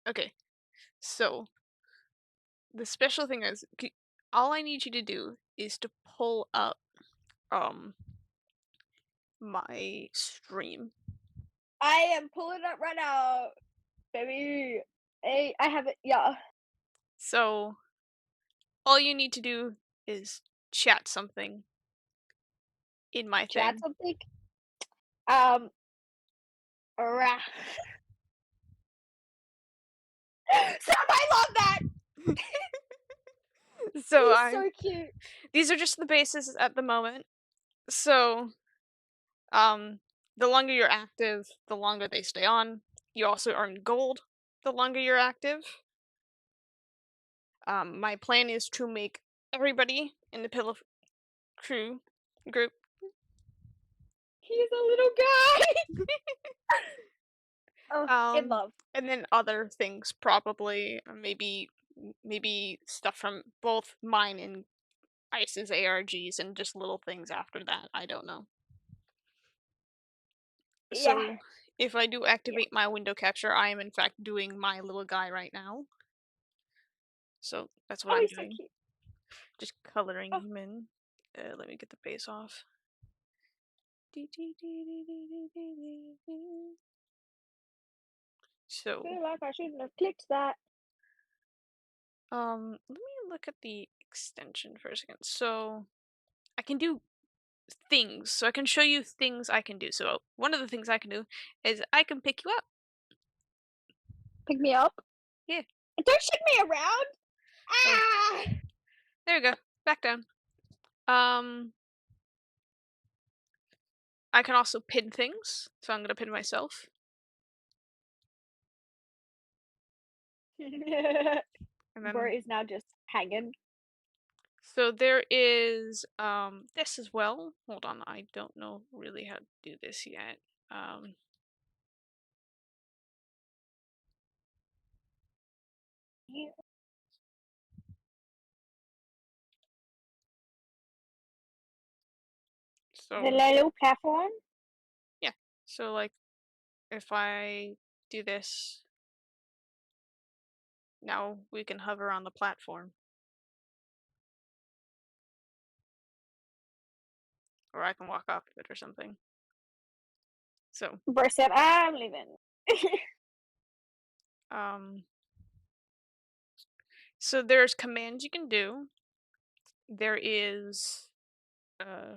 Okay, so the special thing is, all I need you to do is to pull up um my stream. I am pulling up right now, baby. Hey, I have it. Yeah. So all you need to do is chat something in my Chat thing. something. Um. Rah. Stop! I love that. So He's I so cute. these are just the bases at the moment. So um the longer you're active, the longer they stay on. You also earn gold the longer you're active. My plan is to make everybody in the Pillow Crew group He's a little guy. Oh, in um love. and then other things probably maybe stuff from both mine and Ice's ARGs and just little things after that. I don't know. Yeah. So if I do Yeah. activate my window capture, I am in fact doing my little guy right now. So that's what Oh, I'm he's so doing. cute. Just coloring Oh, him in. Let me get the base off. I So, feel like I shouldn't have clicked that. let me look at the extension for a second. So, I can do things. So I can show you things I can do. So one of the things I can do is I can pick you up. Pick me up. Yeah. Don't shake me around. Hey, Ah. there we go. Back down. Um, I can also pin things. So I'm gonna pin myself. And Bert then is now just hanging. so there is this as well. Hold on, I don't know really how to do this yet. Um The so little platform. yeah. So like if I do this, now we can hover on the platform. Or I can walk off of it or something. So Bert said, "I'm leaving." um so there's commands you can do. There is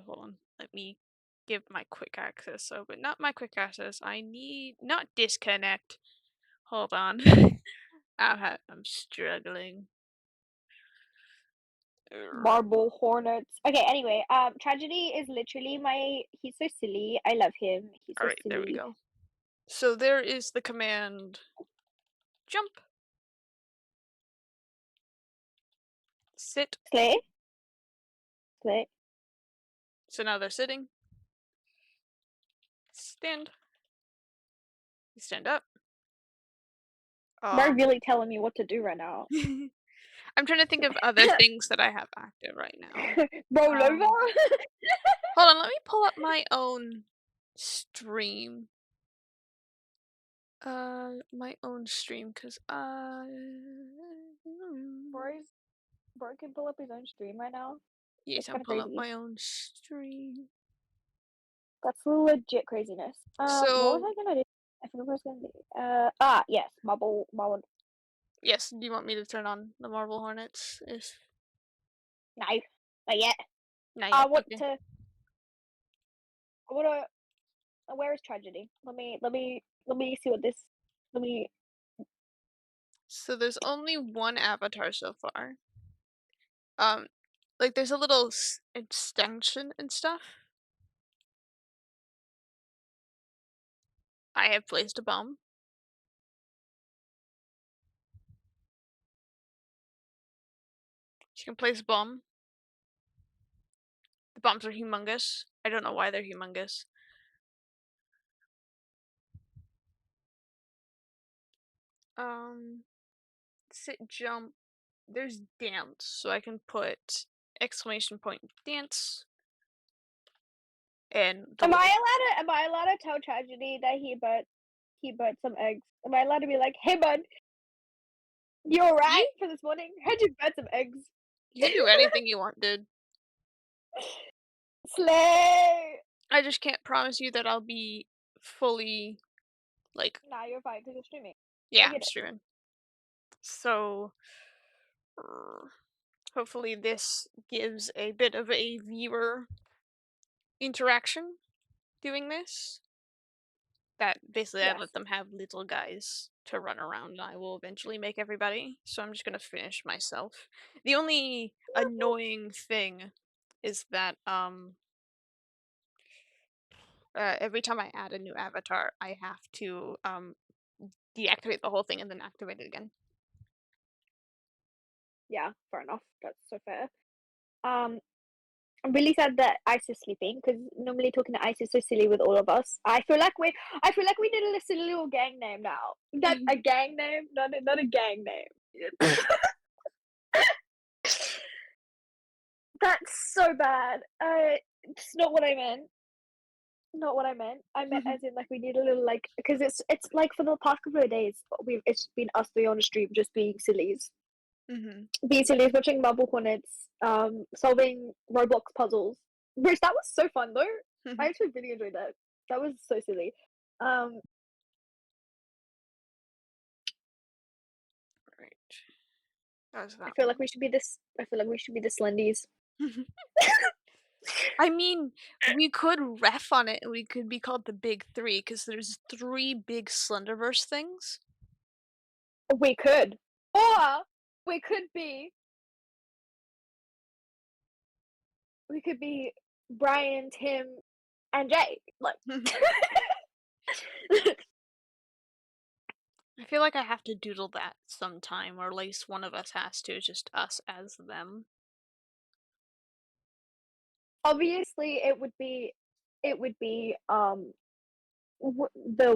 hold on. Let me give my quick access. So, but not my quick access. I need not disconnect. Hold on. I'm struggling. Marble hornets. Okay, anyway, Tragedy is literally my. He's so silly. I love him. He's All so right, there we silly. go. So there is the command jump, sit. Slay, slay. So now they're sitting. Stand. You stand up. Bart Um really telling me what to do right now. I'm trying to think of other things that I have active right now. Roll over. Um Hold on, let me pull up my own stream. My own stream, cause Bart can pull up his own stream right now. yes, That's I'm kind of pulling up crazy. my own stream. That's legit craziness. What was So I gonna do? I forgot what I was gonna do. Yes, marble. yes, do you want me to turn on the Marble Hornets? If No, not yet. not I yet, want okay. to. I wanna. Where is Tragedy? Let me see what this. Let me. So there's only one avatar so far. Um, like there's a little extension and stuff. I have placed a bomb. You can place a bomb. The bombs are humongous. I don't know why they're humongous. Um, sit, jump. There's dance, so I can put exclamation point dance and the Am I little. allowed to? Am I allowed to tell Tragedy that he burnt some eggs? Am I allowed to be like, hey bud? You alright You for this morning? Heard you burnt some eggs. you can do anything you want, dude. Slay! I just can't promise you that I'll be fully like Nah, you're fine 'cause you're streaming. I yeah, I'm get it. streaming. So hopefully this gives a bit of a viewer interaction doing this. That basically I Yes. let them have little guys to run around and I will eventually make everybody. So I'm just gonna finish myself. The only annoying thing is that every time I add a new avatar, I have to deactivate the whole thing and then activate it again. Yeah, fair enough. That's so fair. Um, I'm really sad that Ice is sleeping because normally talking to Ice is so silly with all of us. I feel like we need a silly little gang name now. That a gang name, not a gang name. That's so bad. It's not what I meant. Not what I meant. I meant as in like we need a little like because it's like for the past couple of days it's been us three on the stream just Mhm. being sillies, watching Marble Hornets, solving Roblox puzzles. Which that was so fun though. I actually really enjoyed that. That was so silly. Um, Right. That was I that feel like one. we should be this. I feel like we should be the Slendies. I mean, we could ref on it and we could be called the Big Three because there's three big Slenderverse things. We could, or we could be. We could be Brian, Tim, and Jay. Like. I feel like I have to doodle that sometime, or at least one of us has to, just us as them. Obviously it would be the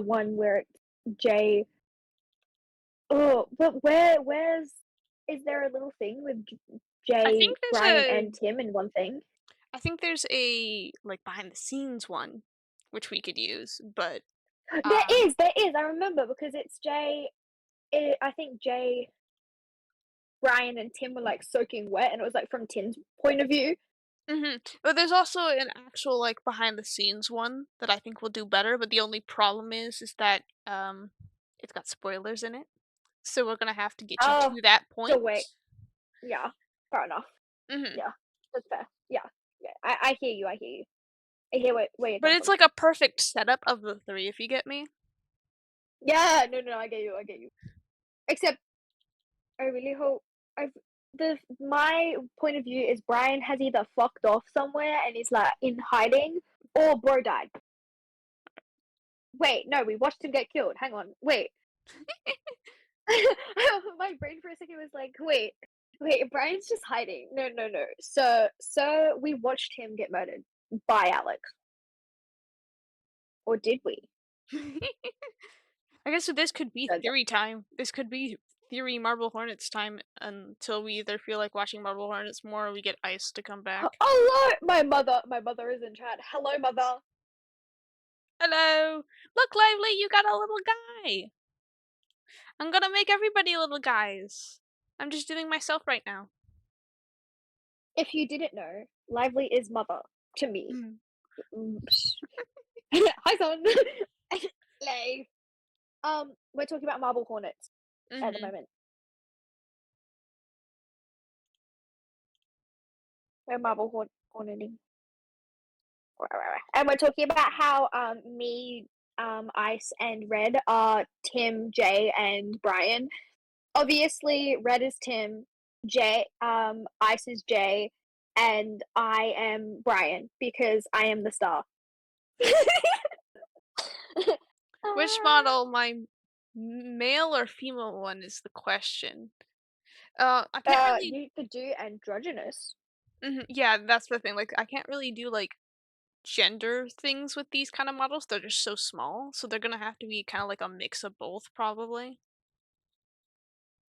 one where it's Jay. Oh, but where's is there a little thing with I Jay, think there's Brian, a and Tim in one thing? I think there's a like behind the scenes one which we could use, but There is. I remember because it's Jay. I think Jay, Brian, and Tim were like soaking wet, and it was like from Tim's point of view. but there's also an actual like behind the scenes one that I think will do better, but the only problem is that it's got spoilers in it. So we're gonna have to get you Oh, to that so point. wait. Yeah, fair enough. Mhm. Yeah, that's fair. Yeah, yeah. I hear you. I hear you. I hear where you're But coming it's from. like a perfect setup of the three, if you get me. Yeah, no, I get you. I get you. Except I really hope I've the my point of view is Brian has either fucked off somewhere and is like in hiding, or bro died. Wait, no, we watched him get killed. Hang on, wait. My brain for a second was like, wait, Brian's just hiding. No. So we watched him get murdered by Alex, or did we? I guess so this could be So theory time. This could be theory Marble Hornets time until we either feel like watching Marble Hornets more or we get Ice to come back. hello, my mother is in chat. Hello, mother. Hello! Look, Lively, you got a little guy! I'm gonna make everybody little guys. I'm just doing myself right now. If you didn't know, Lively is mother to me. Mhm. Hi, son. Hello. We're talking about Marble Hornets at the Mhm. moment. We're Horneting. And we're talking about how me, Ice, and Red are Tim, Jay, and Brian. Obviously, Red is Tim, Ice is Jay, and I am Brian because I am the star. Which model, my male or female one, is the question. I can't really. You could do androgynous. Yeah, that's the thing. Like, I can't really do like gender things with these kind of models. They're just so small, so they're gonna have to be kind of like a mix of both, probably.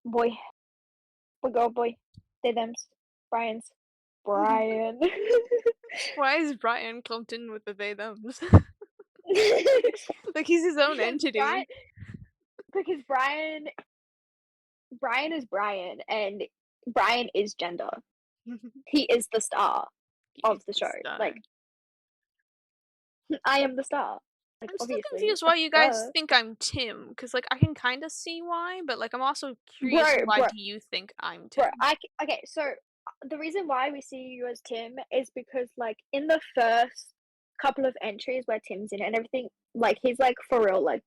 Boy, boy, girl, boy. They, thems. Brian's. Brian. Why is Brian clumped in with the they thems? Like he's his own Brian, entity. because Brian Brian is Brian, and Brian is gender. He is the star He's of the the show. star. Like, I am the star. Like, I'm still obviously, confused why you guys duh. think I'm Tim, because like I can kind of see why, but like I'm also curious Bro, why bro, do you think I'm bro. Tim? Okay. So the reason why we see you as Tim is because, like, in the first couple of entries where Tim's in it and everything, like, he's like for real, like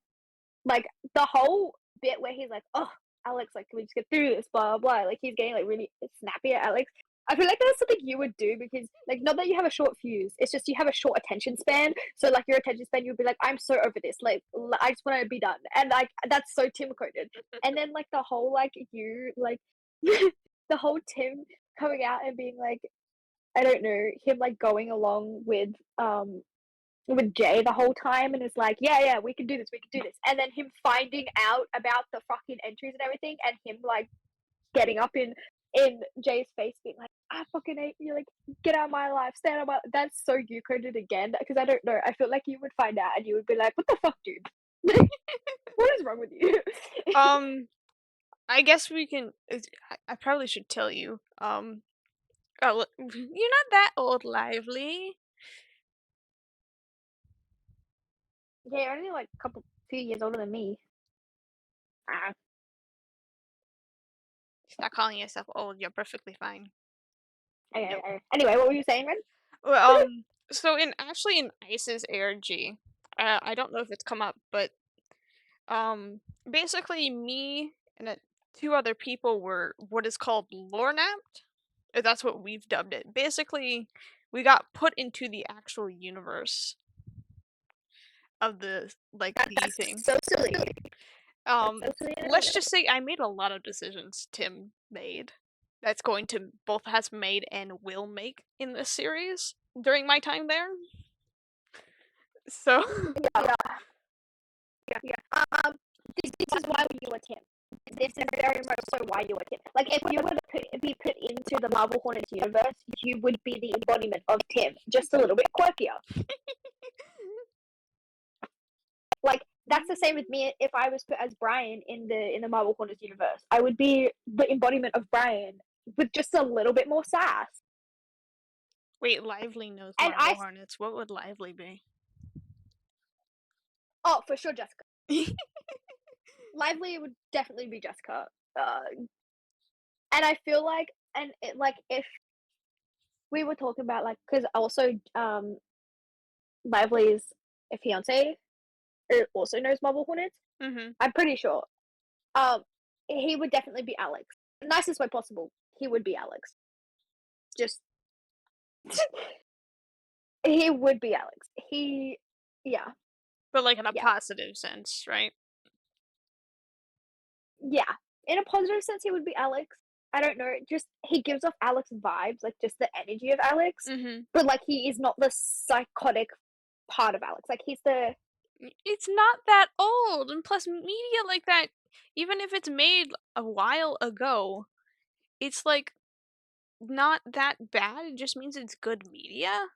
the whole bit where he's like, "Oh, Alex, like, can we just get through this?" Blah blah blah. Like, he's getting like really snappy at Alex. I feel like that's something you would do because, like, not that you have a short fuse, it's just you have a short attention span. So, like, your attention span, you'd be like, "I'm so over this. Like, I just want to be done." And like, that's so Tim coded. And then like the whole like you like the whole Tim coming out and being like, I don't know, him like going along with Jay the whole time and is like, yeah, yeah, we can do this, we can do this. And then him finding out about the fucking entries and everything and him like getting up in Jay's face being like, I fucking hate you, like, get out of my life, stay out of my that's so you coded again. Because I don't know. I feel like you would find out and you would be like, what the fuck, dude? Like, what is wrong with you? Um, I guess we can. I probably should tell you. Oh, you're not that old, Lively. Yeah, you're only like a few years older than me. Ah, Stop calling yourself old. You're perfectly fine. okay, No. okay. Anyway, what were you saying, Red? Well, so in Ice's ARG, I don't know if it's come up, but basically me and two other people were what is called lore napped. That's what we've dubbed it. Basically, we got put into the actual universe of the the That's thing. so silly. That's Um, so silly. I don't let's know. just say I made a lot of decisions Tim made. That's going to both has made and will make in this series during my time there. So Yeah, yeah. This is why you were Tim. This is very much so why you were Tim. Like, if you were to be put into the Marvel Hornets universe, you would be the embodiment of Tim, just a little bit quirkier. Like, that's the same with me. If I was put as Brian in the Marvel Hornets universe, I would be the embodiment of Brian with just a little bit more sass. wait, Lively knows And Marble Hornets. What would Lively be? oh, for sure, Jessica. Lively would definitely be Jessica. And I feel like, and it, like, if we were talking about, like, because also Lively's fiance also knows Marble Hornets. Mhm. I'm pretty sure. Um, he would definitely be Alex. Nicest way possible. He would be Alex. Just he would be Alex. Yeah, But like in a yeah, positive sense, right? yeah. In a positive sense, he would be Alex. I don't know. Just he gives off Alex vibes, like just the energy of Alex. Mhm. But like he is not the psychotic part of Alex. Like he's the It's not that old, and plus media like that, even if it's made a while ago, it's like not that bad. It just means it's good media.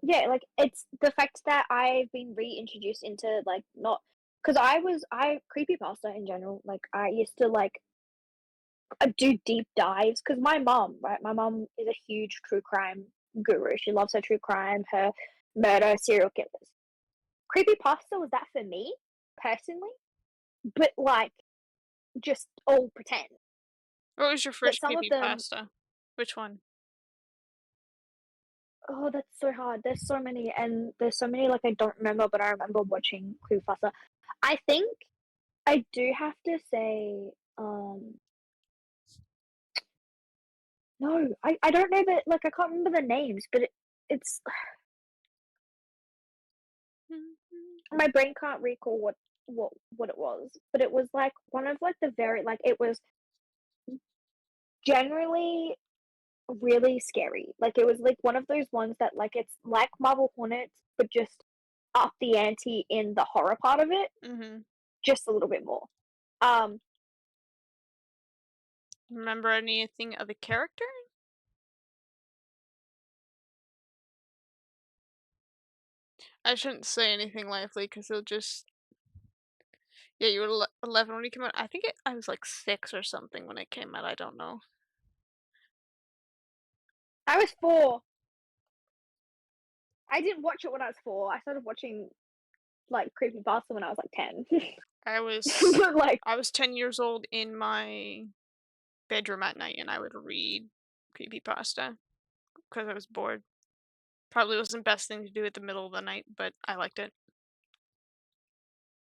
yeah, like it's the fact that I've been reintroduced into like not because I creepypasta in general. Like I used to like do deep dives because my mom, right? My mom is a huge true crime guru. She loves her true crime, her murder, serial killers. Creepypasta was that for me personally, but like just all pretend. What was your But first some of creepy them, pasta? Which one? oh, that's so hard. There's so many, and there's so many like I don't remember, but I remember watching creepypasta. I think I do have to say, no, I don't know that like I can't remember the names, but it's my brain can't recall what it was, but it was like one of like the very like it was generally really scary. Like it was like one of those ones that like it's like Marvel Hornets, but just up the ante in the horror part of it, Mhm. just a little bit more. Um, Remember anything of the character? I shouldn't say anything lively because he'll just Yeah, you were 11 when it came out. I think I was like 6 or something when it came out. I don't know. I was 4. I didn't watch it when I was 4. I started watching like creepypasta when I was like 10. I was But like, I was 10 years old in my bedroom at night, and I would read creepypasta because I was bored. Probably wasn't the best thing to do at the middle of the night, but I liked it.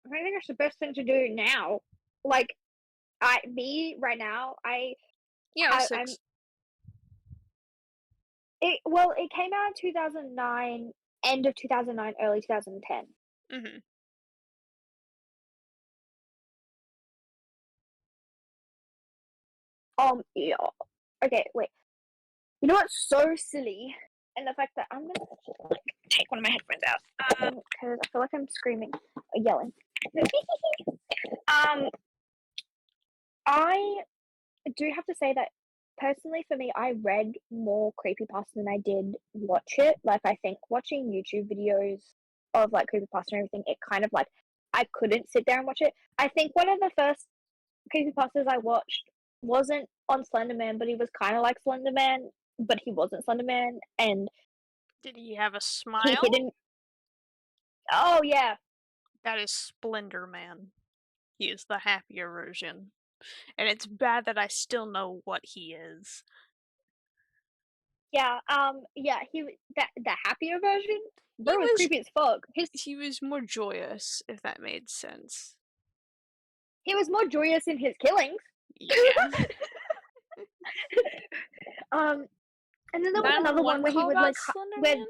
I think it's the best thing to do now. Like, I me right now, Yeah, I was I'm 6. it came out in 2009, end of 2009, early 2010. Mhm. Yeah. Okay, wait. You know what's so silly? And the fact that I'm gonna like take one of my headphones out. Because I feel like I'm screaming or yelling. um, I do have to say that personally for me, I read more creepypasta than I did watch it. Like I think watching YouTube videos of like creepypasta and everything, it kind of like I couldn't sit there and watch it. I think one of the first creepypastas I watched wasn't on Slenderman, but he was kind of like Slenderman, but he wasn't Slenderman, and Did he have a he smile? hidden. Oh yeah, That is Splendor Man. He is the happier version. And it's bad that I still know what he is. yeah, yeah. That the happier version, He bro, was was creepy as fuck. he was more joyous, if that made sense. He was more joyous in his killings. Yeah. um, and then there was another one 911 where he call would about like where Slenderman?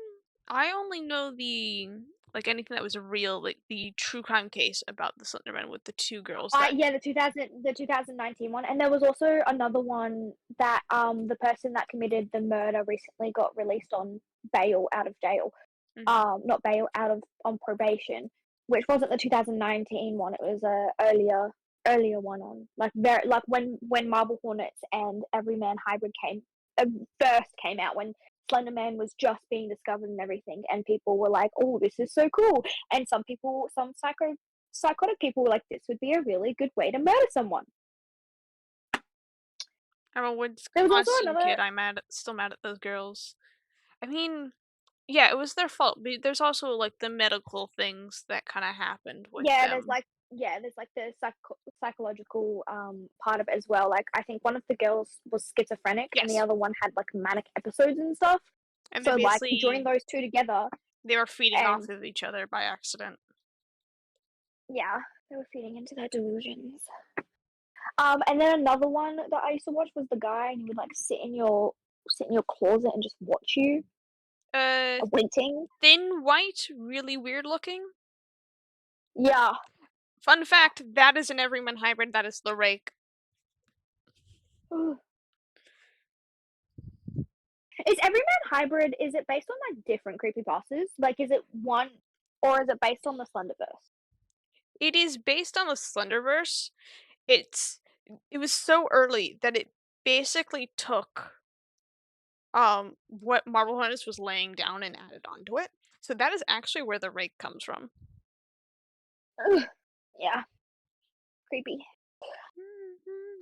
I only know the like anything that was real, like the true crime case about the Slenderman with the 2 girls that yeah, the 2019 one, and there was also another one that the person that committed the murder recently got released on bail out of jail. mhm. Not bail, out of on probation, which wasn't the 2019 one. It was a earlier one on like very like when Marble Hornets and Everyman Hybrid first came out, when Slenderman was just being discovered and everything, and people were like, "Oh, this is so cool," and some psychotic people were like, "This would be a really good way to murder someone." I'm a There was also Wisconsin another. kid. Still mad at those girls. I mean, yeah, it was their fault, but there's also like the medical things that kind of happened with Yeah, them. there's like the psychological part of it as well. Like I think one of the girls was schizophrenic and the Yes. other one had like manic episodes and stuff. And they So like joining basically those two together, they were feeding off and of each other by accident. yeah, they were feeding into their delusions. And then another one that I used to watch was the guy, and he would like sit in your closet and just watch you Uh, waiting. thin, white, really weird looking. Yeah. Fun fact, that is an Everyman hybrid, that is the Rake. Is Everyman Hybrid, is it based on like different creepypastas? Like is it one, or is it based on the Slenderverse? It is based on the Slenderverse. It's it was so early that it basically took what Marvel Hornets was laying down and added onto it. So that is actually where the Rake comes from. Ugh, yeah, creepy.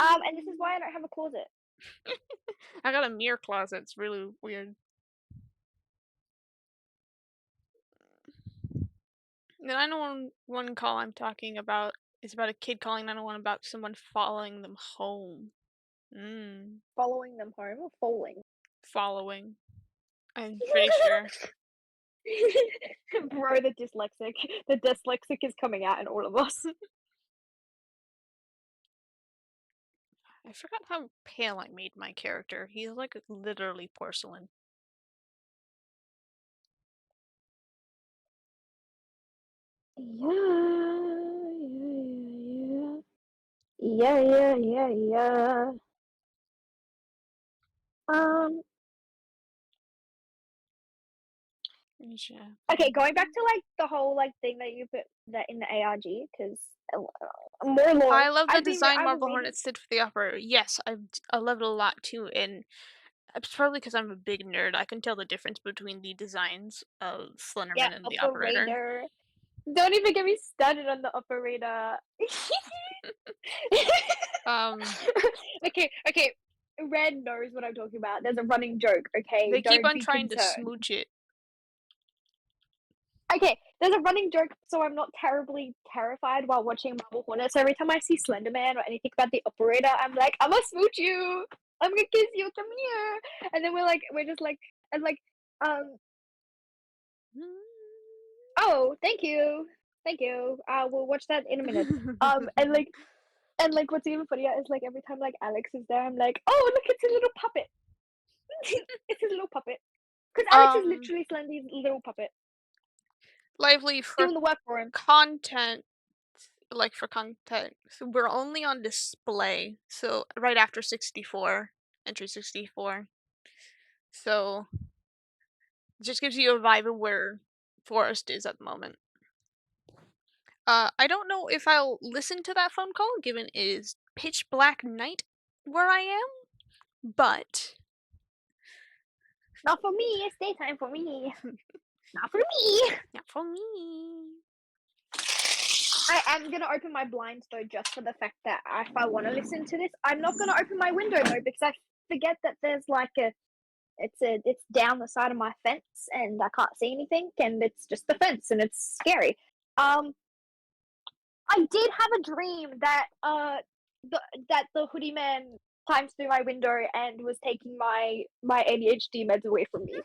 And this is why I don't have a closet. I got a mirror closet. It's really weird. The 911 call I'm talking about is about a kid calling 911 about someone following them home. Following them home or falling? Following. I'm pretty sure. Bro, the dyslexic. The dyslexic is coming out in all of us. I forgot how pale I made my character. He's like literally porcelain. Yeah, yeah, yeah, yeah, yeah, yeah, yeah. Um, Yeah. okay, going back to like the whole like thing that you put that in the ARG, because more lore. I love the design I was Marble reading. Hornets did for the operator. Yes, I love it a lot too, and it's probably because I'm a big nerd. I can tell the difference between the designs of Yeah, Slenderman and the operator. operator. Don't even get me started on the operator. Um, Okay. Red knows what I'm talking about. There's a running joke, okay? they keep Don't on be trying to concerned. smooch it. Okay, there's a running joke, so I'm not terribly terrified while watching Marble Hornets. So every time I see Slender Man or anything about the operator, I'm like, I'm gonna smooch you. I'm gonna kiss you. Come here. And then we're just like, and like, um, oh, thank you. We'll watch that in a minute. And like, what's even funnier is like every time like Alex is there, I'm like, oh, look, it's a little puppet. It's his little puppet. Because Alex is Um, literally Slendy's little puppet, Lively for doing the work for him. content, like for content, so we're only on display, so right after 64, entry 64. So it just gives you a vibe of where Forest is at the moment. I don't know if I'll listen to that phone call, given it is pitch black night where I am, but Not for me. It's daytime for me. Not for me. not for me. I am gonna open my blinds though, just for the fact that if I want to listen to this, I'm not gonna open my window though because I forget that there's like it's down the side of my fence and I can't see anything and it's just the fence and it's scary. Um, I did have a dream that the hoodie man climbed through my window and was taking my ADHD meds away from me.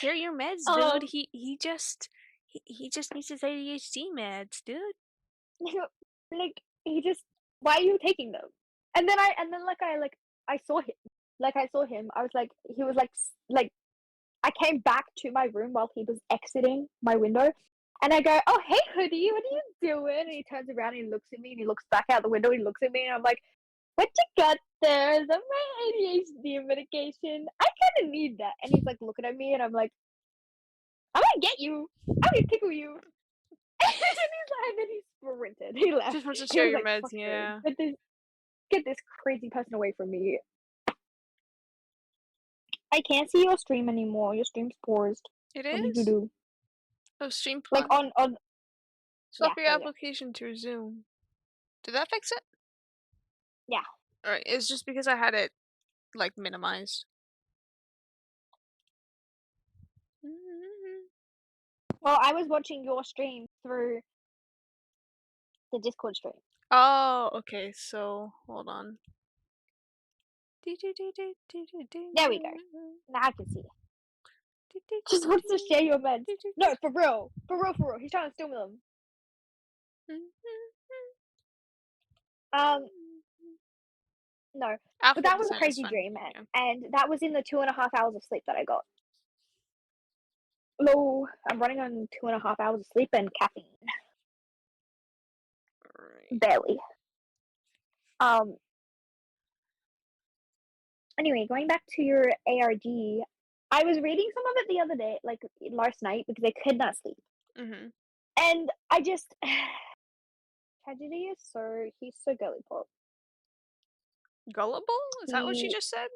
They're your meds, dude. um, He just needs his ADHD meds, dude. like he just, why are you taking them? And then I saw him, I was like, he was like I came back to my room while he was exiting my window, and I go, oh hey hoodie, what are you doing? And he turns around and he looks at me and he looks back out the window, he looks at me and I'm like, what you got there? Is that my ADHD medication? I kind of need that. And he's like looking at me and I'm like, I'm gonna get you, I'm gonna tickle you. And then he sprinted. He left. Just wants to He share was your like, meds, "Fuck you! yeah. Get this crazy person away from me." I can't see your stream anymore. Your stream's paused. It What did you is? do? Oh, stream Like pause. on Swap yeah, your there we go. application to resume. Did that fix it? Yeah. Alright, it's just because I had it, like, minimized. Well, I was watching your stream through the Discord stream. Oh, okay, so, hold on. There we go. Now I can see. Just wants to share your meds. No, for real, for real, for real. He's trying to steal them. Um, no, but Alphabet that was a design is crazy fun. dream, Yeah. and that was in the 2.5 hours of sleep that I got. Low. I'm running on 2.5 hours of sleep and caffeine. Alright. Barely. Um. Anyway, going back to your ARG, I was reading some of it the other day, like last night, because I could not sleep, Mm-hmm. and I just Tragedy is he's so girly pop. Gullible? Is that what she He just said?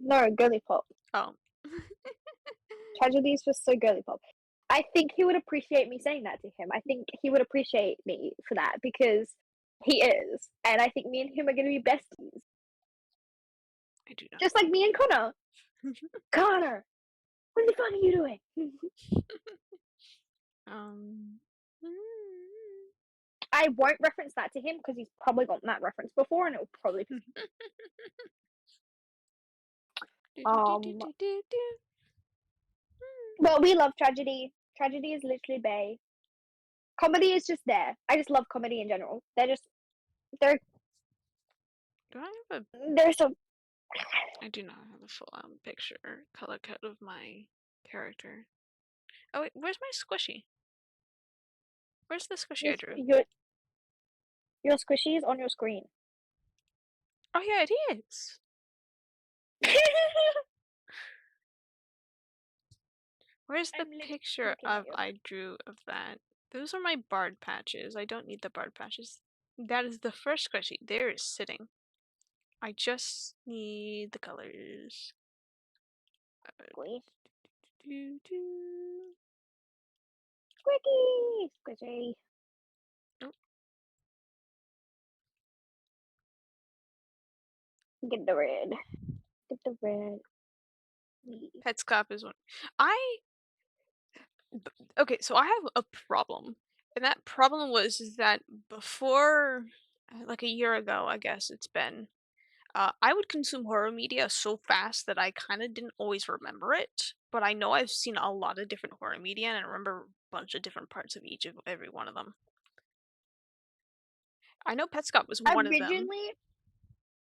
no girly pop. Oh. Tragedy is just so girly pop. I think he would appreciate me saying that to him. I think he would appreciate me for that because he is, and I think me and him are gonna be besties, I do not. just like me and Connor. Connor, what the fuck are you doing? um. I won't reference that to him because he's probably gotten that reference before, and it will probably piss him off. Well, we love tragedy. Tragedy is literally Bay. Comedy is just there. I just love comedy in general. They're Do I have a? they're so. I do not have a full picture color code of my character. Oh wait, where's my squishy? Where's the squishy I drew? Your squishy is on your screen. Oh yeah, it is. Where's the picture of I drew of that? Those are my bard patches. I don't need the bard patches. That is the first squishy. There is sitting. I just need the colors. Squish. Squeaky! Squishy. Oh, Get the red. Get the red. Please. Petscop is one. I okay, so I have a problem, and that problem was is that before, like a year ago, I guess it's been. I would consume horror media so fast that I kind of didn't always remember it, but I know I've seen a lot of different horror media, and I remember a bunch of different parts of each of every one of them. I know Petscop was one of them.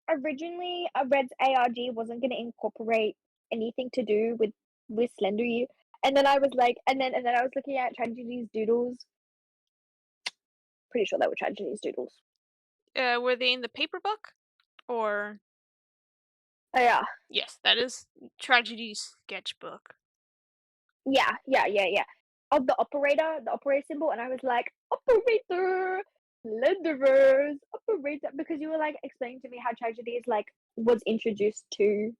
Originally, Red's ARG wasn't going to incorporate anything to do with Slender You, and then I was like, and then I was looking at Tragedy's doodles. Pretty sure they were Tragedy's doodles. Were they in the paper book? Or Oh yeah, yes, that is Tragedy's sketchbook. yeah. Of the operator symbol, and I was like, operator, Slenderverse, operator, because you were like explaining to me how Tragedy is like was introduced to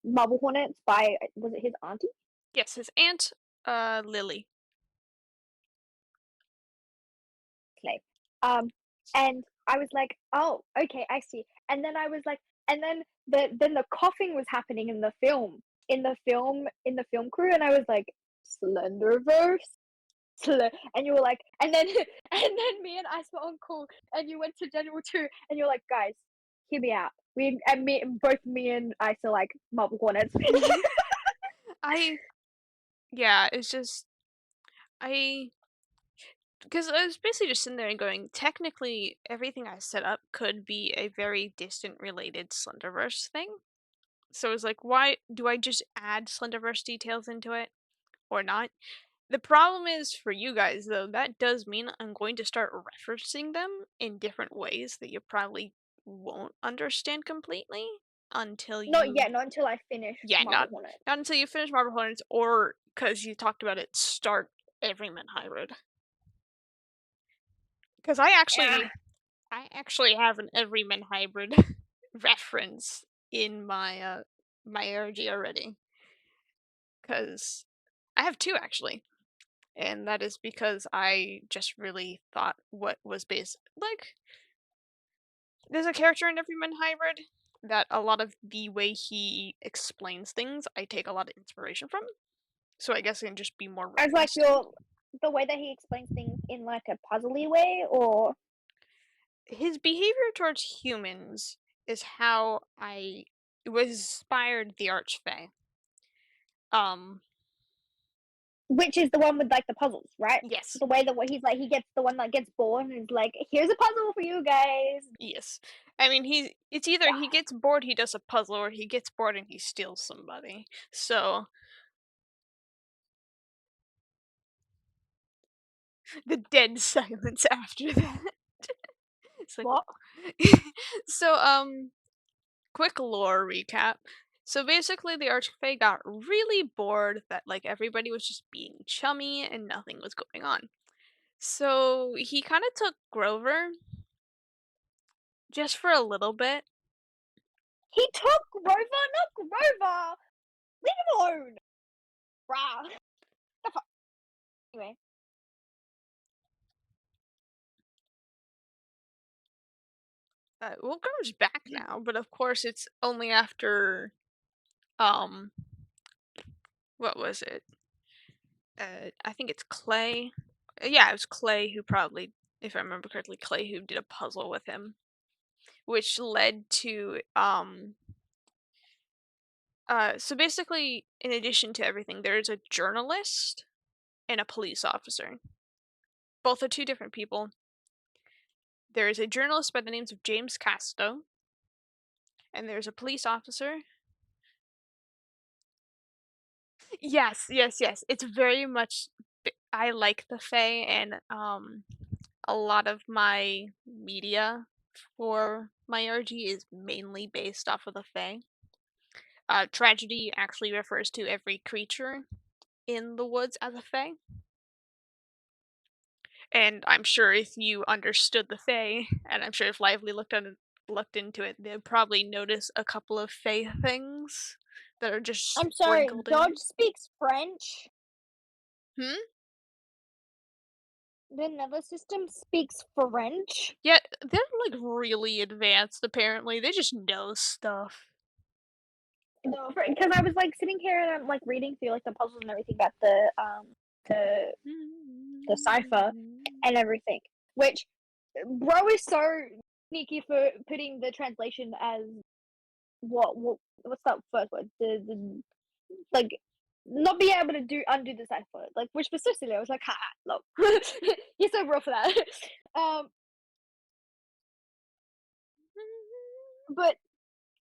Marble Hornets by was it his auntie? Yes, his aunt, Lily. Slave. Um, and I was like, oh, okay, I see. And then I was like, and then the coughing was happening in the film, in the film crew, and I was like, Slenderverse. And you were like, and then and then me and Ice were on call, and you went to General Two, and you're like, guys, hear me out. We and me, both me and Ice are like Marble Hornets. I yeah, it's just I because I was basically just sitting there and going, technically everything I set up could be a very distant related Slenderverse thing. So it's like, why do I just add Slenderverse details into it or not? The problem is for you guys though, that does mean I'm going to start referencing them in different ways that you probably won't understand completely until Not you yet, not until I finish yeah, Marble Hornet. not until you finish Marble Hornets or because you talked about it start Everyman Hybrid. Because Yeah. I actually have an Everyman Hybrid reference in my ARG already. Because I have two actually. And that is because I just really thought what was based like there's a character in Everyman Hybrid that a lot of the way he explains things I take a lot of inspiration from. So I guess it can just be more I was like, referenced. you're the way that he explains things in like a puzzly way, or His behavior towards humans is how I was inspired the Archfey. Um, which is the one with like the puzzles, right? yes, The way that what he's like, he gets the one that gets bored and is like, here's a puzzle for you guys. yes. I mean, it's either he gets bored, he does a puzzle, or he gets bored and he steals somebody. So the dead silence after that. It's like What? so quick lore recap. So basically the Archfey got really bored that like everybody was just being chummy and nothing was going on. So he kind of took Grover just for a little bit. He took Grover, not Grover. Leave him alone, bruh. The fuck? Anyway, Well, Grover's back now, but of course it's only after um what was it? I think it's Clay. Yeah, it was Clay who probably, if I remember correctly, Clay who did a puzzle with him, which led to so basically, in addition to everything, there's a journalist and a police officer. Both are two different people. There is a journalist by the names of James Casto, and there's a police officer. Yes. It's very much. I like the Fae, and a lot of my media for my RG is mainly based off of the Fae. Tragedy actually refers to every creature in the woods as a Fae. And I'm sure if you understood the Fae, and I'm sure if Lively looked into it, they'd probably notice a couple of Fae things that are just I'm sorry. sprinkled in. Dodge speaks French. Hmm? the Nether system speaks French. Yeah, they're, like, really advanced, apparently, they just know stuff. No, because I was like sitting here and I'm like reading through like the puzzles and everything about the the cipher and everything. Which bro is so sneaky for putting the translation as what's that first word? The like not being able to undo the cipher. Like which was so silly. I was like, ha lol. You're so bro for that. um but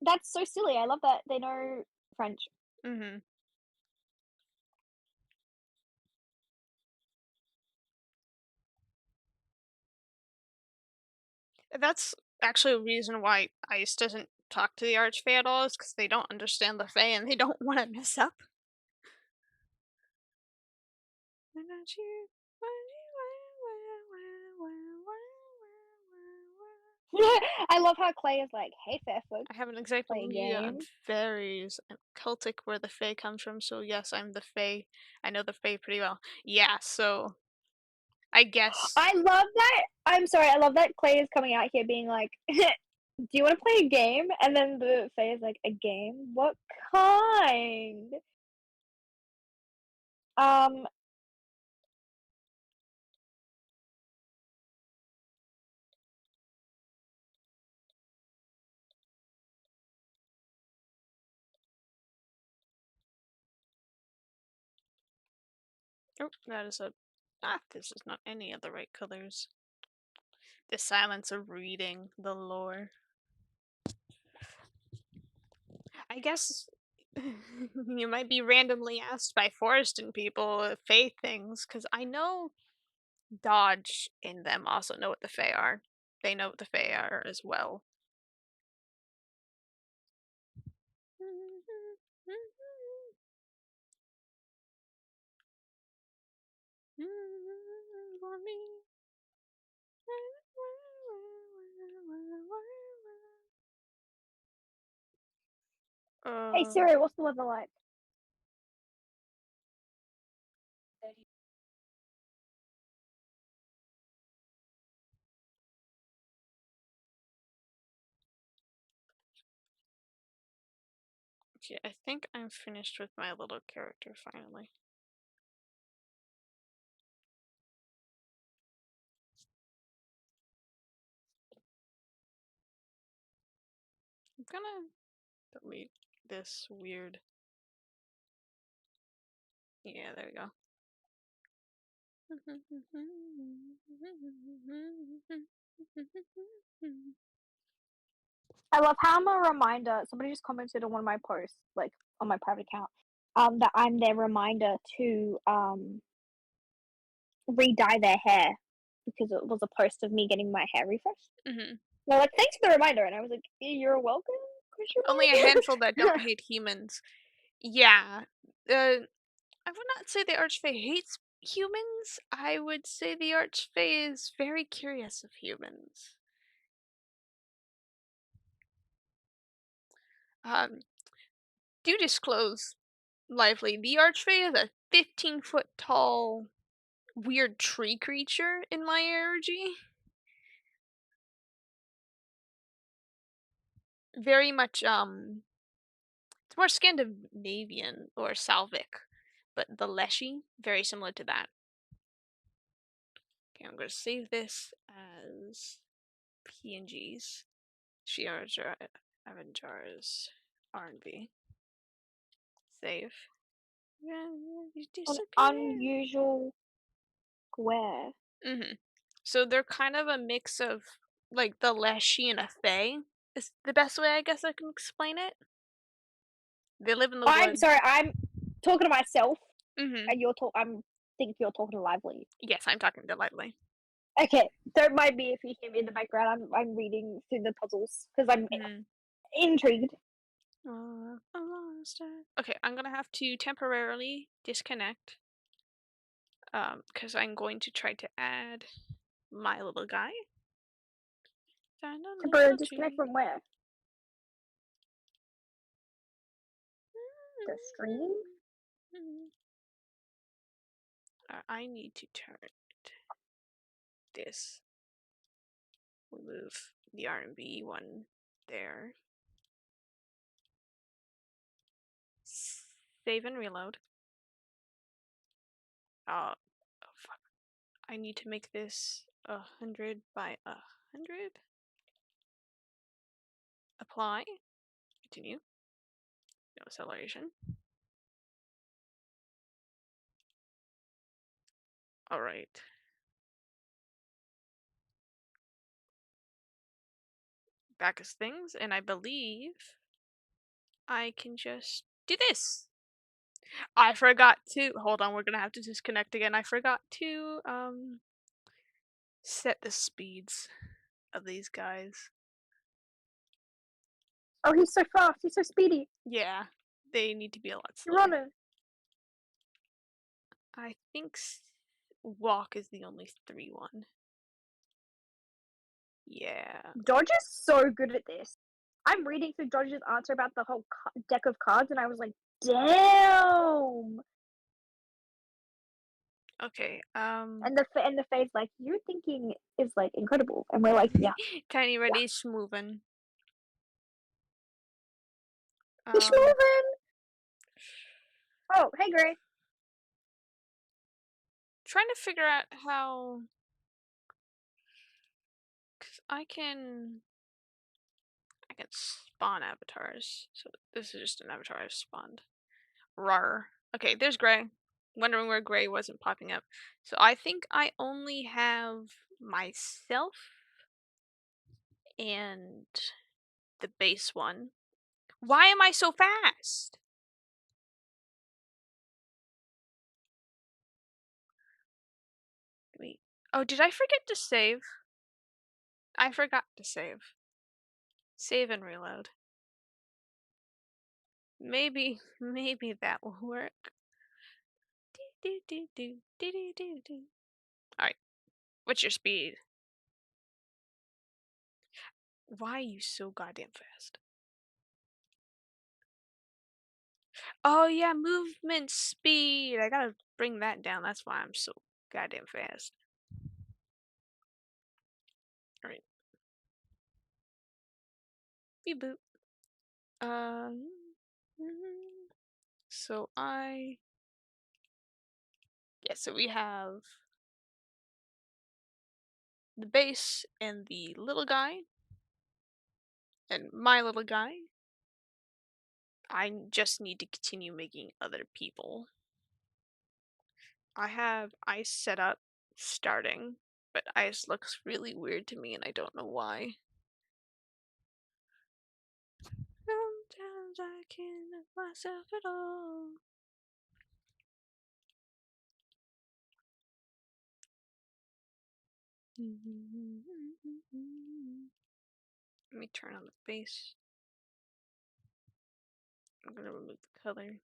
that's so silly. I love that they know French. Mhm. That's actually a reason why Ice doesn't talk to the Archfey at all is because they don't understand the Fae and they don't wanna mess up. Without you, I love how Clay is like, hey Fairfoot, I have an encyclopedia on game. fairies and Celtic where the Fae comes from, so yes, I'm the Fae. I know the Fae pretty well. Yeah, so I guess I love that. I'm sorry, I love that Clay is coming out here being like, "Do you want to play a game?" And then the Faye is like, "A game? What kind?" Um, oh, that is a this is not any of the right colors. The silence of reading the lore. I guess you might be randomly asked by Forreston people Fae things, because I know Dodge and them also know what the Fae are. They know what the Fae are as well. hey Uh, Siri, what's the weather like? okay, I think I'm finished with my little character finally. I'm gonna delete this weird. Yeah, there we go. I love how I'm a reminder. Somebody just commented on one of my posts, like on my private account, that I'm their reminder to re-dye their hair because it was a post of me getting my hair refreshed. Mhm. They're like, "Thanks for the reminder," and I was like, "You're welcome." Question Only a handful that don't mark. hate humans. Yeah. I would not say the Archfey hates humans. I would say the Archfey is very curious of humans. Um, do disclose lively. The Archfey is a 15-foot tall weird tree creature in my energy. Very much it's more Scandinavian or Salvic, but the Leshy, very similar to that. Okay, I'm gonna save this as PNGs. Shiarja Avenjar's R&B. Save. Yeah, you An disappear. unusual square. So they're kind of a mix of like the Leshy and a Fae is the best way I guess I can explain it. They live in the I'm woods. sorry, I'm talking to myself, Mhm. and I'm think you're talking to Lively. Yes, I'm talking delightfully. Okay, don't mind me if you hear me in the background. I'm reading through the puzzles because I'm Mhm. intrigued. A monster. Okay, I'm gonna have to temporarily disconnect. Because I'm going to try to add my little guy. Find a Temporary little disconnect tree. from where? The stream? I need to turn it. this. We'll move the R&B one there. Save and reload. Oh fuck. I need to make this 100 by 100. Apply. Continue. No acceleration. All right. Back as things, and I believe I can just do this. I forgot to hold on. We're gonna have to disconnect again. I forgot to set the speeds of these guys. Oh, he's so fast. He's so speedy. Yeah, they need to be a lot You're slower. running. I think walk is the only 3-1. Yeah. Dodge is so good at this. I'm reading through Dodge's answer about the whole deck of cards, and I was like, damn. Okay. And the Faye's like, your thinking is like incredible, and we're like, yeah. Tiny Reddy's moving. He's moving. Oh, hey, Gray. Trying to figure out how, cause I can spawn avatars. So this is just an avatar I've spawned. Rar. Okay, there's Gray. Wondering where Gray wasn't popping up. So I think I only have myself and the base one. Why am I so fast? Wait. Oh, did I forget to save? I forgot to save. Save and reload. Maybe that will work. Alright. What's your speed? Why are you so goddamn fast? Oh yeah, movement speed. I gotta bring that down. That's why I'm so goddamn fast. Alright. Beep boop. So so we have the base and the little guy and my little guy. I just need to continue making other people. I have ice set up starting, but ice looks really weird to me and I don't know why. Sometimes I can't help myself at all. Let me turn on the base. I'm gonna remove the color.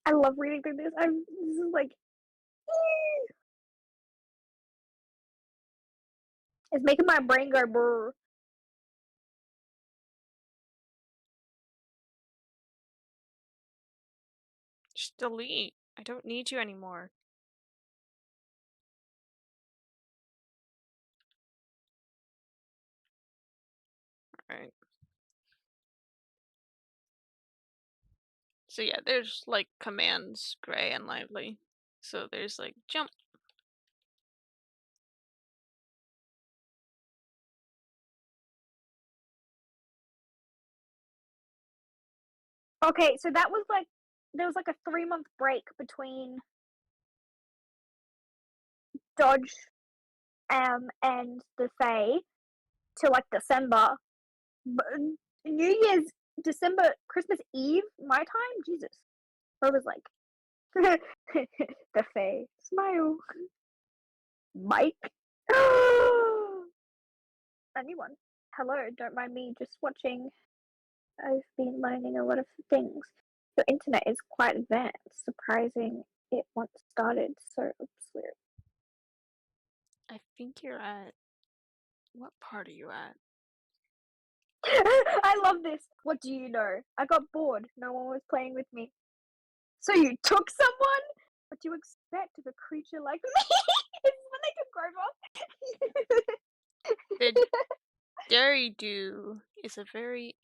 I love reading through this. This is like, it's making my brain go brr. Just delete. I don't need you anymore. Alright. So yeah, there's like commands, Gray and Lively. So there's like jump. Okay, so that was like, there was like a 3-month break between Dodge and the Fae to like December. But New Year's, December, Christmas Eve, my time, Jesus. I was like The Fae. Smile. Mike. Anyone. Hello, don't mind me just watching. I've been learning a lot of things. Your internet is quite advanced, surprising it once started so obscure. I think you're at. What part are you at? I love this. What do you know? I got bored. No one was playing with me. So you took someone? What do you expect of a creature like me? This is when they took Grover. The Dairy is a very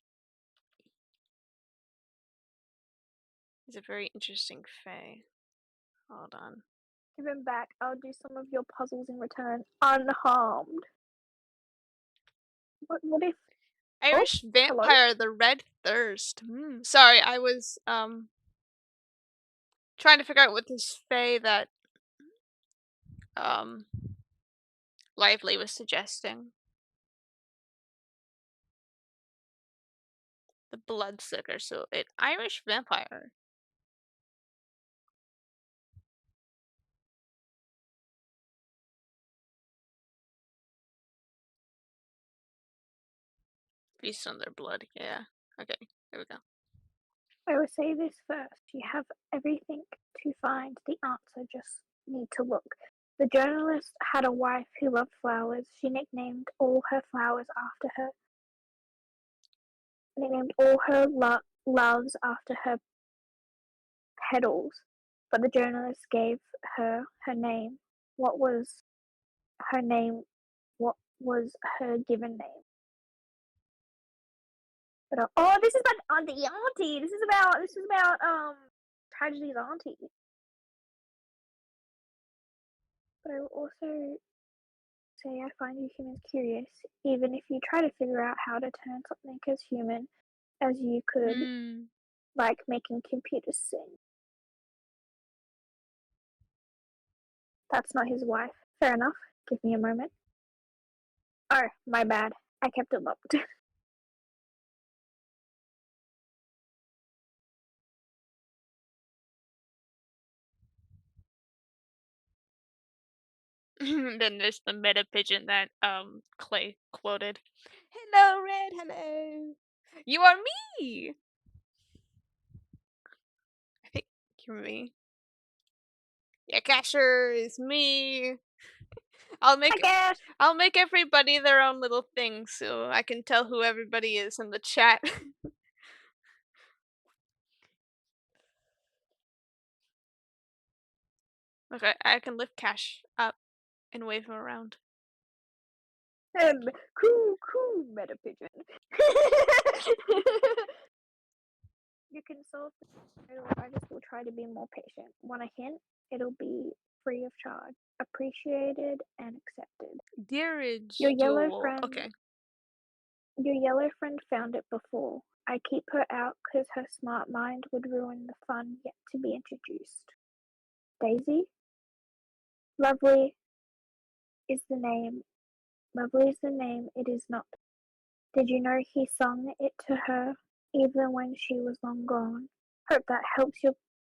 interesting fae. Hold on. Give him back. I'll do some of your puzzles in return, unharmed. What if? Oh, Irish hello. vampire, the Red Thirst. Sorry, I was trying to figure out what this fae that um Lively was suggesting. The Bloodsucker, so an Irish vampire. Feast on their blood. Yeah. Okay, here we go. I will say this first. You have everything to find the answer. Just need to look. The journalist had a wife who loved flowers. She nicknamed all her flowers after her. Nicknamed all her loves after her petals. But the journalist gave her name. What was her name? What was her given name? But oh, this is about the auntie. This is about Tragedy's auntie. But I will also say I find you humans curious, even if you try to figure out how to turn something as human as you could, Hmm. like making computers sing. That's not his wife. Fair enough. Give me a moment. Oh, my bad. I kept it locked. Then there's the meta pigeon that Clay quoted. Hello, Red. Hello. You are me. I think you're me. Yeah, Casher is me. I'll I make guess. I'll make everybody their own little thing so I can tell who everybody is in the chat. Okay, I can lift Cash up and wave him around. Cool, meta pigeon. You can solve the riddle. I just will try to be more patient. Want a hint? It'll be free of charge, appreciated and accepted. Your Dearage yellow Duel. friend, Okay. your yellow friend found it before. I keep her out 'cause her smart mind would ruin the fun yet to be introduced. Daisy, lovely is the name. Lovely is the name. It is not. Did you know he sung it to her even when she was long gone? Hope that helps your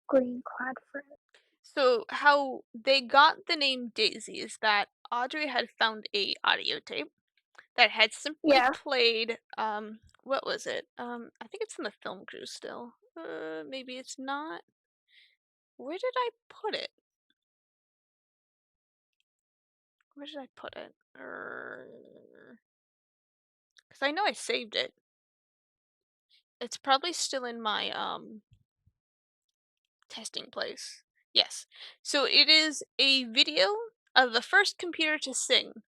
green-clad friend. So how they got the name Daisy is that Audrey had found a audio tape that had simply Yeah. played what was it? I think it's in the film crew still. Maybe it's not. Where did I put it? Where did I put it? Because I know I saved it. It's probably still in my testing place. Yes. So it is a video of the first computer to sing.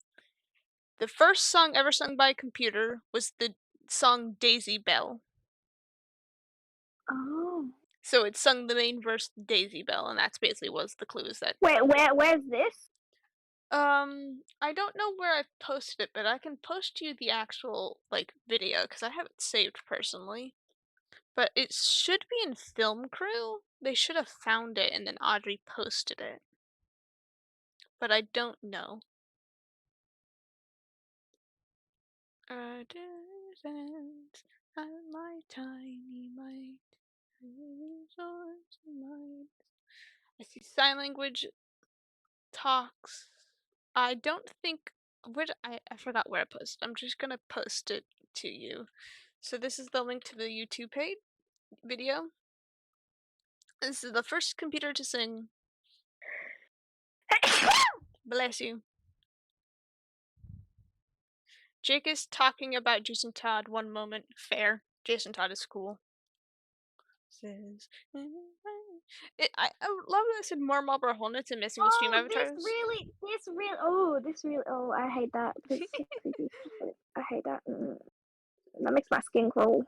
The first song ever sung by a computer was the song Daisy Bell. Oh. So it sung the main verse Daisy Bell, and that's basically was the clues that. Wait, where's this? I don't know where I've posted it, but I can post you the actual like video because I have it saved personally. But it should be in Film Crew. They should have found it and then Audrey posted it. But I don't know. A distance my tiny might. I see sign language talks. I don't think I forgot where I posted. I'm just gonna post it to you. So this is the link to the YouTube page video. This is the first computer to sing. Bless you. Jake is talking about Jason Todd one moment. Fair. Jason Todd is cool. Says I love that it said more Marlboro Hornets and missing with stream Oh, avatars. this really, oh, I hate that. It's so creepy. I hate that. That makes my skin crawl.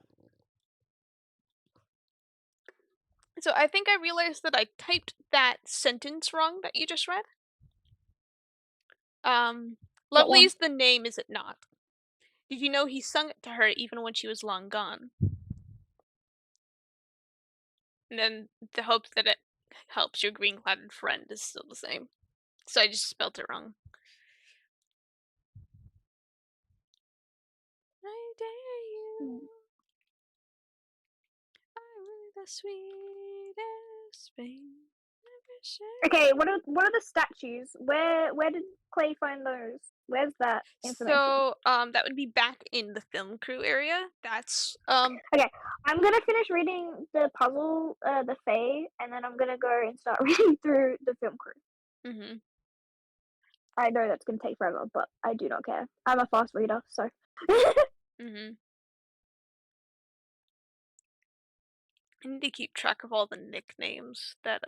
So I think I realized that I typed that sentence wrong that you just read. What Lovely one? is the name, is it not? Did you know he sung it to her even when she was long gone? And then the hope that it helps your green-cladded friend is still the same. So I just spelled it wrong. I dare you. I really the sweetest thing. Okay, what are the statues? Where did Clay find those? Where's that information? So that would be back in the film crew area. That's Okay, I'm gonna finish reading the puzzle, the Fae, and then I'm gonna go and start reading through the film crew. mhm. I know that's gonna take forever, but I do not care. I'm a fast reader, so. Mhm. I need to keep track of all the nicknames that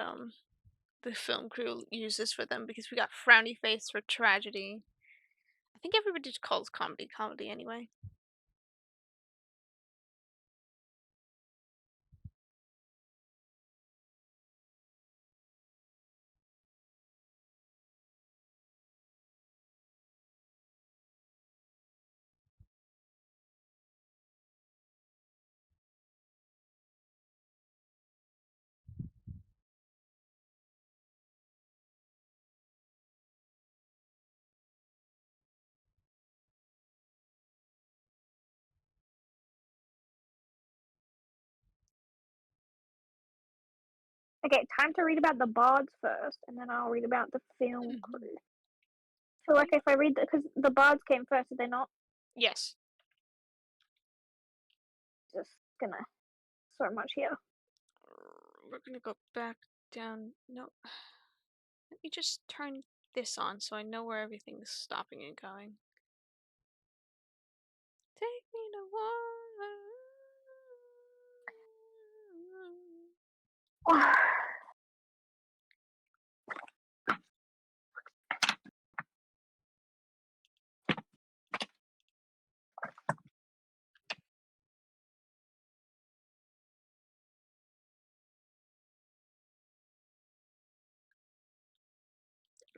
the film crew uses for them because we got Frowny Face for tragedy. I think everybody just calls comedy comedy anyway. Okay, time to read about the bards first, and then I'll read about the film Mhm. crew. So, like, if I read because the bards came first, are they not? Yes. Just gonna so much here. We're gonna go back down. No. Let me just turn this on so I know where everything's stopping and going. Take me to water.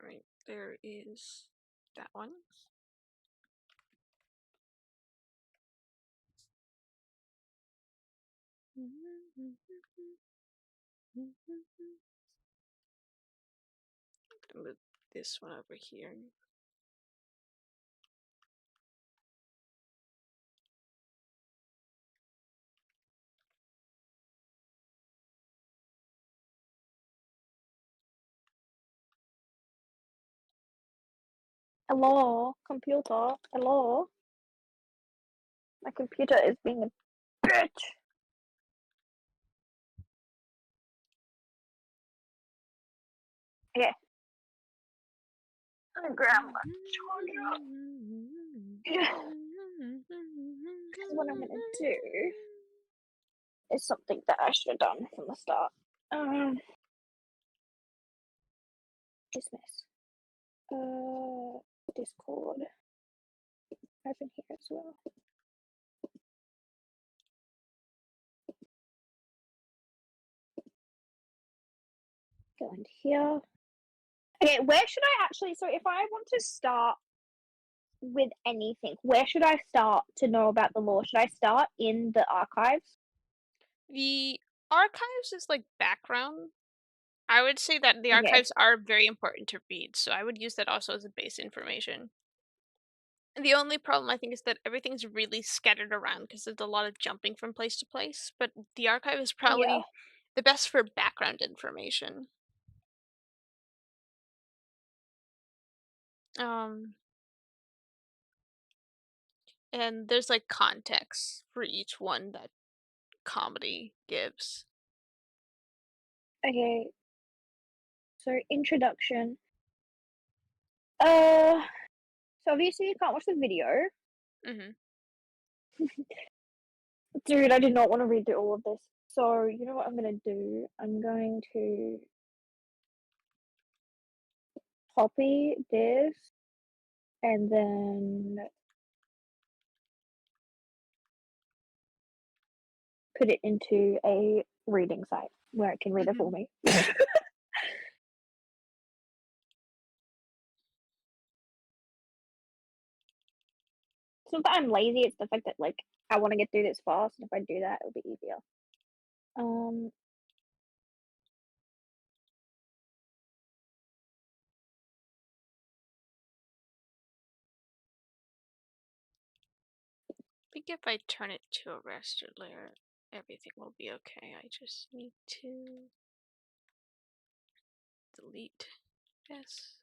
Right, there is that one. Move this one over here. Hello, computer. Hello. My computer is being a bitch. Okay. I'm gonna grab my charger. Because what I'm gonna do is something that I should have done from the start. Dismiss. Discord. Open here as well. Go into here. Okay, where should I actually? So, if I want to start with anything, where should I start to know about the lore? Should I start in the archives? The archives is like background. I would say that the Okay. archives are very important to read, so I would use that also as a base information. The only problem I think is that everything's really scattered around because there's a lot of jumping from place to place, but the archive is Yeah. probably the best for background information. Um, and there's like context for each one that comedy gives. Okay, so introduction. Uh, so obviously you can't watch the video. Hmm. Dude, I did not want to read through all of this. So you know what I'm gonna do? I'm going to copy this and then put it into a reading site where it can read it for Hmm. me. It's not that I'm lazy, it's the fact that like I want to get through this fast, and if I do that, it'll be easier. Um, I think if I turn it to a raster layer, everything will be okay. I just need to delete this.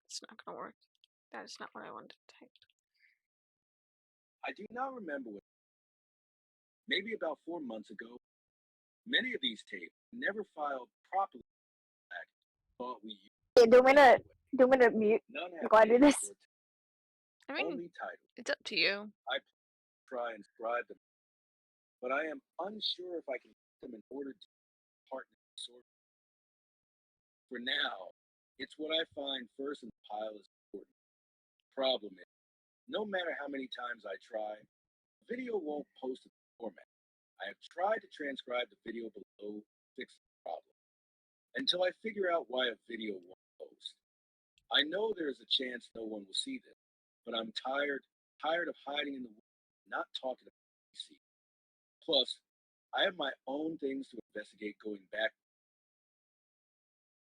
It's not gonna work. That is not what I wanted to type. I do not remember when, maybe about 4 months ago, many of these tapes never filed properly back, thought we used yeah, do you want me to anyway. do you want me to mute None have while I do names this? or I mean, only titles. it's up to you. I try and scribe them, but I am unsure if I can get them in order to partner sort. For now, it's what I find first in the pile is important. Problem is, no matter how many times I try, video won't post in the format. I have tried to transcribe the video below to fix the problem until I figure out why a video won't post. I know there is a chance no one will see this, but I'm tired of hiding in the woods, not talking about PC. Plus, I have my own things to investigate going back.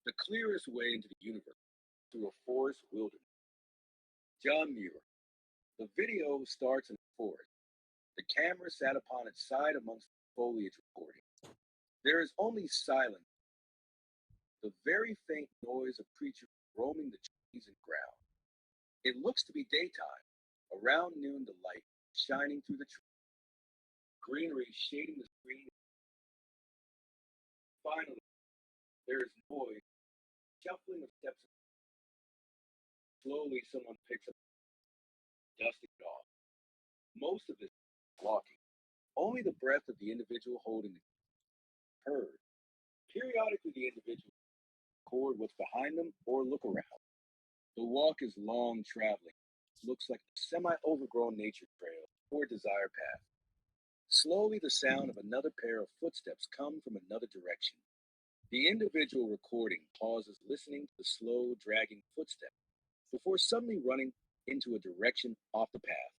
The clearest way into the universe through a forest wilderness. John Muir. The video starts in the forest. The camera sat upon its side amongst the foliage recording. There is only silence, the very faint noise of creatures roaming the trees and ground. It looks to be daytime. Around noon, the light shining through the trees, greenery shading the screen. Finally, there is noise, shuffling of steps. Slowly, someone picks up, dusting it off. Most of it is walking. Only the breath of the individual holding the heard. Periodically, the individual record what's behind them or look around. The walk is long traveling. Looks like a semi-overgrown nature trail or desire path. Slowly, the sound of another pair of footsteps come from another direction. The individual recording pauses listening to the slow, dragging footsteps before suddenly running into a direction off the path.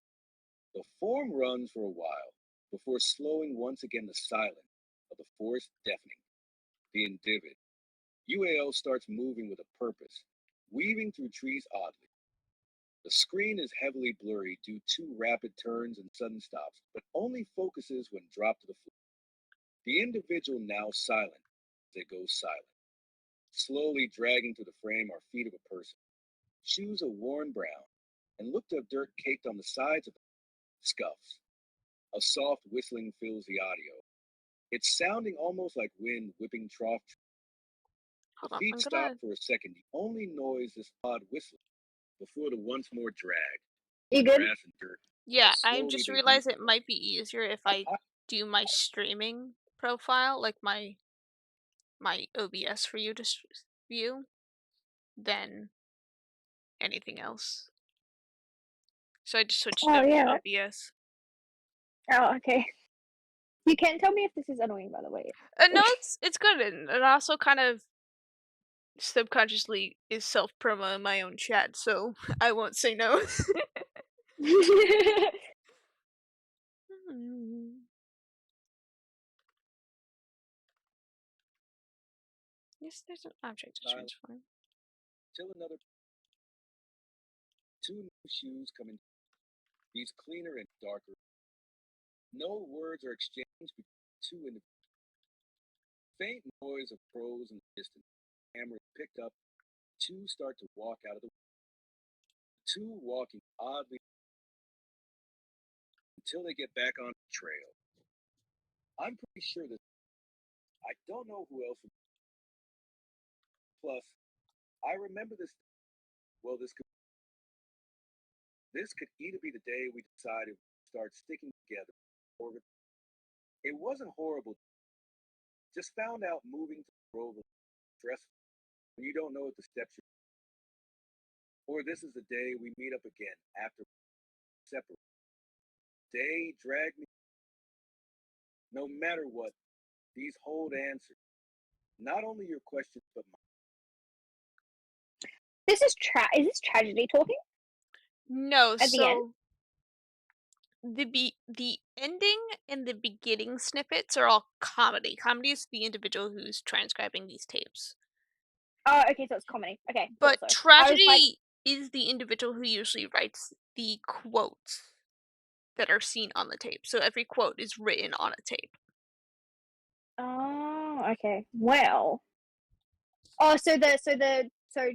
The form runs for a while before slowing once again the silence of the forest deafening. The individ. UAL starts moving with a purpose, weaving through trees oddly. The screen is heavily blurry due to rapid turns and sudden stops, but only focuses when dropped to the floor. The individual now silent as it goes silent. Slowly dragging through the frame are feet of a person. Shoes are worn brown, and look to have dirt caked on the sides of them. Scuffs. A soft whistling fills the audio. It's sounding almost like wind whipping trough. The Hold on, feet I'm stop gonna. for a second. The only noise is odd whistling before the once more drag. You The good? grass and dirt. Yeah, As I slowly just they weave realized it together. might be easier if The I pot do my streaming profile, like my OBS for you to view, than anything else. So I just switched it Oh over to yeah. OBS. Oh okay. You can tell me if this is annoying, by the way. No, it's good, and it also kind of subconsciously is self promo in my own chat, so I won't say no. Yes, there's an object to Silent transform. till another two new shoes come in. These cleaner and darker. No words are exchanged between the two individuals. Faint noise of crows in the distance. Camera picked up. Two start to walk out of the two walking oddly until they get back on the trail. I'm pretty sure that I don't know who else. Plus, I remember this. Well, this could either be the day we decided we'd start sticking together, or it wasn't horrible. Just found out moving to the grove is stressful when you don't know what the steps are. Or this is the day we meet up again after separate. Day dragged me. No matter what, these hold answers. Not only your questions, but mine. This is is this tragedy talking No, at the end? so the ending and the beginning snippets are all comedy. Comedy is the individual who's transcribing these tapes. Oh, okay, so it's comedy. Okay, thought But so. I was like, tragedy is the individual who usually writes the quotes that are seen on the tape. So every quote is written on a tape. oh, okay. Well, so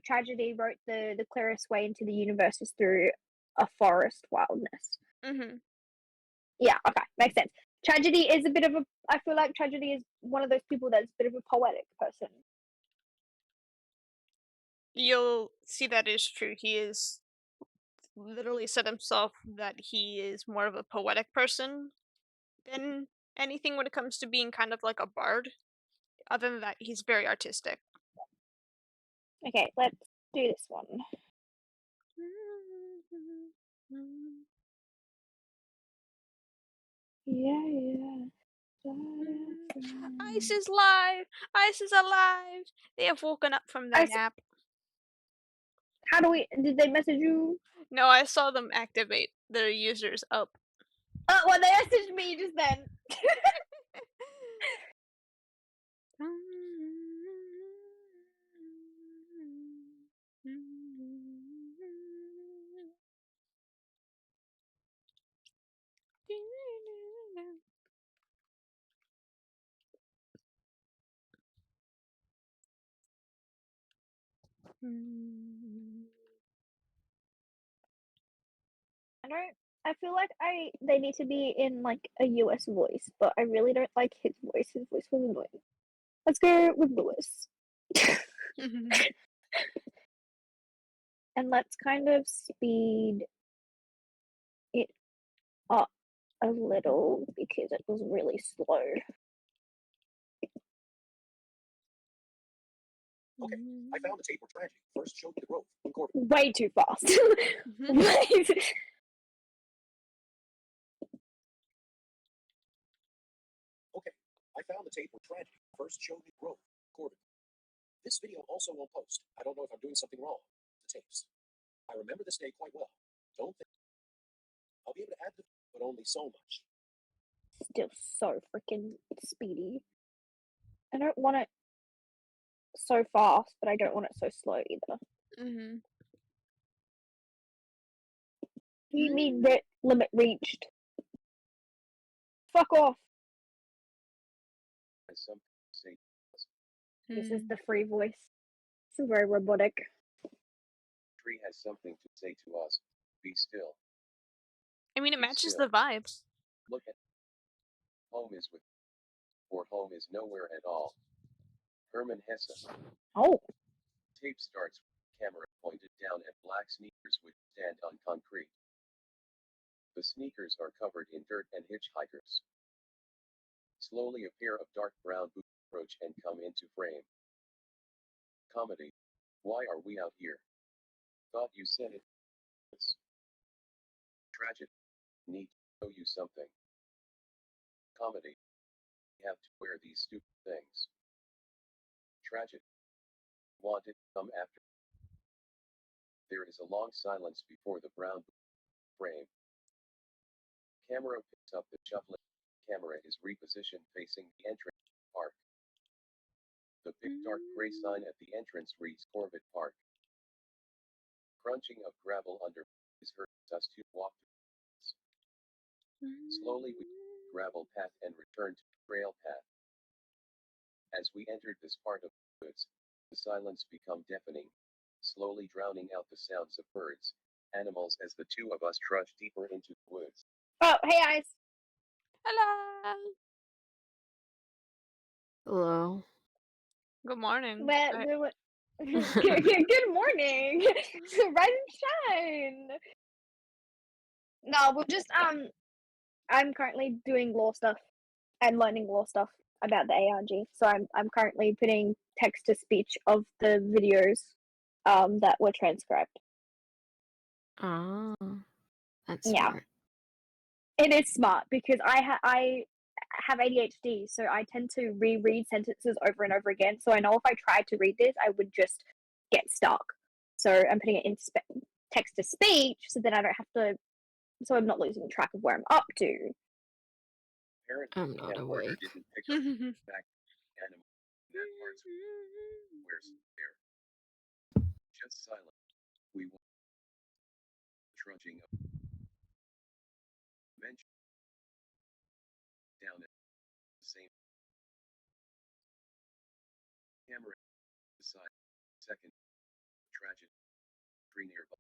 tragedy wrote the clearest way into the universe is through a forest wildness. Mm-hmm. Yeah, okay, makes sense. Tragedy is a bit of a. I feel like tragedy is one of those people that's a bit of a poetic person. You'll see that is true. He is literally said himself that he is more of a poetic person than anything when it comes to being kind of like a bard. Other than that, he's very artistic. Okay, let's do this one. Yeah. Ice is live! Ice is alive! They have woken up from their Ice, nap. how do we? Did they message you? No, I saw them activate their users up. Oh, well, they messaged me just then. I feel like they need to be in like a US voice, but I really don't like his voice. His voice was annoying. Let's go with Lewis. And let's kind of speed it up a little because it was really slow. Okay, I found the tape where tragedy first showed the growth in Corbin. Way too fast. Wait. Okay, I found the tape where tragedy first showed the growth in Corbin. This video also won't post. I don't know if I'm doing something wrong. The tapes. I remember this day quite well. Don't think I'll be able to add the, but only so much. Still so freaking speedy. I don't want it so fast, but I don't want it so slow either. Mm-hmm. What do you mean limit reached? Fuck off. As some say, This is the free voice. This is very robotic. tree has something to say to us. Be still. I mean, it Be matches still. the vibes. Look at home is with, or home is nowhere at all. Herman Hesse. Oh. Tape starts with the camera pointed down at black sneakers which stand on concrete. The sneakers are covered in dirt and hitchhikers. Slowly a pair of dark brown boots approach and come into frame. Comedy. Why are we out here? Thought you said it. It's tragic. Need to show you something. Comedy. We have to wear these stupid things. Tragic. Wanted to come after. There is a long silence before the brown frame. Camera picks up the shuffling. Camera is repositioned facing the entrance park. The big dark gray sign at the entrance reads Corbett Park. Crunching of gravel under is heard us to walk. Slowly we gravel path and return to the trail path. As we entered this part of the woods, the silence became deafening, slowly drowning out the sounds of birds, animals as the two of us trudged deeper into the woods. Oh, hey guys. Hello. Hello. Good morning. Good morning. Rise and shine. No, we're just I'm currently doing law stuff and learning law stuff about the ARG. So I'm currently putting text to speech of the videos that were transcribed. Oh, that's Yeah. smart. It is smart because I have ADHD, so I tend to reread sentences over and over again. So I know if I tried to read this, I would just get stuck. So I'm putting it in text to speech, so then I don't have to. So I'm not losing track of where I'm up to. Apparently, I'm not camcorder awake. didn't pick up back animal. That part's where's there? Just silent. We were trudging up. Mention down at the same camera beside second tragedy tree nearby.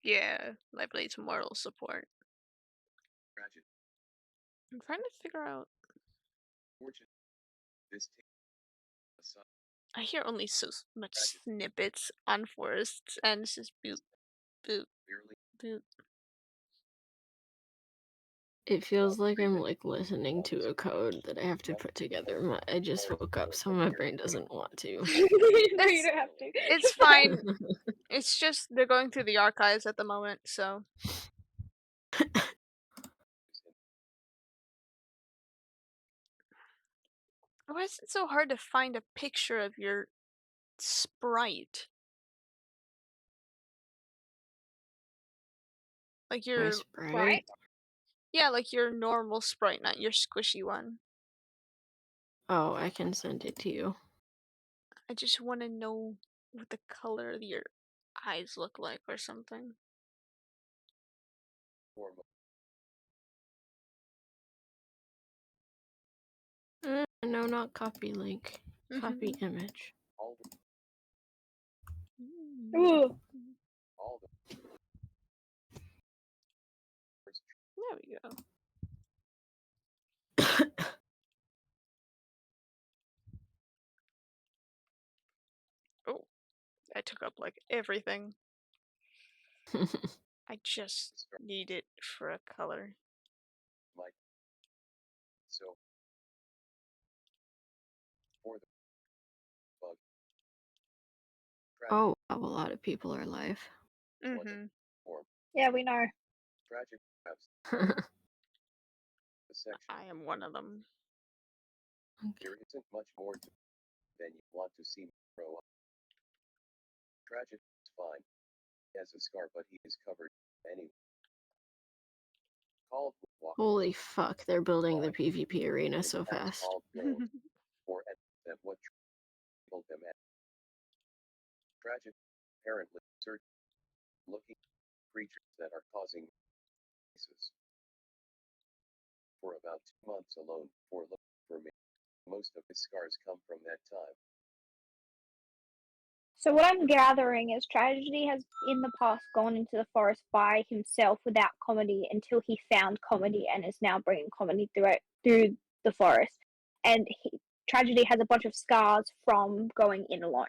Yeah, Lightblade's moral support. Tragedy. I'm trying to figure out. Fortune. This takes aside. I hear only so much snippets on forests, and it's just boot, boot, Barely. boot. It feels like I'm like listening to a code that I have to put together. I just woke up, so my brain doesn't want to. No, you don't have to. It's fine. It's just they're going through the archives at the moment, so. Why is it so hard to find a picture of your sprite? Like My your sprite? Right? yeah, like your normal sprite, not your squishy one. Oh, I can send it to you. I just want to know what the color of your eyes look like or something. No, not copy link. Copy image. Ooh. There we go. Oh, I took up like everything. I just need it for a color. So for the bug. Oh, a lot of people are live. Yeah, we know. Tragic the section. I am one of them. There isn't much more to than you want to see me grow up. Tragic is fine. He has a scar, but he is covered anyway. Called Holy fuck, they're building the PvP arena so fast. or at what killed them at. Tragic, apparently search looking creatures that are causing cases. For about 2 months alone before looking for me. Most of his scars come from that time. So what I'm gathering is Tragedy has in the past gone into the forest by himself without comedy until he found comedy and is now bringing comedy through the forest. And Tragedy has a bunch of scars from going in alone.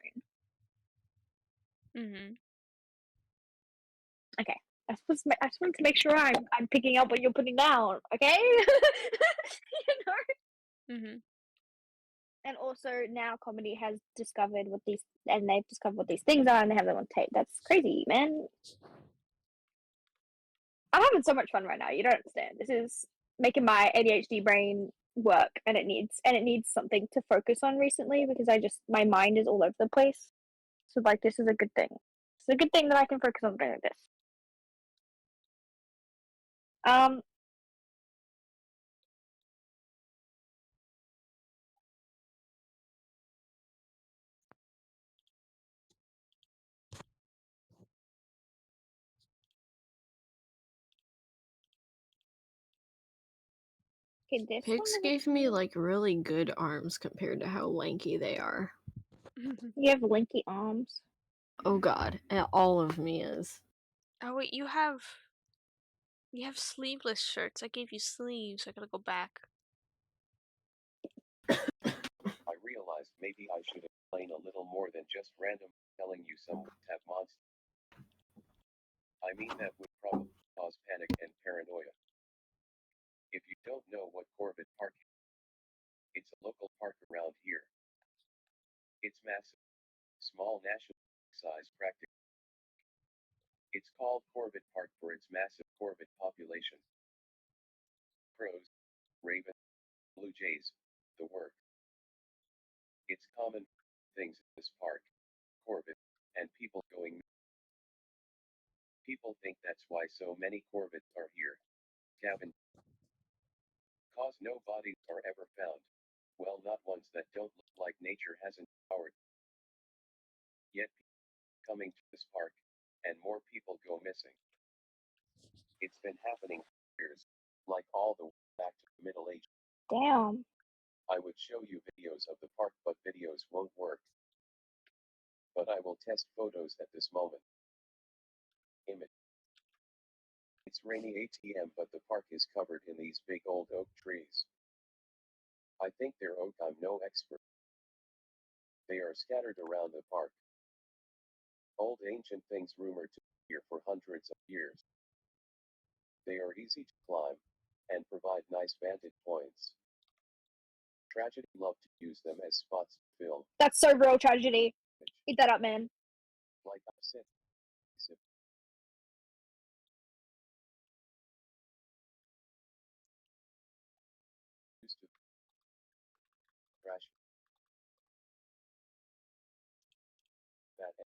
Okay. I just want to make sure I'm picking up what you're putting down, okay? You know? And also now comedy has discovered what these, and they've discovered what these things are, and they have them on tape. That's crazy, man. I'm having so much fun right now. You don't understand. This is making my ADHD brain work, and it needs something to focus on recently because my mind is all over the place. So like this is a good thing. It's a good thing that I can focus on doing this. Um, okay, this one Pigs doesn't gave me seem- like really good arms compared to how lanky they are. You have linky arms. Oh god, all of me is. Oh wait, you have sleeveless shirts. I gave you sleeves. I gotta go back. I realized maybe I should explain a little more than just random telling you some have monsters. I mean that would probably cause panic and paranoia. If you don't know what Corbett Park is, it's a local park around here. It's massive, small national size practically. It's called Corbett Park for its massive corvid population. Crows, ravens, blue jays, the work. It's common things in this park, corvid, and people going. People think that's why so many corvids are here. Gavin. Cause no bodies are ever found. Well, not ones that don't look like nature hasn't devoured. Yet coming to this park, and more people go missing. It's been happening for years, like all the way back to the Middle Ages. Damn. I would show you videos of the park, but videos won't work. But I will test photos at this moment. Image. It's rainy ATM, but the park is covered in these big old oak trees. I think they're oak, I'm no expert. They are scattered around the park. Old ancient things rumored to be here for hundreds of years. They are easy to climb, and provide nice vantage points. Tragedy love to use them as spots to film. That's so real tragedy. Eat that up, man. Like I said, used to crash that.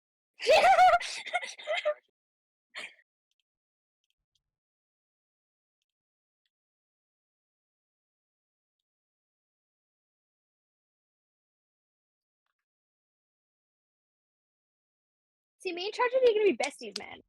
See, me and tragedy are gonna be besties, man.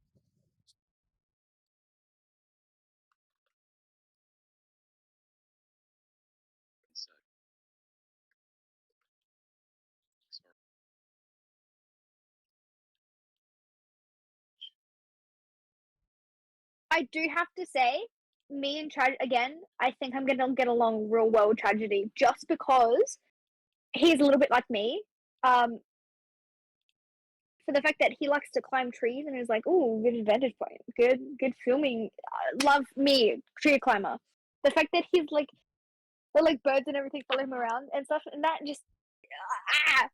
I do have to say, me and Tragedy again. I think I'm gonna get along real well with Tragedy, just because he's a little bit like me. For the fact that he likes to climb trees and is like, "Ooh, good advantage point, good filming." Love me, tree climber. The fact that he's like, the like birds and everything follow him around and stuff, and that just ah.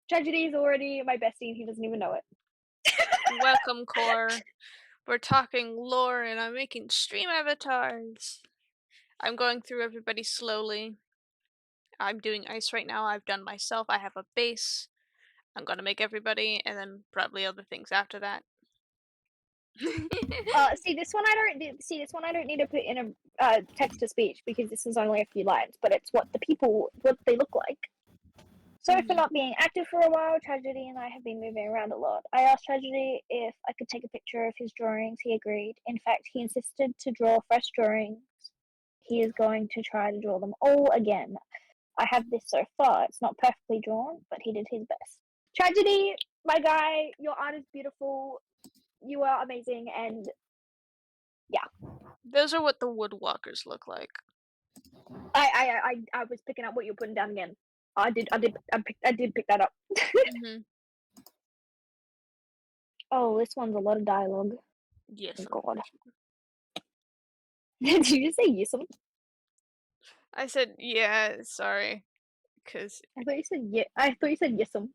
Tragedy is already my bestie, and he doesn't even know it. Welcome, Core. We're talking lore, and I'm making stream avatars. I'm going through everybody slowly. I'm doing ice right now. I've done myself. I have a base. I'm gonna make everybody, and then probably other things after that. See this one. This one. I don't need to put in a text to speech because this is only a few lines, but it's what they look like. Sorry for not being active for a while. Tragedy and I have been moving around a lot. I asked Tragedy if I could take a picture of his drawings. He agreed. In fact, he insisted to draw fresh drawings. He is going to try to draw them all again. I have this so far. It's not perfectly drawn, but he did his best. Tragedy, my guy, your art is beautiful. You are amazing, and yeah. Those are what the woodwalkers look like. I was picking up what you're putting down again. I did pick that up. Mm-hmm. Oh, this one's a lot of dialogue. Yes. Oh, God. Did you just say yesum? I said, yeah, sorry. Because I thought you said I thought you said yesum.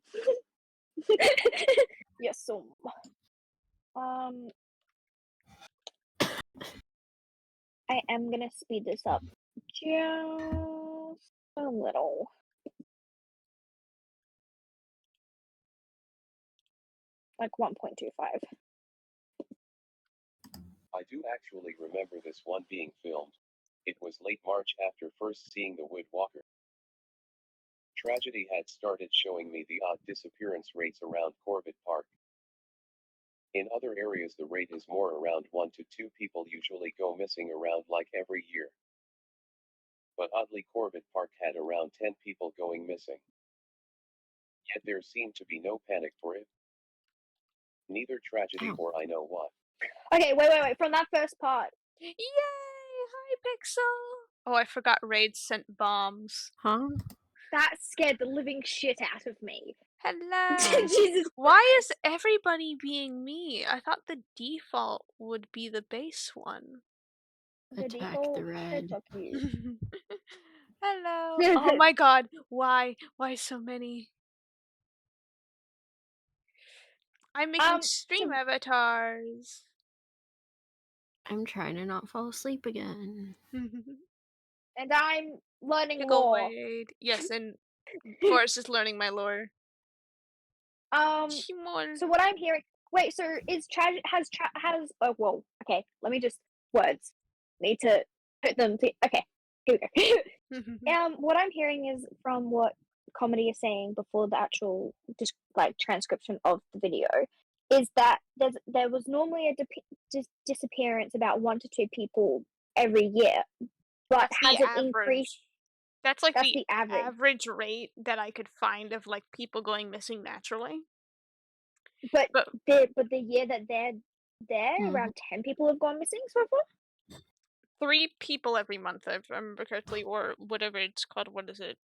Yesum. I am gonna speed this up just a little. like 1.25. I do actually remember this one being filmed. It was late March after first seeing the Wood Walker. Tragedy had started showing me the odd disappearance rates around Corbett Park. In other areas the rate is more, around 1 to 2 people usually go missing around like every year. But oddly Corbett Park had around 10 people going missing. Yet there seemed to be no panic for it. Neither Tragedy Ow. or I know what. Okay, wait. From that first part, Yay! Hi, Pixel! Oh, I forgot Raid sent bombs. Huh? that scared the living shit out of me. Hello! Jesus Why is Christ. everybody being me? I thought the default would be the base one. The Attack default the said red. fuck you. Hello! Oh my god, why? Why so many? I'm making stream so- avatars. I'm trying to not fall asleep again. and I'm learning Pickle lore. Wade. Yes, and Forrest is learning my lore. Shimon. So what I'm hearing, wait, so is oh whoa, okay, let me just words. Need to put them to, okay, here we go. What I'm hearing is from what Comedy is saying before the actual just like transcription of the video is that there was normally a disappearance about 1 to 2 people every year, but That's has the it increased? average. That's like That's the the average. average rate that I could find of like people going missing naturally. But But the year that they're there, Mhm. around 10 people have gone missing so far. 3 people every month, if I remember correctly, or whatever it's called. What is it?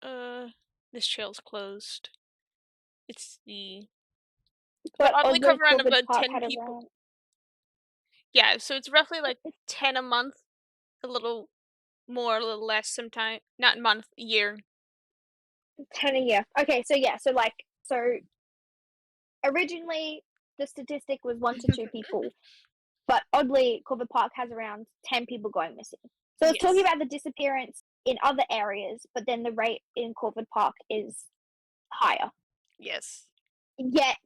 This trail's closed. It's the. But oddly oddly, cover around Corbett about Park 10 had people. around Yeah, so it's roughly like 10 a month, a little more, a little less sometimes. Not month, year. 10 a year. Okay, so yeah, so originally the statistic was 1 to 2 people, but oddly, Corbett Park has around 10 people going missing. So it's talking Yes. about the disappearance in other areas, but then the rate in Corbett Park is higher. Yes. Yet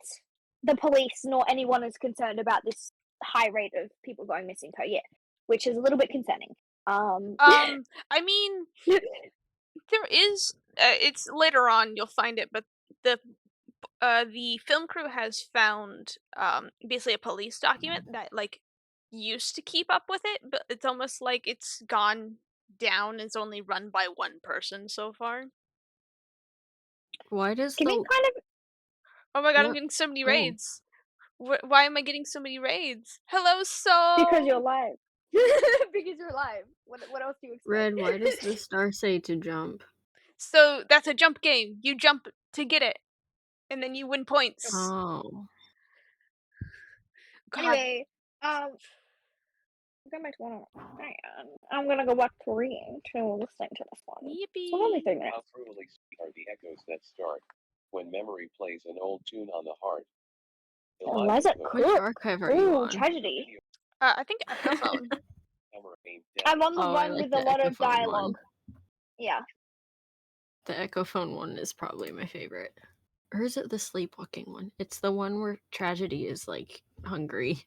the police nor anyone is concerned about this high rate of people going missing per year, which is a little bit concerning. I mean, there is. It's later on you'll find it, but the film crew has found basically a police document that like used to keep up with it, but it's almost like it's gone down. It's only run by one person so far. Why does Can we the kind of Oh my god, I'm What? getting so many Oh. raids. Why am I getting so many raids? Hello, Soul. because you're alive. Because you're alive. What else do you expect? Red? Why does the star say to jump? So that's a jump game. You jump to get it, and then you win points. Oh. God, Anyway, go back to one. I'm gonna go back to reading to listening to this one. yippee! So only 3 minutes. How brutally sweet are the echoes that start when memory plays an old tune on the heart. Eliza Which Cook. archive are you Ooh, on? tragedy. I think Echophone. I'm on the Oh, I one like with the a lot of Echophone one. dialogue. Yeah. The Echophone one is probably my favorite. Or is it the sleepwalking one? It's the one where Tragedy is like hungry.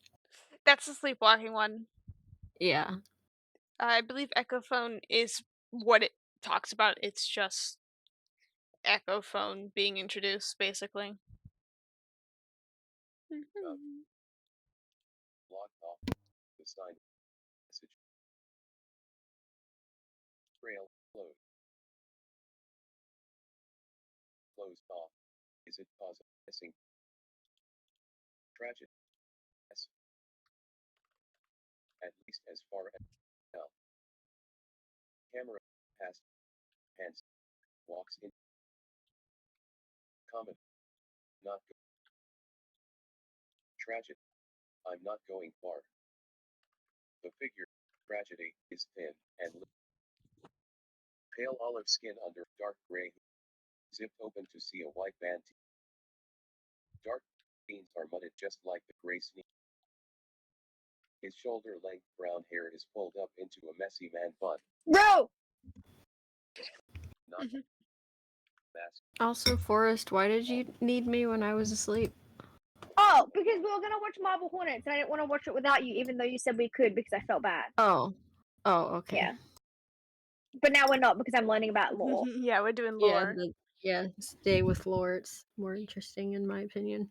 That's the sleepwalking one. Yeah. I believe Echophone is what it talks about. It's just Echophone being introduced, basically. Block off the sign message. Trail closed. Closed off. Is it cause of missing? Tragedy. Yes. At least as far as now. Camera past. Hands. Walks in. Comment. Not go. Tragedy. I'm not going far. The figure, Tragedy, is thin and pale olive skin under dark gray, zipped open to see a white band. Dark jeans are mudded just like the gray sneak. His shoulder-length brown hair is pulled up into a messy man bun. Bro! Not mask. Also, Forrest, why did you need me when I was asleep? Oh, because we were gonna watch Marble Hornets, and I didn't want to watch it without you, even though you said we could because I felt bad. Oh. Oh, okay. Yeah. But now we're not because I'm learning about lore. Yeah, we're doing Yeah, lore. stay with lore. It's more interesting in my opinion.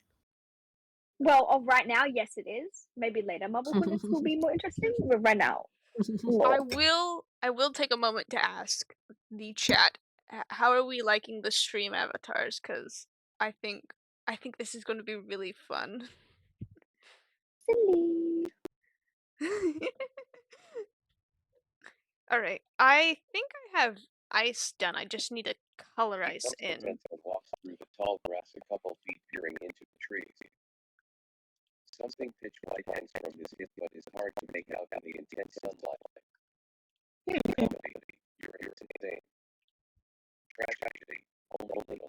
Well, right now, yes, it is. Maybe later Marble Hornets will be more interesting, but right now, lore. I will take a moment to ask the chat, how are we liking the stream avatars? Because I think this is going to be really fun. Silly. All right, I think I have ice done. I just need to color He ice comes in. and walks through the tall grass a couple feet peering into the trees. Something pitch white hangs from his hip but is hard to make out in the intense sunlight. Comedy, you're insane. Tragedy, only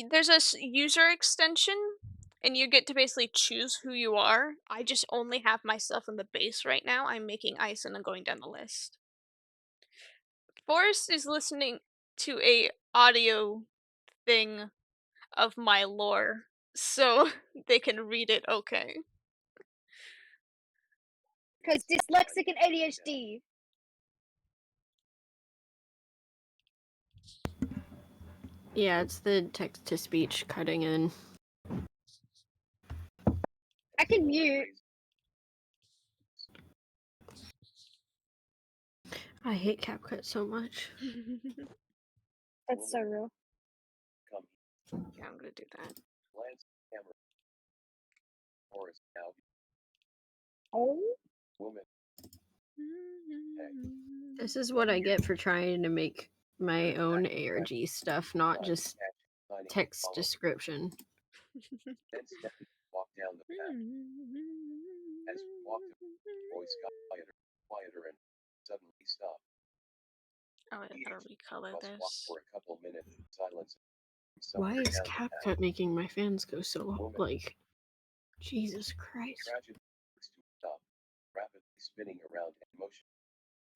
There's a user extension, and you get to basically choose who you are. I just only have myself in the base right now. I'm making ice and I'm going down the list. Forrest is listening to a audio thing of my lore, so they can read it okay. Because dyslexic and ADHD. Yeah, it's the text to speech cutting in. I can mute. I hate CapCut so much. That's so real. come Yeah, I'm gonna do that. glance camera. Forest now. Oh. Woman. This is what I get for trying to make my own ARG stuff, not just text description. Then Stephanie walked down the path. As she walked, the voice got quieter, and suddenly stopped. Oh, I gotta recolor Walked this. for a couple minutes in silence. Why is CapCut making my fans go so, like, Jesus Christ. Tragedy to stop, rapidly spinning around in motion.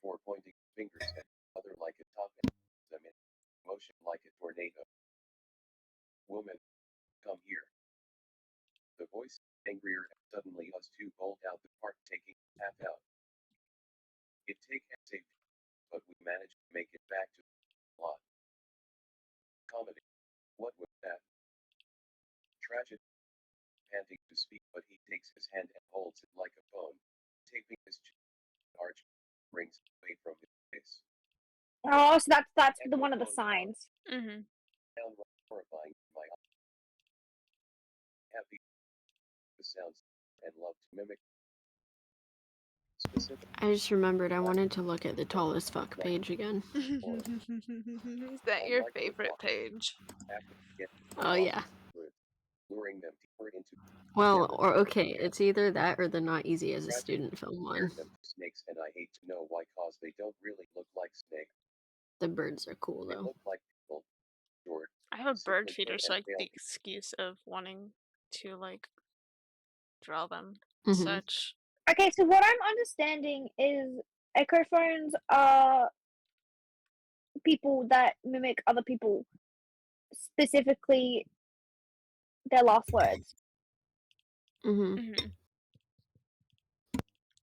Four pointing fingers and other like a top and them in motion like a tornado. Woman, come here. The voice, angrier, and suddenly us two bowled out the park, taking the path out. It take safety, but we managed to make it back to the lot. Comedy. What was that? Tragedy. Panting to speak, but he takes his hand and holds it like a phone, taping his chin. Arch brings away from his face. Oh, so that's the one of the signs. Mm-hmm. Downright horrifying to my eye. Happy the sounds and love to mimic. Specific. I just remembered I wanted to look at the tall as fuck page again. Is that your favorite page? Oh yeah. Luring them deeper into. Well, or okay, it's either that or the Not Easy as a Student film one. Them to snakes, and I hate to know why, cause they don't really look like snakes. The birds are cool They though. look like people. Short. I have a bird Simply feeder, put, so and like the pale. excuse of wanting to like draw them Mhm. such. Okay, so what I'm understanding is echophones are people that mimic other people, specifically their last words. Mm-hmm.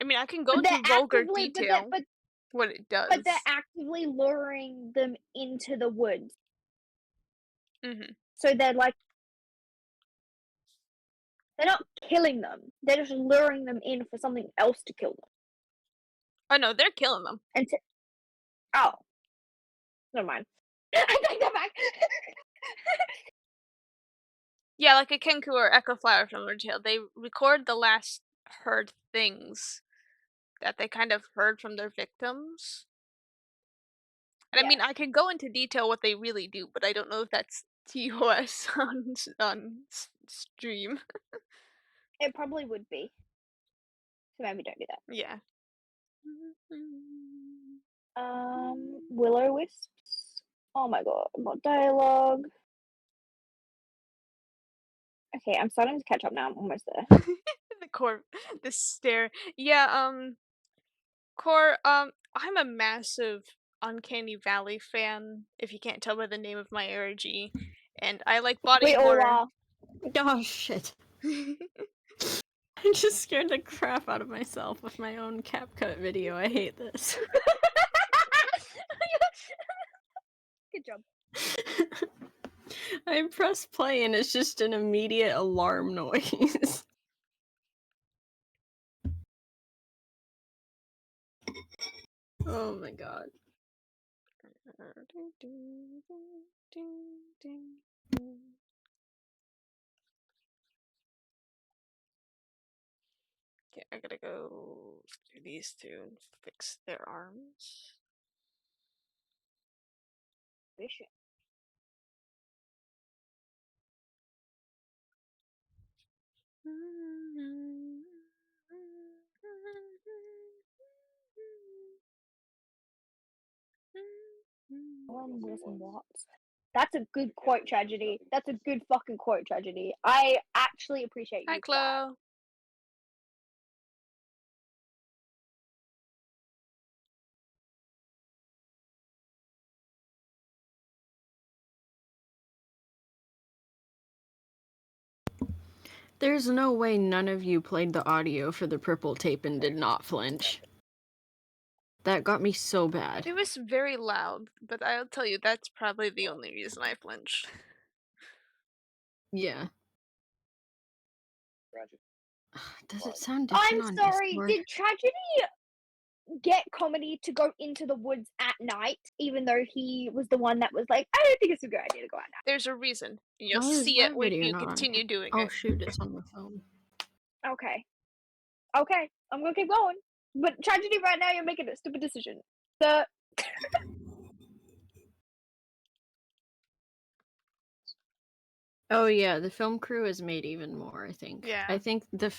I mean, I can go But into they're vulgar actively- but detail but- what it does. But they're actively luring them into the woods. Mm-hmm. So they're like, they're not killing them. They're just luring them in for something else to kill them. Oh no, they're killing them. And oh, never mind. I take that back. Yeah, like a Kenku or Echo Flower from Undertale, they record the last heard things that they kind of heard from their victims. And I mean, I can go into detail what they really do, but I don't know if that's TOS on stream. It probably would be. So maybe don't do that. Yeah. Will-O-Wisps. Oh my god, what dialogue? Okay, I'm starting to catch up now. I'm almost there. The stare. Yeah, Core, I'm a massive Uncanny Valley fan, if you can't tell by the name of my ARG. And I like body We all horror. are. Oh shit. I just scared the crap out of myself with my own CapCut video. I hate this. Good job. I press play and it's just an immediate alarm noise. Oh my god. Okay, I gotta go do these two and fix their arms. Vicious. Alan Wilson Watts. That's a good quote, Tragedy. That's a good fucking quote, Tragedy. I actually appreciate Hi, you for that. Chloe. There's no way none of you played the audio for the purple tape and did not flinch. That got me so bad. It was very loud, but I'll tell you, that's probably the only reason I flinched. Yeah. Tragic. Does it sound different I'm on sorry, Discord? did Tragedy get Comedy to go into the woods at night, even though he was the one that was like, I don't think it's a good idea to go at night? There's a reason. You'll Why is see it that when video you not on continue here? doing Oh it. shoot, it's on my phone. Okay. Okay, I'm gonna keep going. But Tragedy, right now, you're making a stupid decision. The Oh yeah, the film crew has made even more, I think. Yeah. I think the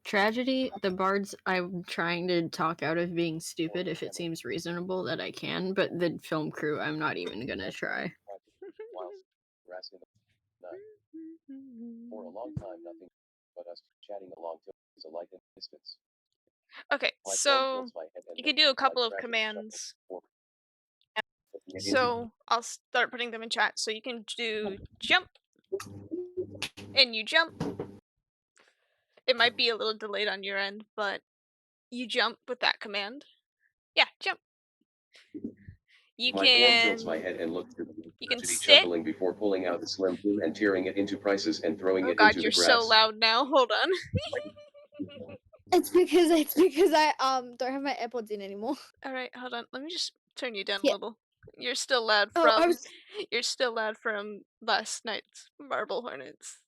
Tragedy, the bards, I'm trying to talk out of being stupid if it seems reasonable that I can, but the film crew, I'm not even gonna try. Whilst grass in the night. For a long time, nothing but us chatting along to is a light in the distance. Okay, My phone so tilts my head and you can looks do a like couple of Tragedy commands. shuffles forward. So I'll start putting them in chat. So you can do jump, and you jump. It might be a little delayed on your end, but you jump with that command. Yeah, jump. You My phone tilts can. my head and looks to the You can Tragedy sit. shuffling before pulling out the Slim Jim and tearing it into prices and throwing Oh it god, into you're the so grass. loud now. Hold on. it's because I don't have my AirPods in anymore. All right, hold on. Let me just turn you down a Yeah. little. You're still loud Oh, from. I was You're still loud from last night's Marble Hornets.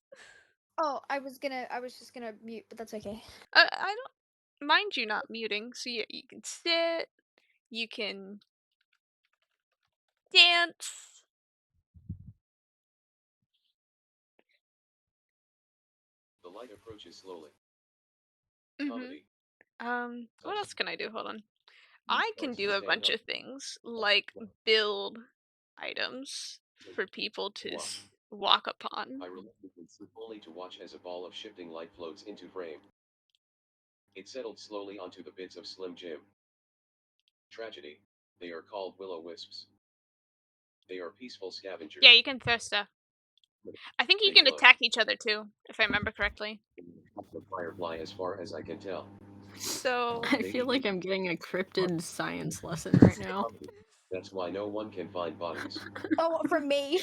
I was just gonna mute, but that's okay. I don't mind you not muting. So you can sit. You can dance. The light approaches slowly. Mhm. Comedy. What else can I do? Hold on. He I can starts do to a stand bunch up. of things like build items for people to Wow. walk upon. I reluctantly sit only to watch as a ball of shifting light floats into frame. It settled slowly onto the bits of Slim Jim. Tragedy. They are called will-o-wisps. They are peaceful scavengers. Yeah, you can throw stuff. I think you They can glow. attack each other too, if I remember correctly. The firefly, as far as I can tell. So I feel like I'm getting a cryptid science lesson right now. That's why no one can find bodies. Oh, from me.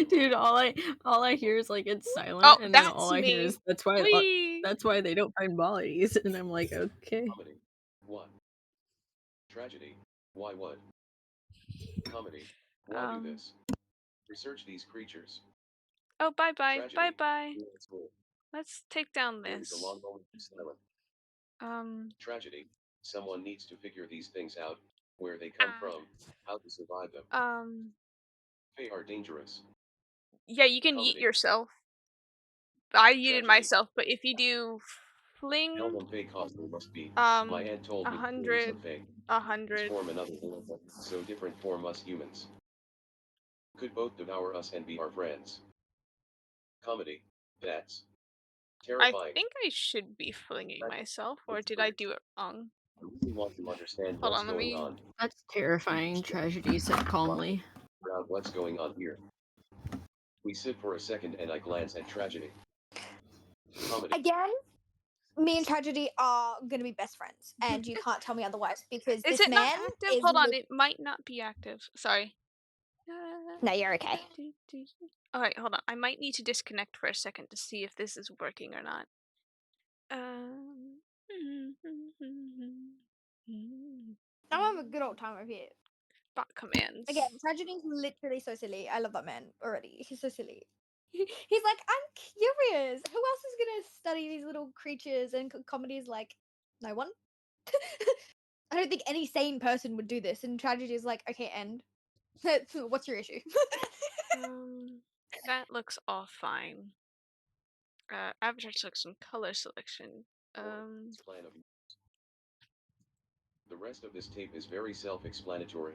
Dude, all I hear is like it's silent, oh, and then that's all I hear me. is that's why they don't find bodies, and I'm like, okay. Comedy. What? Tragedy. Why what? Comedy. Why do this? Research these creatures. Oh, bye bye, Tragedy. bye bye. Let's go. Let's take down There is this. a long moment of silence. Tragedy. Someone needs to figure these things out. Where they come from. How to survive them. They are dangerous. Yeah, you can Comedy. yeet yourself. I yeeted Tragedy. myself, but if you do fling, Tell them fake costume must be. My aunt told me there is 100, a fake. 100. Form another form, so different from us humans. Could both devour us and be our friends. Comedy. That's I terrifying. think I should be flinging myself, or did I do it wrong? I really want to understand Hold what's on, let going me. on. That's terrifying, Tragedy said calmly. Figure out what's going on here. We sit for a second and I glance at Tragedy. Comedy. Again, me and Tragedy are gonna be best friends, and you can't tell me otherwise because Is this it not man active? is. Hold on, it might not be active. Sorry. No, you're okay. Alright, hold on. I might need to disconnect for a second to see if this is working or not. Um. I'm having a good old time over here. Bot commands. Again, Tragedy's literally so silly. I love that man already. He's so silly. He's like, I'm curious. Who else is gonna study these little creatures? And comedy is like, no one. I don't think any sane person would do this. And Tragedy is like, okay, end. What's your issue? That looks all fine. Avatar selection, color selection. The rest of this tape is very self-explanatory.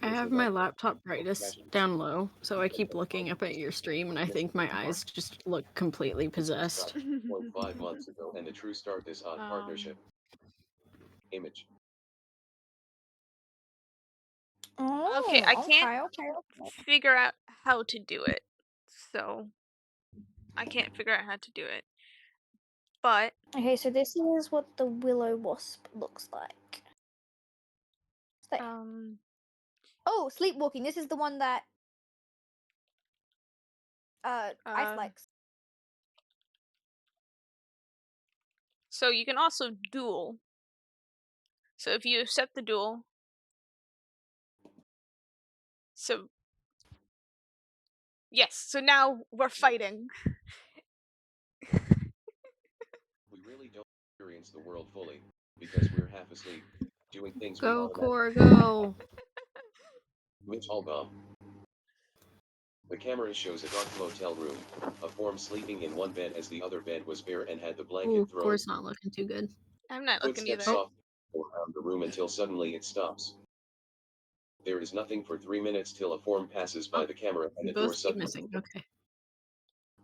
I have my laptop brightest down low, so I keep looking up at your stream, and I think my eyes just look completely possessed. 5 months ago, and a true start this odd partnership. Image. Oh, Okay, I can't okay. figure out how to do it. So I can't figure out how to do it. But Okay, so this is what the willow wasp looks like. Oh, sleepwalking. This is the one that Ice likes. So you can also duel. So if you accept the duel, so yes, so now we're fighting. We really don't experience the world fully because we're half asleep, doing things Go, we Core, go! Mitch Hallbaum. The camera shows a dark motel room, a form sleeping in one bed as the other bed was bare and had the blanket Ooh, thrown. Core's not looking too good. I'm not looking Footsteps either. softly go around the room until suddenly it stops. There is nothing for 3 minutes till a form passes by the camera and the door Both keep suddenly. missing. Okay.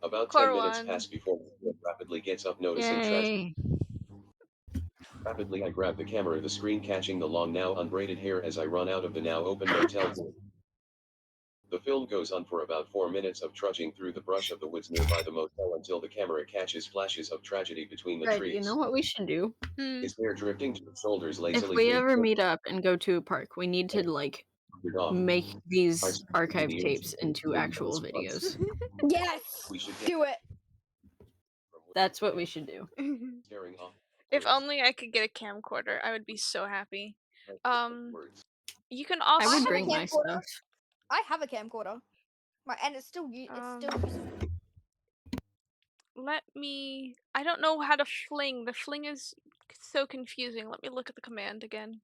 About Core 10 minutes one. pass before it rapidly gets up, noticing Tragedy. Yay! Rapidly I grab the camera, the screen catching the long now unbraided hair as I run out of the now open motel room. The film goes on for about 4 minutes of trudging through the brush of the woods nearby the motel until the camera catches flashes of Tragedy between the Right, trees. you know what we should do? His hair drifting to his shoulders If lazily. we ever meet up and go to a park, we need to, like, make these archive tapes into actual videos. Yes! Do it! That's what we should do. If only I could get a camcorder, I would be so happy. You can I also would bring my stuff. I have a camcorder. And it's still useful. Let me. I don't know how to fling. The fling is so confusing. Let me look at the command again.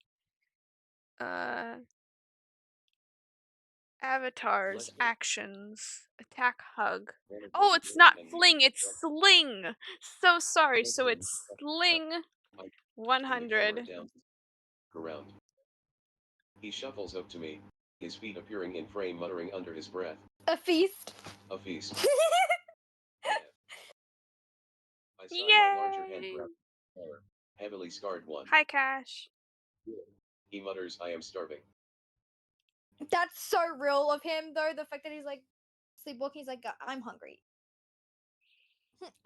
Avatars, actions, attack, hug. Oh, it's not fling, it's sling. So sorry. So it's sling 100. Around. He shuffles up to me, his feet appearing in frame, muttering under his breath. A feast. A feast. I sigh my larger hand, grab the collar, heavily scarred one. Hi, Cash. He mutters, I am starving. That's so real of him, though. The fact that he's like sleepwalking, he's like, I'm hungry.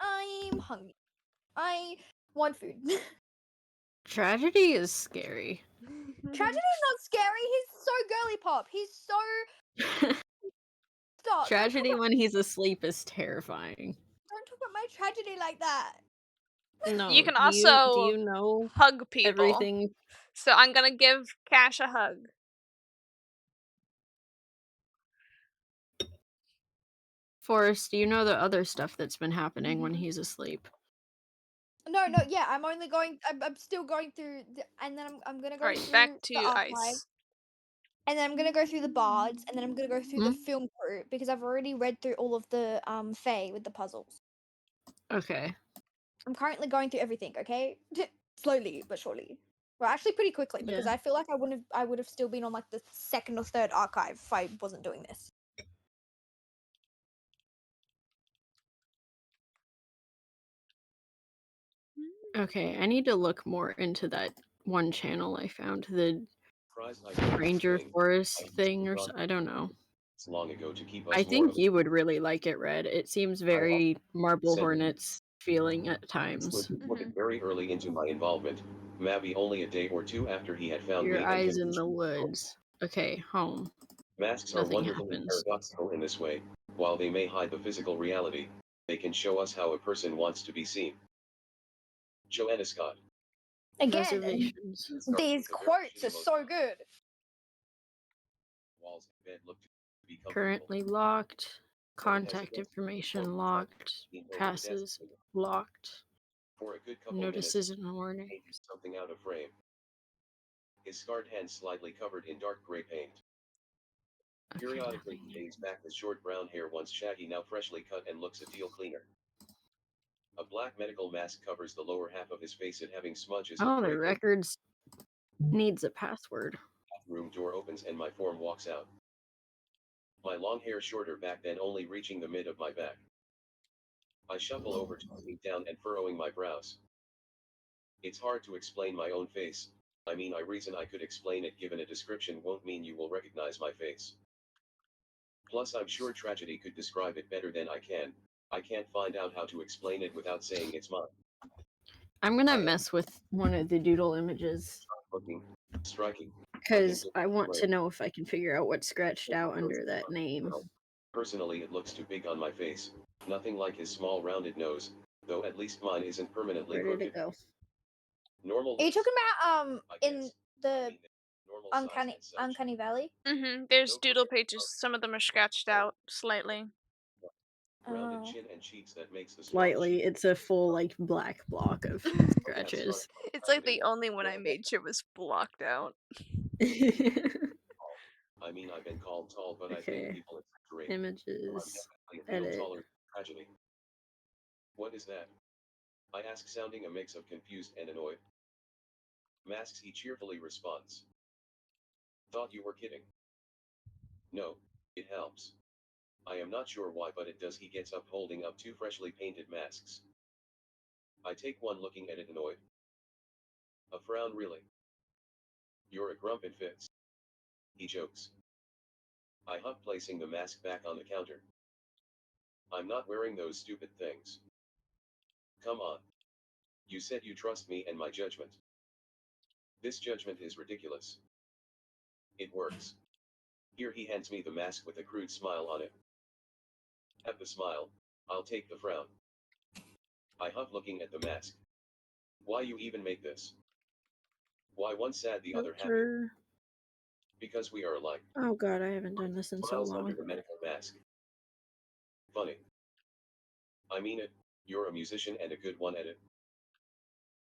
I'm hungry. I want food. Tragedy is scary. Tragedy's not scary. He's so girly pop. He's so. Stop. Tragedy when he's asleep is terrifying. Don't talk about my Tragedy like that. No. You can also do you know hug people. everything? So I'm gonna give Cash a hug. Forrest, do you know the other stuff that's been happening when he's asleep? No, yeah, I'm only going. I'm still going through, and then I'm gonna go through back to the archive, Ice. and then I'm gonna go through the bards, and then I'm gonna go through the film crew because I've already read through all of the Fae with the puzzles. Okay. I'm currently going through everything. Okay, slowly but surely. Well, actually, pretty quickly because I feel like I would have still been on like the second or third archive if I wasn't doing this. Okay, I need to look more into that one channel I found, the Ranger Forest thing, or I don't know. long ago to keep us I more think of you would really like it, Red. It seems very Marble said- Hornets feeling at This times. was reported very early into my involvement. Mabby only a day or two after he had found Your me eyes and in the woods. Okay, home. Masks are Nothing wonderfully happens. paradoxical in this way. While they may hide the physical reality, they can show us how a person wants to be seen. Joanna Scott. Again, Reservations. these quotes are so good. Walls and bed look to be comfortable. Currently locked. Contact information locked. Passes locked. For a good couple Notices minutes, in the morning. painted something out of frame. His scarred hand slightly covered in dark gray paint. Okay, Periodically, nothing. he lays back the short brown hair, once shaggy, now freshly cut, and looks a deal cleaner. A black medical mask covers the lower half of his face, it having smudges. Oh, of gray the paint. records needs a password. Room door opens and my form walks out. My long hair shorter back then, only reaching the mid of my back. I shuffle over to sneak down and furrowing my brows. It's hard to explain my own face. I mean, I reason I could explain it, given a description won't mean you will recognize my face. Plus, I'm sure Tragedy could describe it better than I can. I can't find out how to explain it without saying it's mine. I'm gonna mess with one of the doodle images Looking striking. because I want to know if I can figure out what's scratched out under that name. Personally, it looks too big on my face. Nothing like his small rounded nose, though at least mine isn't permanently Where did crooked. it go? Normal. Are you talking about I in guess. the I mean, normal size and such. Uncanny Valley? There's No doodle crooked pages. Some of them are scratched out slightly. Rounded Oh. chin and cheeks that makes the small Slightly. cheek. It's a full like black block of scratches. It's like the only one I made sure was blocked out. I mean, I've been called tall, but I think Okay. people exaggerate. Images. I'm definitely a little Edit. taller than Tragedy. What is that? I ask, sounding a mix of confused and annoyed. Masks, he cheerfully responds. Thought you were kidding. No, it helps. I am not sure why, but it does. He gets up, holding up two freshly painted masks. I take one, looking at it annoyed. A frown, really? You're a grump, it fits. He jokes. I hug, placing the mask back on the counter. I'm not wearing those stupid things. Come on. You said you trust me and my judgment. This judgment is ridiculous. It works. Here, he hands me the mask with a crude smile on it. Have the smile, I'll take the frown. I hug, looking at the mask. Why you even make this? Why one sad, the other happy? Filter. Because we are alike. Oh god, I haven't done this in so Smiles long. under the medical mask. Funny. I mean it, you're a musician and a good one at it.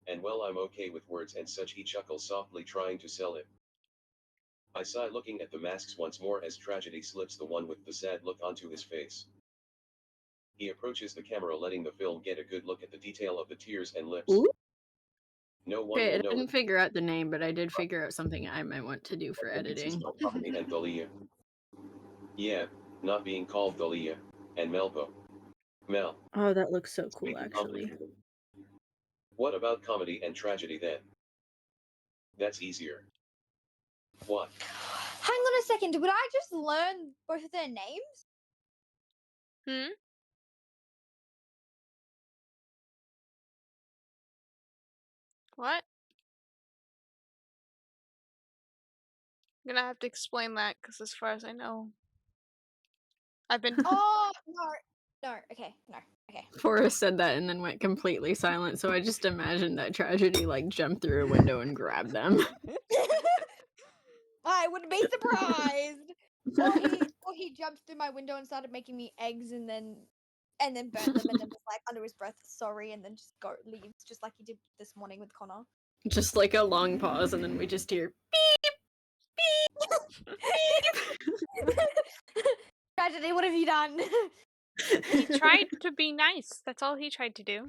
And well, I'm okay with words and such. He chuckles softly, trying to sell it. I sigh, looking at the masks once more as Tragedy slips the one with the sad look onto his face. He approaches the camera, letting the film get a good look at the detail of the tears and lips. Ooh. No one Okay, I will know didn't it. figure out the name, but I did figure out something I might want to do for editing. And Thalia. Yeah, not being called Thalia. And Melpo. Mel. Oh, that looks so cool, Speaking actually. complicated. What about comedy and tragedy then? That's easier. What? Hang on a second. Would I just learn both of their names? What? I'm gonna have to explain that because, as far as I know, I've been. Oh no. Okay, no. Okay. Forrest said that and then went completely silent, so I just imagined that Tragedy like jumped through a window and grabbed them. I wouldn't be surprised. or he jumped through my window and started making me eggs and then burnt them and then was like under his breath sorry and then just leaves just like he did this morning with Connor. Just like a long pause, and then we just hear Tragedy, what have you done? He tried to be nice. That's all he tried to do.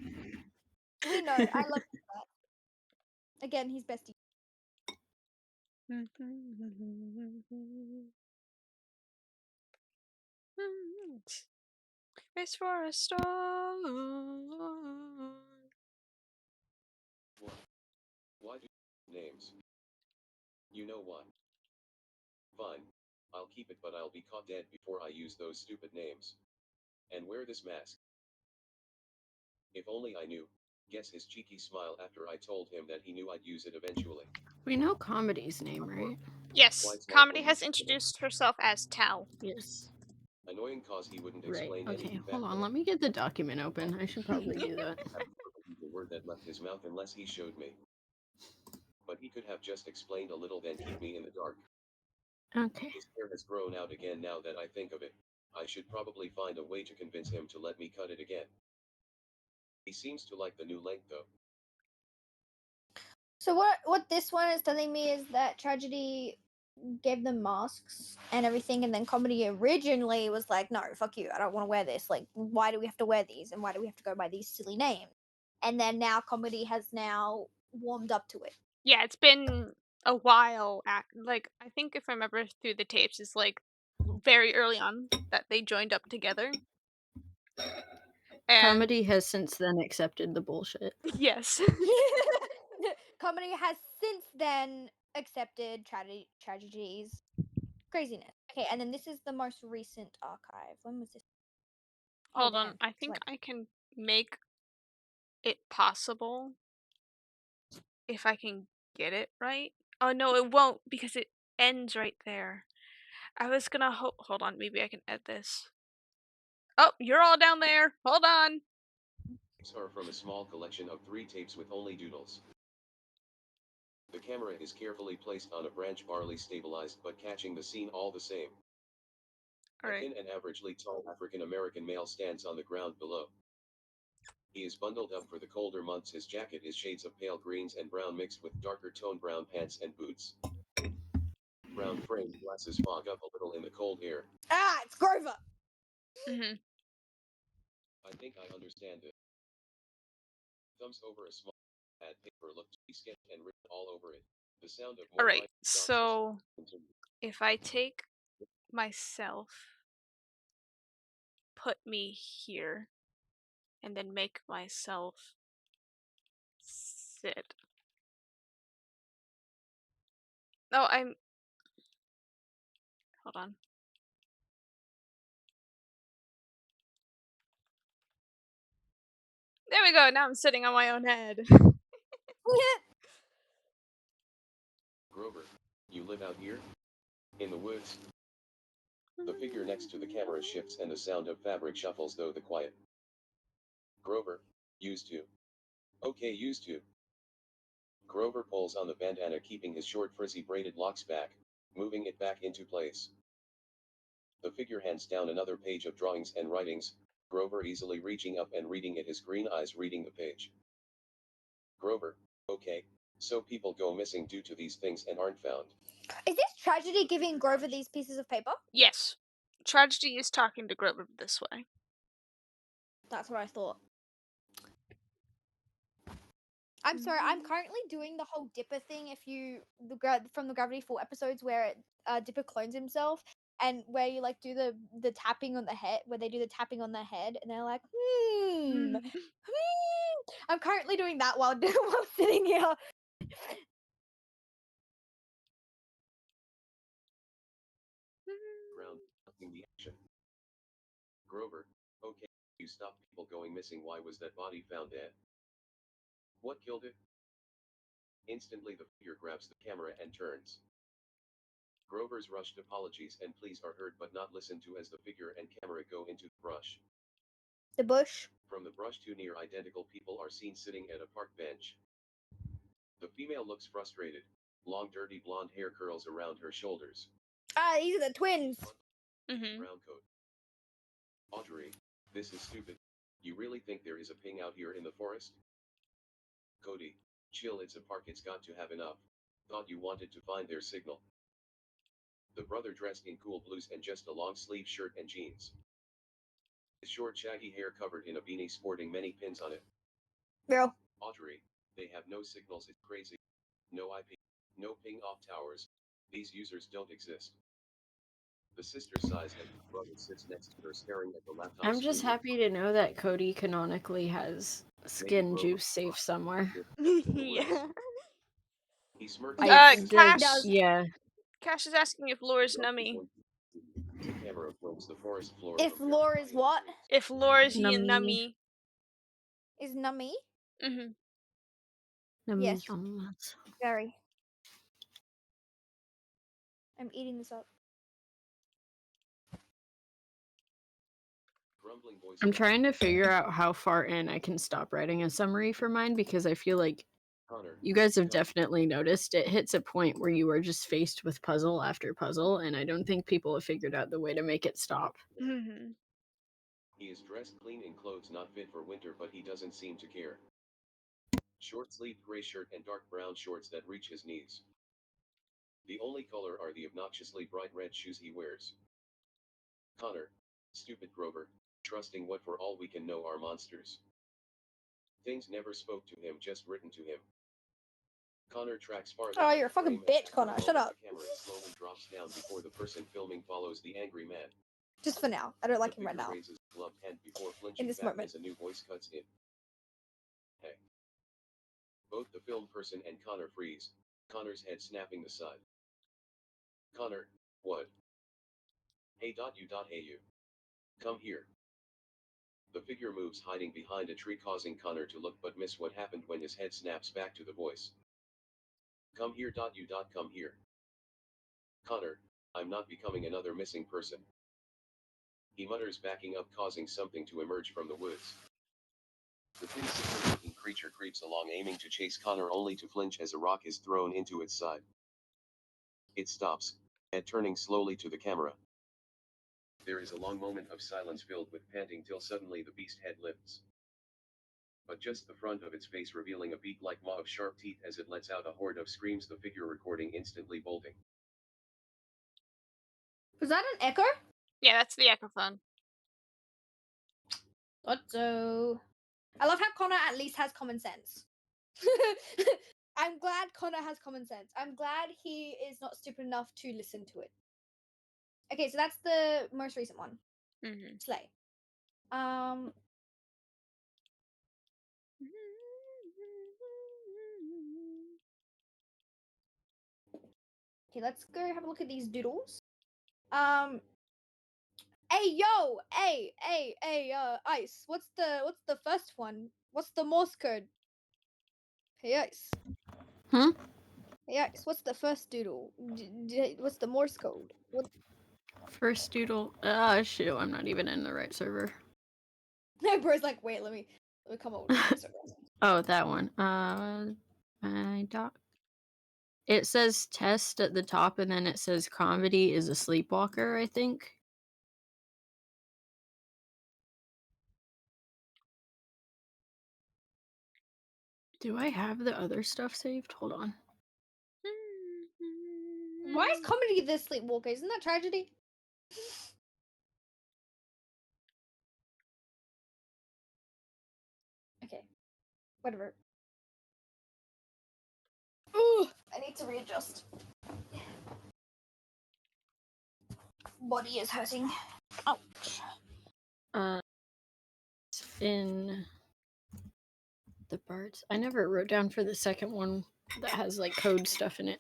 We know. I love that. Again, he's bestie. Race for a star. Why do names? You know what? Fine. I'll keep it, but I'll be caught dead before I use those stupid names. And wear this mask. If only I knew. Guess his cheeky smile after I told him that he knew I'd use it eventually. We know Comedy's name, right? Yes, Quite smart Comedy when you has think of it. introduced herself as Tal. Yes. Annoying cause he wouldn't Right. explain Okay, anything hold on. back Let me get the document open. I should probably do that. the word that left his mouth unless he showed me. But he could have just explained a little, then keep me in the dark. Okay. His hair has grown out again now that I think of it. I should probably find a way to convince him to let me cut it again. He seems to like the new length though. So what this one is telling me is that Tragedy gave them masks and everything, and then Comedy originally was like, no, fuck you, I don't want to wear this. Like, why do we have to wear these, and why do we have to go by these silly names? And then now Comedy has now warmed up to it. Yeah, it's been a while. Like, I think if I remember through the tapes, it's like very early on that they joined up together. And Comedy has since then accepted the bullshit. yes, Comedy has since then accepted Tragedy's craziness. Okay, and then this is the most recent archive. When was this? Oh, hold on. damn, I it's think like- I can make it possible if I can get it right. Oh no, it won't because it ends right there. I was gonna hold on, maybe I can edit this. Oh, you're all down there. Hold on. These are from a small collection of 3 tapes with only doodles. The camera is carefully placed on a branch, barely stabilized but catching the scene all the same. A Alright. thin and averagely tall African American male stands on the ground below. He is bundled up for the colder months. His jacket is shades of pale greens and brown mixed with darker tone brown pants and boots. Brown framed glasses fog up a little in the cold air. Ah, it's Grover. Mm-hmm. I think I understand it. Thumbs over a small pad paper looked to be sketched and written all over it. The sound of more Alright, light dots so continued. if I take myself, put me here, and then make myself sit. No, I'm. Hold on. There we go. Now I'm sitting on my own head. Grover, you live out here? In the woods? The figure next to the camera shifts and the sound of fabric shuffles through the quiet. Grover, used to. Okay, used to. Grover pulls on the bandana, keeping his short frizzy braided locks back, moving it back into place. The figure hands down another page of drawings and writings, Grover easily reaching up and reading it, his green eyes reading the page. Grover, okay, so people go missing due to these things and aren't found. Is this Tragedy giving Grover these pieces of paper? Yes. Tragedy is talking to Grover this way. That's what I thought. I'm sorry, I'm currently doing the whole Dipper thing. If you from the Gravity 4 episodes where Dipper clones himself, and where you like do the tapping on the head, where they do the tapping on the head, and they're like, I'm currently doing that while while sitting here. Ground, nothing the action. Grover, okay, you stopped people going missing. Why was that body found dead? What killed it? Instantly the figure grabs the camera and turns. Grover's rushed apologies and pleas are heard but not listened to as the figure and camera go into the brush. The bush. From the brush, 2 near identical people are seen sitting at a park bench. The female looks frustrated. Long dirty blonde hair curls around her shoulders. Ah, these are the twins. Mm-hmm. Brown coat. Audrey, this is stupid. You really think there is a ping out here in the forest? Cody, chill, it's a park, it's got to have enough. Thought you wanted to find their signal. The brother dressed in cool blues and just a long sleeve shirt and jeans. His short shaggy hair covered in a beanie sporting many pins on it. Real. Audrey, they have no signals, it's crazy. No IP, no ping off towers. These users don't exist. The sister sighs and the brother sits next to her staring at the laptop I'm just screen. happy to know that Cody canonically has skin Grover- juice safe somewhere. Yeah. He smirks. I Cash. does. Yeah. Cash is asking if Laura's nummy. camera films the forest floor. If of very lore is high what? elevation. If Laura's Nummy. Nami. Is nummy? Mm-hmm. Yes. Yums. Very. I'm eating this up. Grumbling voice. I'm trying to figure out how far in I can stop writing a summary for mine because I feel like Connor. you guys have definitely noticed it hits a point where you are just faced with puzzle after puzzle, and I don't think people have figured out the way to make it stop. Mm-hmm. He is dressed clean in clothes not fit for winter, but he doesn't seem to care. Short-sleeved gray shirt and dark brown shorts that reach his knees. The only color are the obnoxiously bright red shoes he wears. Connor. Stupid Grover. Trusting what for all we can know are monsters. Things never spoke to him, just written to him. Connor tracks farther. Oh, down you're a the fucking frame bitch, as Connor. Shut up. The camera slowly drops down before the person filming follows the angry man. Just for now. I don't like The him right figure now. raises gloved hand before flinching In this back moment. as a new voice cuts in. Hey. Both the film person and Connor freeze. Connor's head snapping the side. Connor, what? Hey. You. Come here. The figure moves, hiding behind a tree, causing Connor to look but miss what happened when his head snaps back to the voice. Come here. You. Come here. Connor, I'm not becoming another missing person. He mutters, backing up, causing something to emerge from the woods. The thin, sickly-looking creature creeps along, aiming to chase Connor, only to flinch as a rock is thrown into its side. It stops, head turning slowly to the camera. There is a long moment of silence filled with panting till suddenly the beast head lifts. But just the front of its face revealing a beak-like maw of sharp teeth as it lets out a horde of screams, the figure recording instantly bolting. Was that an echo? Yeah, that's the Echophone. Thought so. I love how Connor at least has common sense. I'm glad Connor has common sense. I'm glad he is not stupid enough to listen to it. Okay, so that's the most recent one. Mm-hmm. Slay. Okay, let's go have a look at these doodles. Hey yo, Ice. What's the first one? What's the Morse code? Hey Ice. Hmm? Hey Ice, what's the first doodle? What's the Morse code? What? First doodle. Shoot, I'm not even in the right server. Bro's like, wait, let me come over to the server. Oh, that one. My doc. It says test at the top, and then it says comedy is a sleepwalker, I think. Do I have the other stuff saved? Hold on. Why is comedy the sleepwalker? Isn't that tragedy? Okay. Whatever. Ooh, I need to readjust. Body is hurting. Ouch. In the birds. I never wrote down for the second one that has like code stuff in it.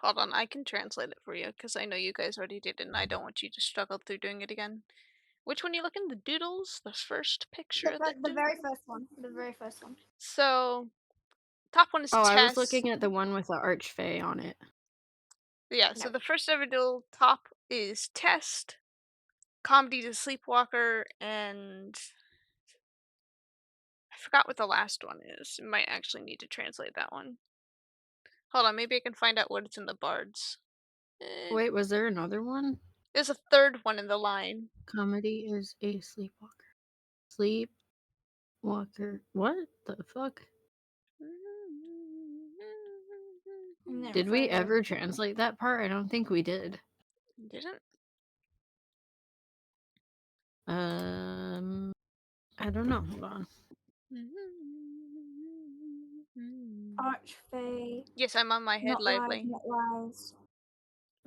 Hold on, I can translate it for you because I know you guys already did it, and I don't want you to struggle through doing it again. Which one are you looking? The doodles, the first picture of the The very first one. The very first one. So, top one is Oh, test. I was looking at the one with the archfey on it. Yeah, so No. the first ever doodle top is test, comedy to sleepwalker, and I forgot what the last one is. Might actually need to translate that one. Hold on, maybe I can find out what it's in the bards. Wait, was there another one? There's a third one in the line. Comedy is a sleepwalker. Sleepwalker. What the fuck? Did we ever translate that part? I don't think we did. Didn't? I don't know. Hold on. Archfey. Yes, I'm on my head Not lies, lively. not lies.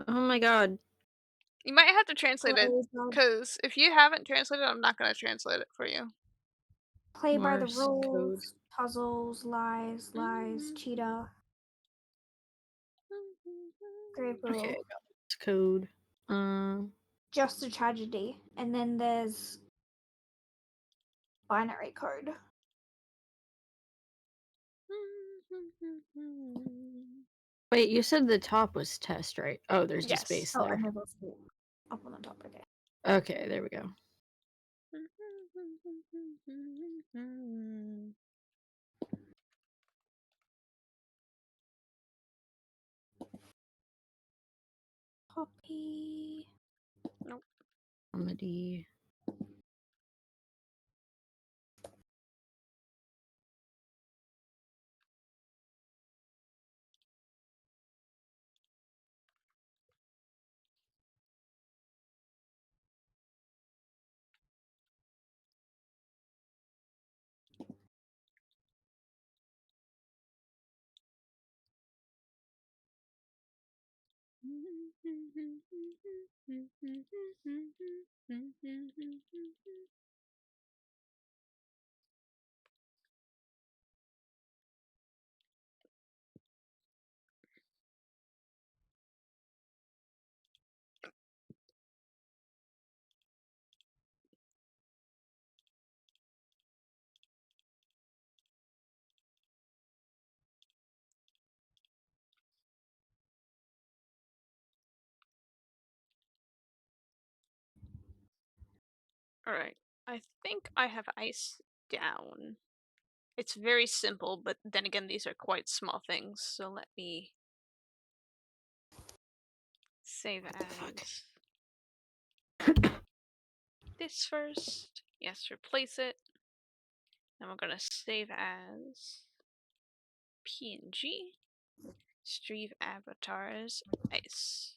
Oh my god. You might have to translate it, Play by, because if you haven't translated it, I'm not going to translate it for you. play by the Morse rules. code. Puzzles, lies, cheetah. Grave Okay. rule. Code. Just a tragedy. And then there's binary code. Wait, you said the top was test, right? Oh, there's a Yes. space Oh, there. and there's also up on the top. Okay. Okay, there we go. Copy. Comedy. Alright. I think I have ice down. It's very simple, but then again, these are quite small things, so let me save as this first. Yes, replace it. And we're gonna save as PNG. Streave avatars ice.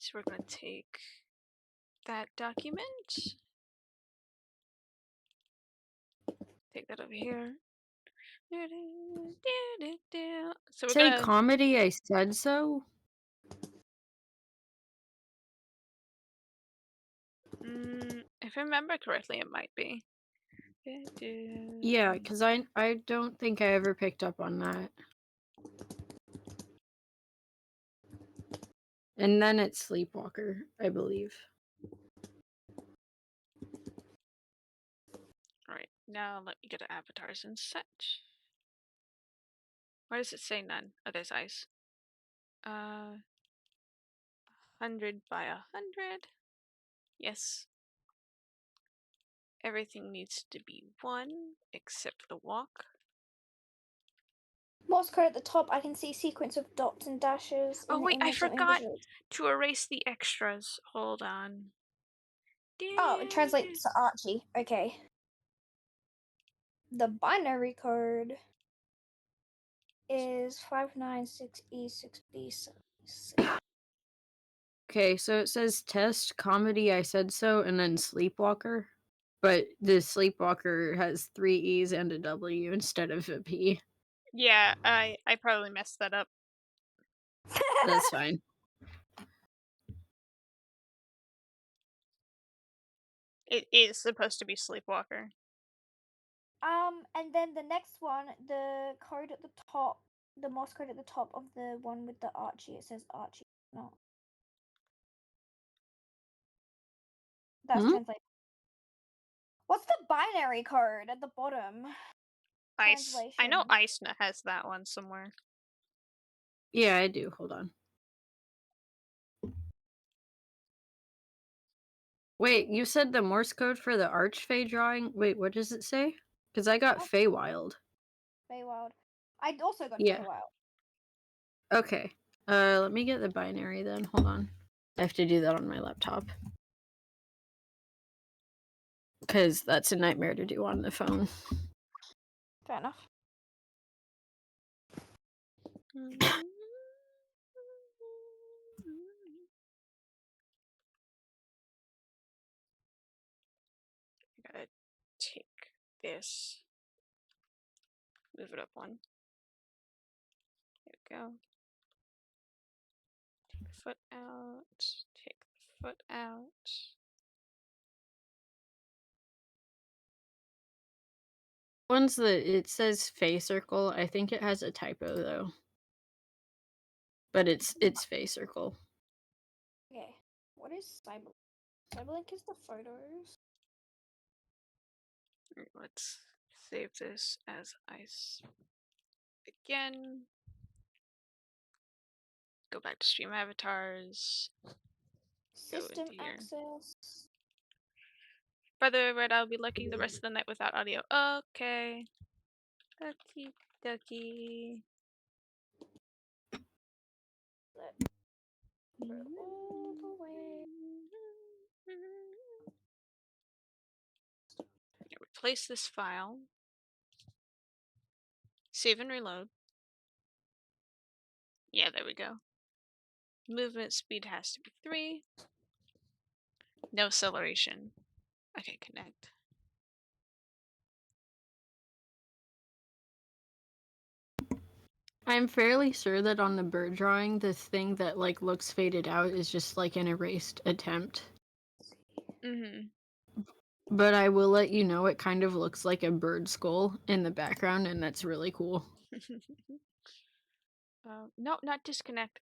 So we're gonna take that document. Take that over here. So we're Say gonna comedy, I said so? if I remember correctly, it might be. Yeah, because I don't think I ever picked up on that. And then it's Sleepwalker, I believe. Alright, now let me go to avatars and such. Why does it say none? Oh, there's ice. 100 by 100. Yes. Everything needs to be 1 except the walk. Morse code at the top. I can see sequence of dots and dashes Oh in the wait, I image. Something forgot visual. to erase the extras. Hold on. Oh, it translates to Archie. Okay. The binary code is 596E6B76. Okay, so it says test, comedy, I said so, and then Sleepwalker. But the Sleepwalker has 3 E's and a W instead of a P. Yeah, I probably messed that up. That's fine. It is supposed to be Sleepwalker. And then the next one, the code at the top, the Morse code at the top of the one with the Archie, it says Archie. No. That's Hmm? translated. What's the binary code at the bottom? Ice. I know Translation. Icena has that one somewhere. Yeah, I do. Hold on. Wait, you said the Morse code for the Archfey drawing? Wait, what does it say? Because I got What? Feywild. Feywild. I also got Yeah. Feywild. Okay. Let me get the binary then. Hold on. I have to do that on my laptop. Because that's a nightmare to do on the phone. Fair enough. I gotta take this, move it up 1. There we go. Take the foot out, take the foot out. One's that it says Fey circle. I think it has a typo though. but it's Fae Circle. Okay. What is Cyberlink? Cyberlink is the photos. Alright, let's save this as ice again. Go back to stream avatars. Go System into here. access. By the way, Red, I'll be lurking the rest of the night without audio. Okay. Okie dokie. Let put it all the way. Yeah, replace this file. Save and reload. Yeah, there we go. Movement speed has to be 3. No acceleration. Okay, connect. I'm fairly sure that on the bird drawing, the thing that like looks faded out is just like an erased attempt. Mm-hmm. But I will let you know it kind of looks like a bird skull in the background, and that's really cool. No, not disconnect.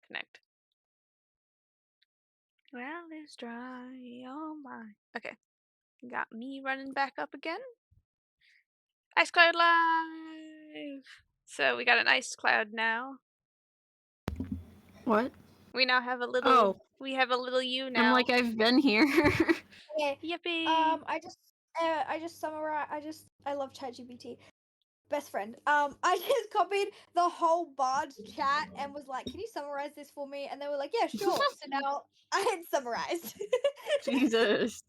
Connect. Well, it's dry. Oh my. Okay. Got me running back up again. Ice Cloud Live! So we got an ice cloud now. What? We now have a little. Oh, We have a little you I'm now. like, I've been here. Okay. Yippee! I just summarize. I love ChatGPT. Best friend. I just copied the whole Bard's chat and was like, "Can you summarize this for me?" And they were like, "Yeah, sure." So now I had summarized. Jesus.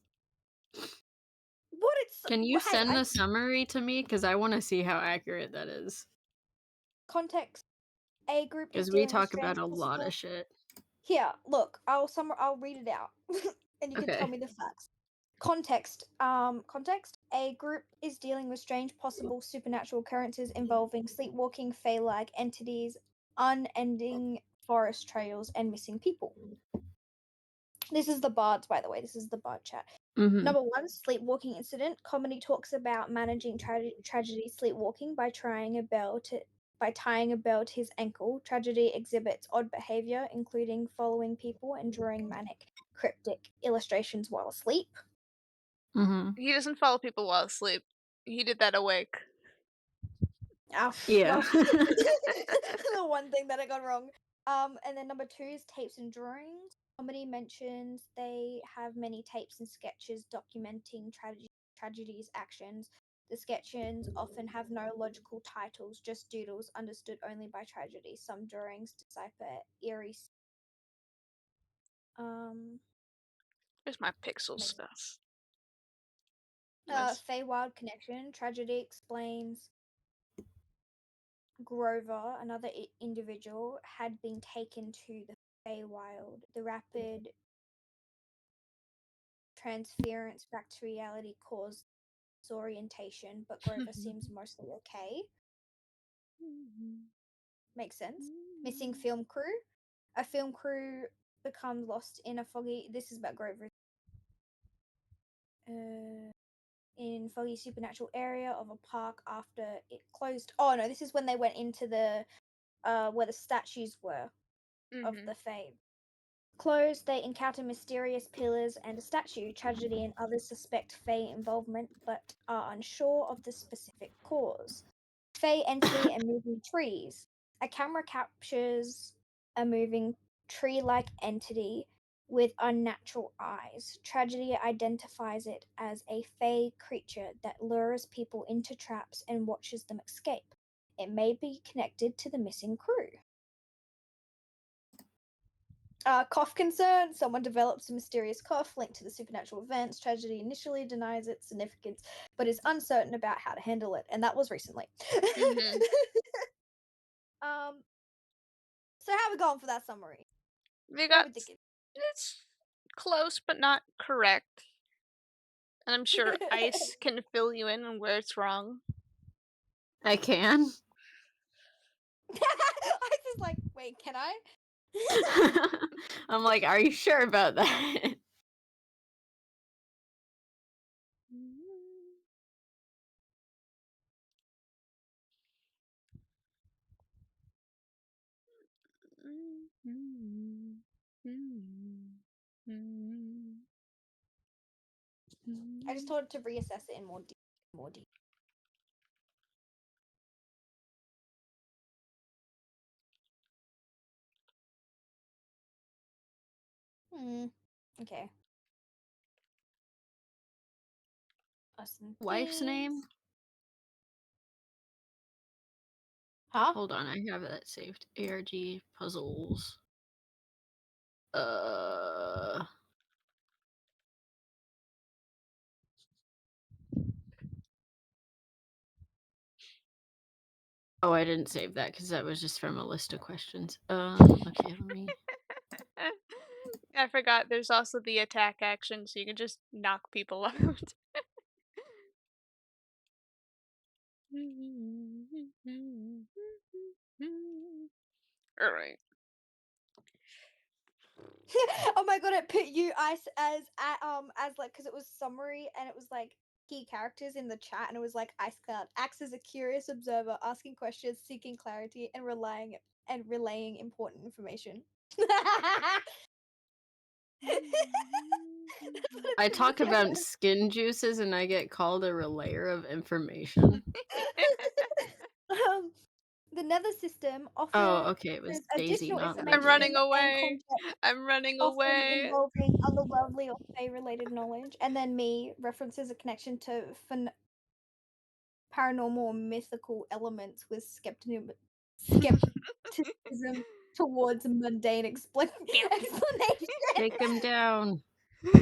What it's Can you hey, send the summary to me? Because I want to see how accurate that is. context. A group is Because we dealing with talk about strange a lot possible- of shit. Here, look. I'll read it out, and you can tell Okay. me the facts. Context. Context. A group is dealing with strange possible supernatural occurrences involving sleepwalking, fey-like entities, unending forest trails, and missing people. This is the Bards, by the way. This is the Bard chat. Mhm. Number 1, sleepwalking incident. Comedy talks about managing tragedy sleepwalking by tying a bell to his ankle. Tragedy exhibits odd behavior, including following people and drawing manic, cryptic illustrations while asleep. Mhm. He doesn't follow people while asleep. He did that awake. Oh, Yeah. well, the one thing that I got wrong. And then number 2 is tapes and drawings. Comedy mentions they have many tapes and sketches documenting tragedies' actions. The sketches often have no logical titles, just doodles understood only by tragedy. Some drawings decipher eerie. Where's my pixel Makes- stuff? Nice. Feywild connection. Tragedy explains Grover, another individual, had been taken to the Feywild. The rapid transference back to reality caused disorientation, but Grover seems mostly okay. Makes sense. Missing film crew. A film crew becomes lost in a foggy. This is about Grover. In foggy supernatural area of a park after it closed. Oh no, this is when they went into the where the statues were of Mhm. the Fae. Closed, they encounter mysterious pillars and a statue. Tragedy and others suspect Fae involvement, but are unsure of the specific cause. Fae entity and moving trees. A camera captures a moving tree-like entity with unnatural eyes. Tragedy identifies it as a Fae creature that lures people into traps and watches them escape. It may be connected to the missing crew. Cough concern. Someone develops a mysterious cough linked to the supernatural events. Tragedy initially denies its significance, but is uncertain about how to handle it, and that was recently. Mhm. So how we going for that summary? We What are got. we thinking? It's close, but not correct. And I'm sure Ice can fill you in on where it's wrong. I can. I just like, wait, can I? I'm like, are you sure about that? I just told it to reassess it in more detail. Okay. Wife's name? Huh? Hold on, I have that saved. ARG puzzles. Oh, I didn't save that because that was just from a list of questions. Okay, let me. I forgot there's also the attack action, so you can just knock people out. Alright. Oh my god, it put you as like, because it was summary and it was like key characters in the chat, and it was like Ice Cloud acts as a curious observer, asking questions, seeking clarity, and relaying important information. I talk about skin juices and I get called a relayer of information. The Nether system Oh, offers okay, it was Daisy, additional not information I'm running and away. context, I'm running often away. involving otherworldly or Fae-related knowledge. And then me references a connection to paranormal or mythical elements with skepticism towards mundane explanation. Take him down.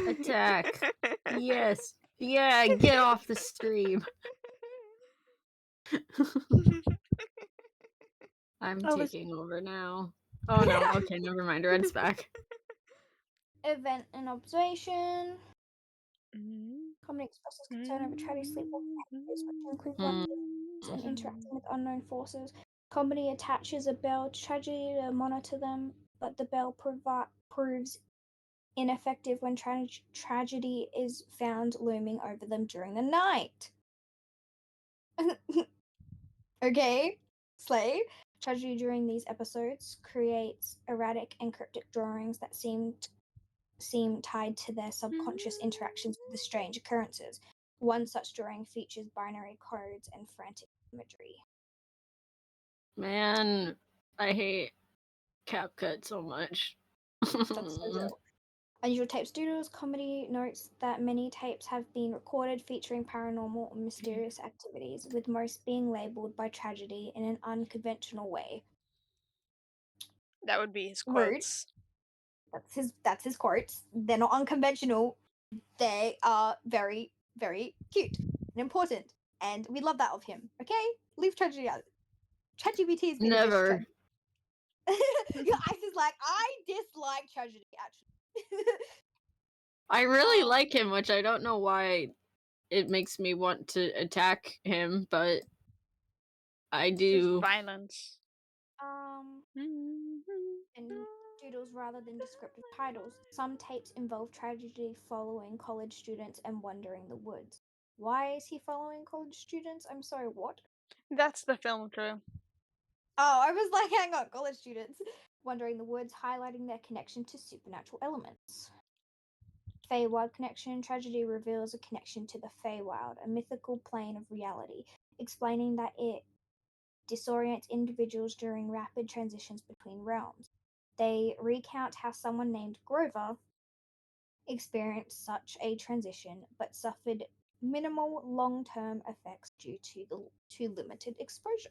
Attack. Yes. Yeah, get off the stream. I'm Oh, this- taking over now. Oh no, okay, never mind. Red's back. Event and observation. Comedy expresses concern over tragedy, sleepwalking activities, which include blending and interacting with unknown forces. Comedy attaches a bell to tragedy to monitor them, but the bell proves ineffective when tragedy is found looming over them during the night. Okay, Slay. Tragedy during these episodes creates erratic and cryptic drawings that seem tied to their subconscious interactions with the strange occurrences. One such drawing features binary codes and frantic imagery. Man, I hate CapCut so much. That's so dope. Unusual Tape Studios comedy notes that many tapes have been recorded featuring paranormal or mysterious activities, with most being labeled by tragedy in an unconventional way. That would be his Rude. quotes. That's his quotes. They're not unconventional. They are very, very cute and important. And we love that of him. Okay? Leave tragedy out. ChatGPT is gonna Never. Your Ice is like, I dislike tragedy actually. I really like him, which I don't know why it makes me want to attack him, but I do. Just violence. And doodles rather than descriptive titles. Some tapes involve tragedy following college students and wandering the woods. Why is he following college students? I'm sorry, what? That's the film crew. Oh, I was like, hang on, college students. Wandering the woods, highlighting their connection to supernatural elements. Feywild connection. Tragedy reveals a connection to the Feywild, a mythical plane of reality, explaining that it disorients individuals during rapid transitions between realms. They recount how someone named Grover experienced such a transition but suffered minimal long-term effects due to limited exposure.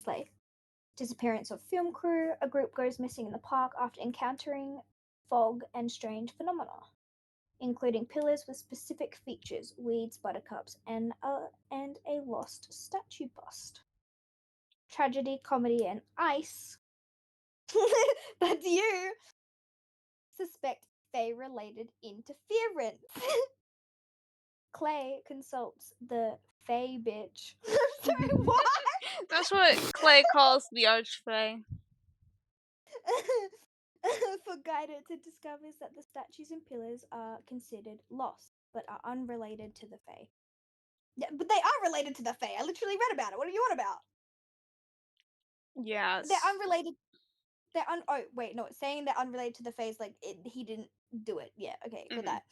Slay. Disappearance of film crew. A group goes missing in the park after encountering fog and strange phenomena, including pillars with specific features, weeds, buttercups, and a lost statue bust. Tragedy, comedy, and ice. That's you. Suspect Fae-related interference. Clay consults the Fae bitch. Sorry, what? That's what Clay calls the Archfey. For guidance, it discovers that the statues and pillars are considered lost, but are unrelated to the Fae. Yeah, but they are related to the Fae. I literally read about it. What are you on about? Yes. They're unrelated. Oh wait, no, it's saying they're unrelated to the phase. Like he didn't do it. Yeah, okay, got Mhm. that.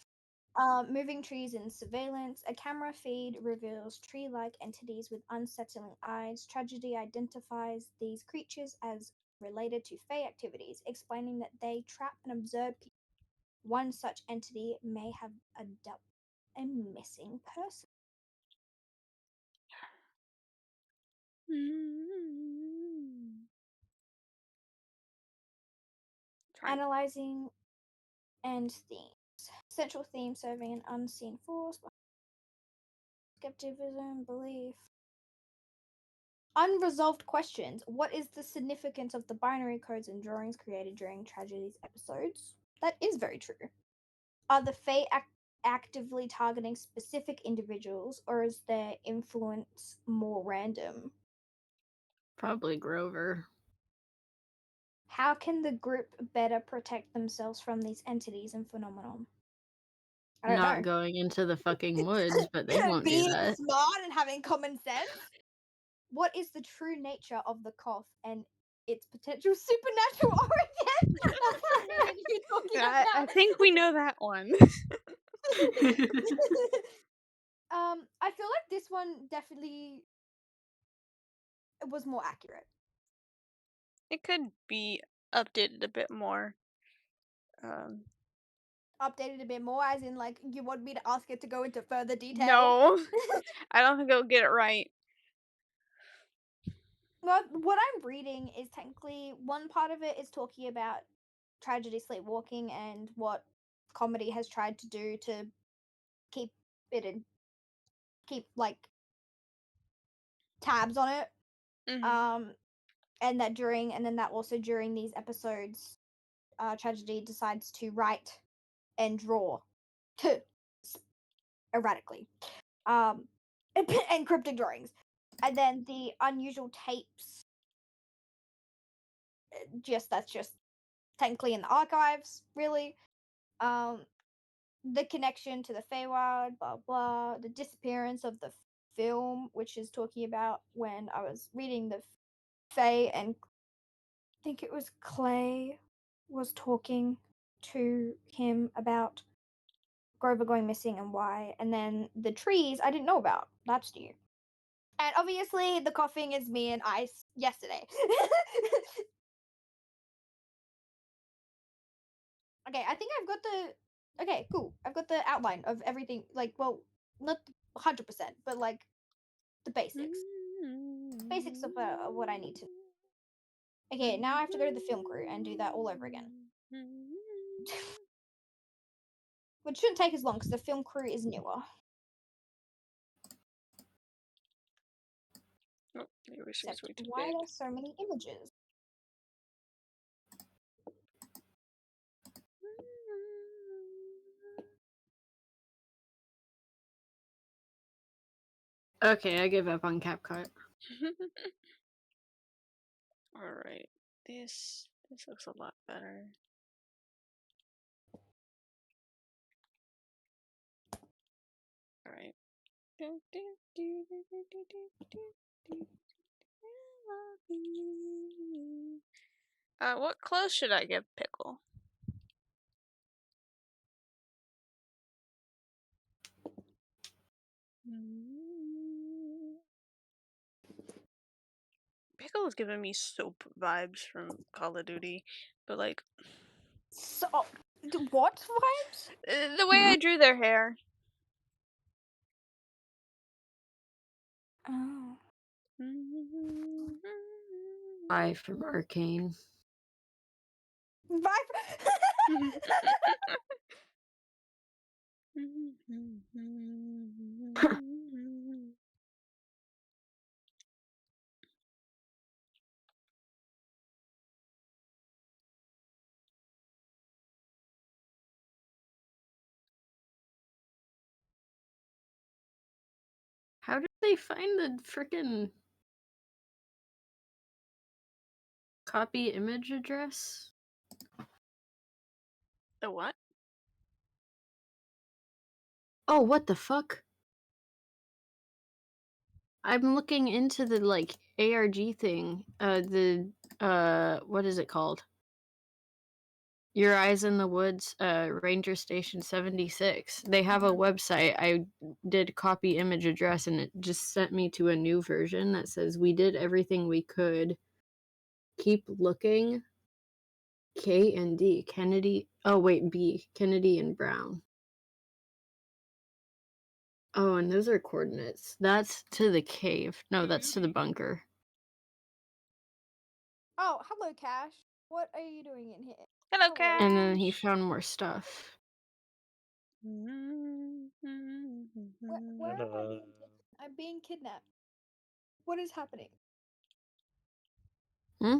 Moving trees in surveillance. A camera feed reveals tree-like entities with unsettling eyes. Tragedy identifies these creatures as related to Fey activities, explaining that they trap and observe people. One such entity may have a missing person. Trying. Analyzing and themes. Central theme serving an unseen force. Skepticism, belief. Unresolved questions. What is the significance of the binary codes and drawings created during Tragedy's episodes? That is very true. Are the Fae actively targeting specific individuals, or is their influence more random? Probably Grover. How can the group better protect themselves from these entities and phenomenon? I don't Not know. going into the fucking woods, but they won't do Being that. smart and having common sense. What is the true nature of the cough and its potential supernatural origin? That's what I needed to be talking I about. think we know that one. I feel like this one definitely was more accurate. It could be updated a bit more. Updated a bit more, as in, like, you want me to ask it to go into further detail? No, I don't think it'll get it right. Well, what I'm reading is technically one part of it is talking about tragedy sleepwalking and what comedy has tried to do to keep it in, keep like tabs on it. Mhm. And that also during these episodes, Tragedy decides to write and draw erratically, and cryptic drawings, and then the unusual tapes. That's just technically in the archives, really. The connection to the Feywild, blah blah. The disappearance of the film, which is talking about when I was reading the Fey, and I think it was Clay was talking to him about Grover going missing and why, and then the trees I didn't know about. That's new. And obviously the coughing is me and Ice yesterday. Okay, I think I've got the okay, cool. I've got the outline of everything, like, well, not 100%, but like the basics. Basics of what I need to. Okay, now I have to go to the film crew and do that all over again. Which shouldn't take as long because the film crew is newer. Oh, maybe we should Except, way too why are big. there so many images? Okay, I give up on CapCut. All right, this looks a lot better. All right. What clothes should I give Pickle? Pickle is giving me soap vibes from Call of Duty, but like So, what vibes? the way I drew their hair. Oh. I from Arcane. Vibe? How did they find the frickin' copy image address? The what? Oh, what the fuck? I'm looking into the like ARG thing, the what is it called? Your Eyes in the Woods, Ranger Station 76. They have a website. I did copy image address and it just sent me to a new version that says we did everything we could. Keep looking. K and D. Kennedy. Oh, wait, B. Kennedy and Brown. Oh, and those are coordinates. That's to the cave. No, that's to the bunker. Oh, hello, Cash. What are you doing in here? Hello, Hello. Cash. And then he found more stuff. Where am I being taken? I'm being kidnapped. What is happening? Hmm?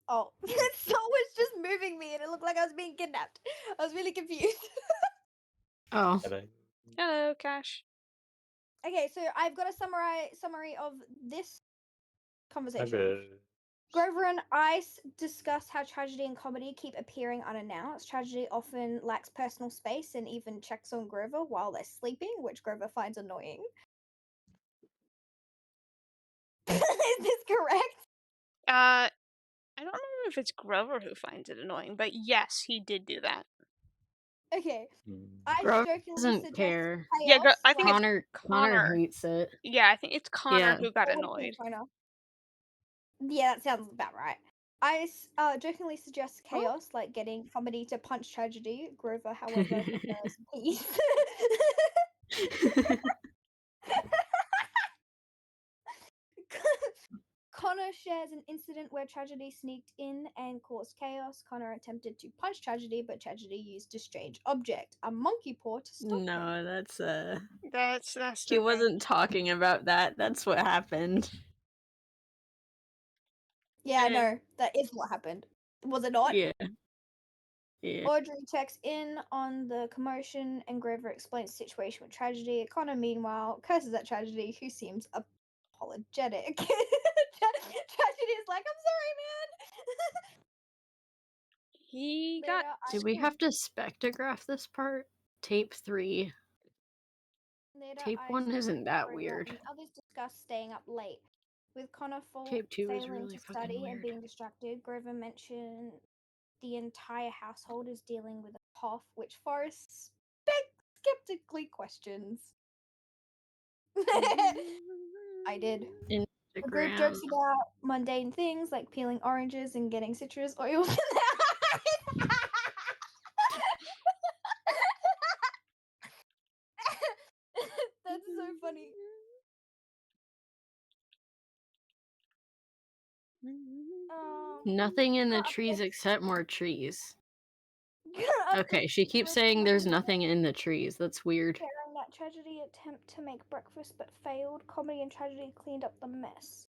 Oh, someone was just moving me and it looked like I was being kidnapped. I was really confused. Oh. Hello, Cash. Okay, so I've got a summary of this conversation. Grover and Ice discuss how tragedy and comedy keep appearing unannounced. Tragedy often lacks personal space and even checks on Grover while they're sleeping, which Grover finds annoying. Is this correct? I don't remember if it's Grover who finds it annoying, but yes, he did do that. Okay. Ice Grover jokingly doesn't suggests care. Yeah, chaos. I think it's Connor Connor. hates it. Yeah, I think it's Connor Yeah. who got Oh, what is annoyed. it, Connor? Yeah, that sounds about right. Ice jokingly suggests chaos, like getting comedy to punch tragedy. Grover, however, prefers peace. Connor shares an incident where tragedy sneaked in and caused chaos. Connor attempted to punch tragedy, but tragedy used a strange object, a monkey paw, to stop him. No, that's That's he wasn't talking about that. That's what happened. Yeah, no, that is what happened. Was it not? Yeah. Yeah. Audrey checks in on the commotion and Grover explains the situation with Tragedy. Connor, meanwhile, curses at Tragedy, who seems apologetic. Tragedy is like, I'm sorry, man. He Later, got. Do we have to spectrograph this part? Tape 3. Later, Tape Ice, 1 isn't that Grover, weird. and others discuss staying up late. With Connor Tape 2 is failing really to fucking study and weird. being distracted, Grover mentioned the entire household is dealing with a cough, which Forrest skeptically questions. I did. The group Instagram. jokes about mundane things like peeling oranges and getting citrus oils in their eyes. That's so funny. Nothing in the trees except more trees. Okay, she keeps saying there's nothing in the trees. That's weird. Sharing that Tragedy attempt to make breakfast but failed. Comedy and Tragedy cleaned up the mess.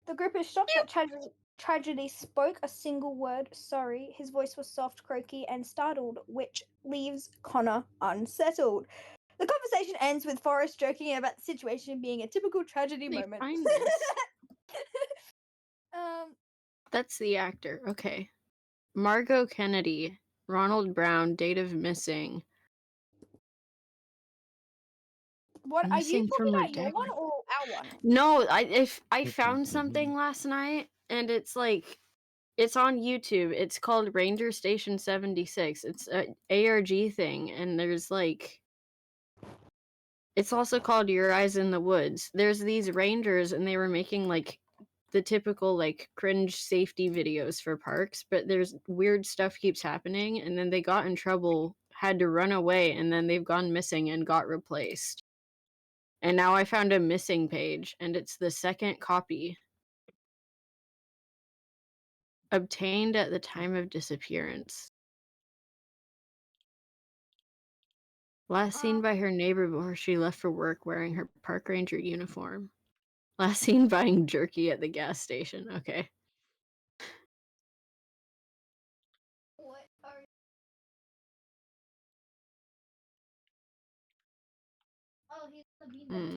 The group is shocked that Tragedy spoke a single word, sorry. His voice was soft, croaky, and startled, which leaves Connor unsettled. The conversation ends with Forrest joking about the situation being a typical tragedy They moment. find this. That's the actor. Okay. Margot Kennedy, Ronald Brown, date of missing. What are you Missing talking from about? Your one redacted. or our one? No, I found something last night and it's like it's on YouTube. It's called Ranger Station 76. It's a ARG thing and there's like it's also called Your Eyes in the Woods. There's these rangers and they were making like the typical like cringe safety videos for parks, but there's weird stuff keeps happening and then they got in trouble, had to run away, and then they've gone missing and got replaced. And now I found a missing page and it's the second copy. Obtained at the time of disappearance. Last seen by her neighbor before she left for work wearing her park ranger uniform. Last seen buying jerky at the gas station. Okay. What are Oh, he's the bean.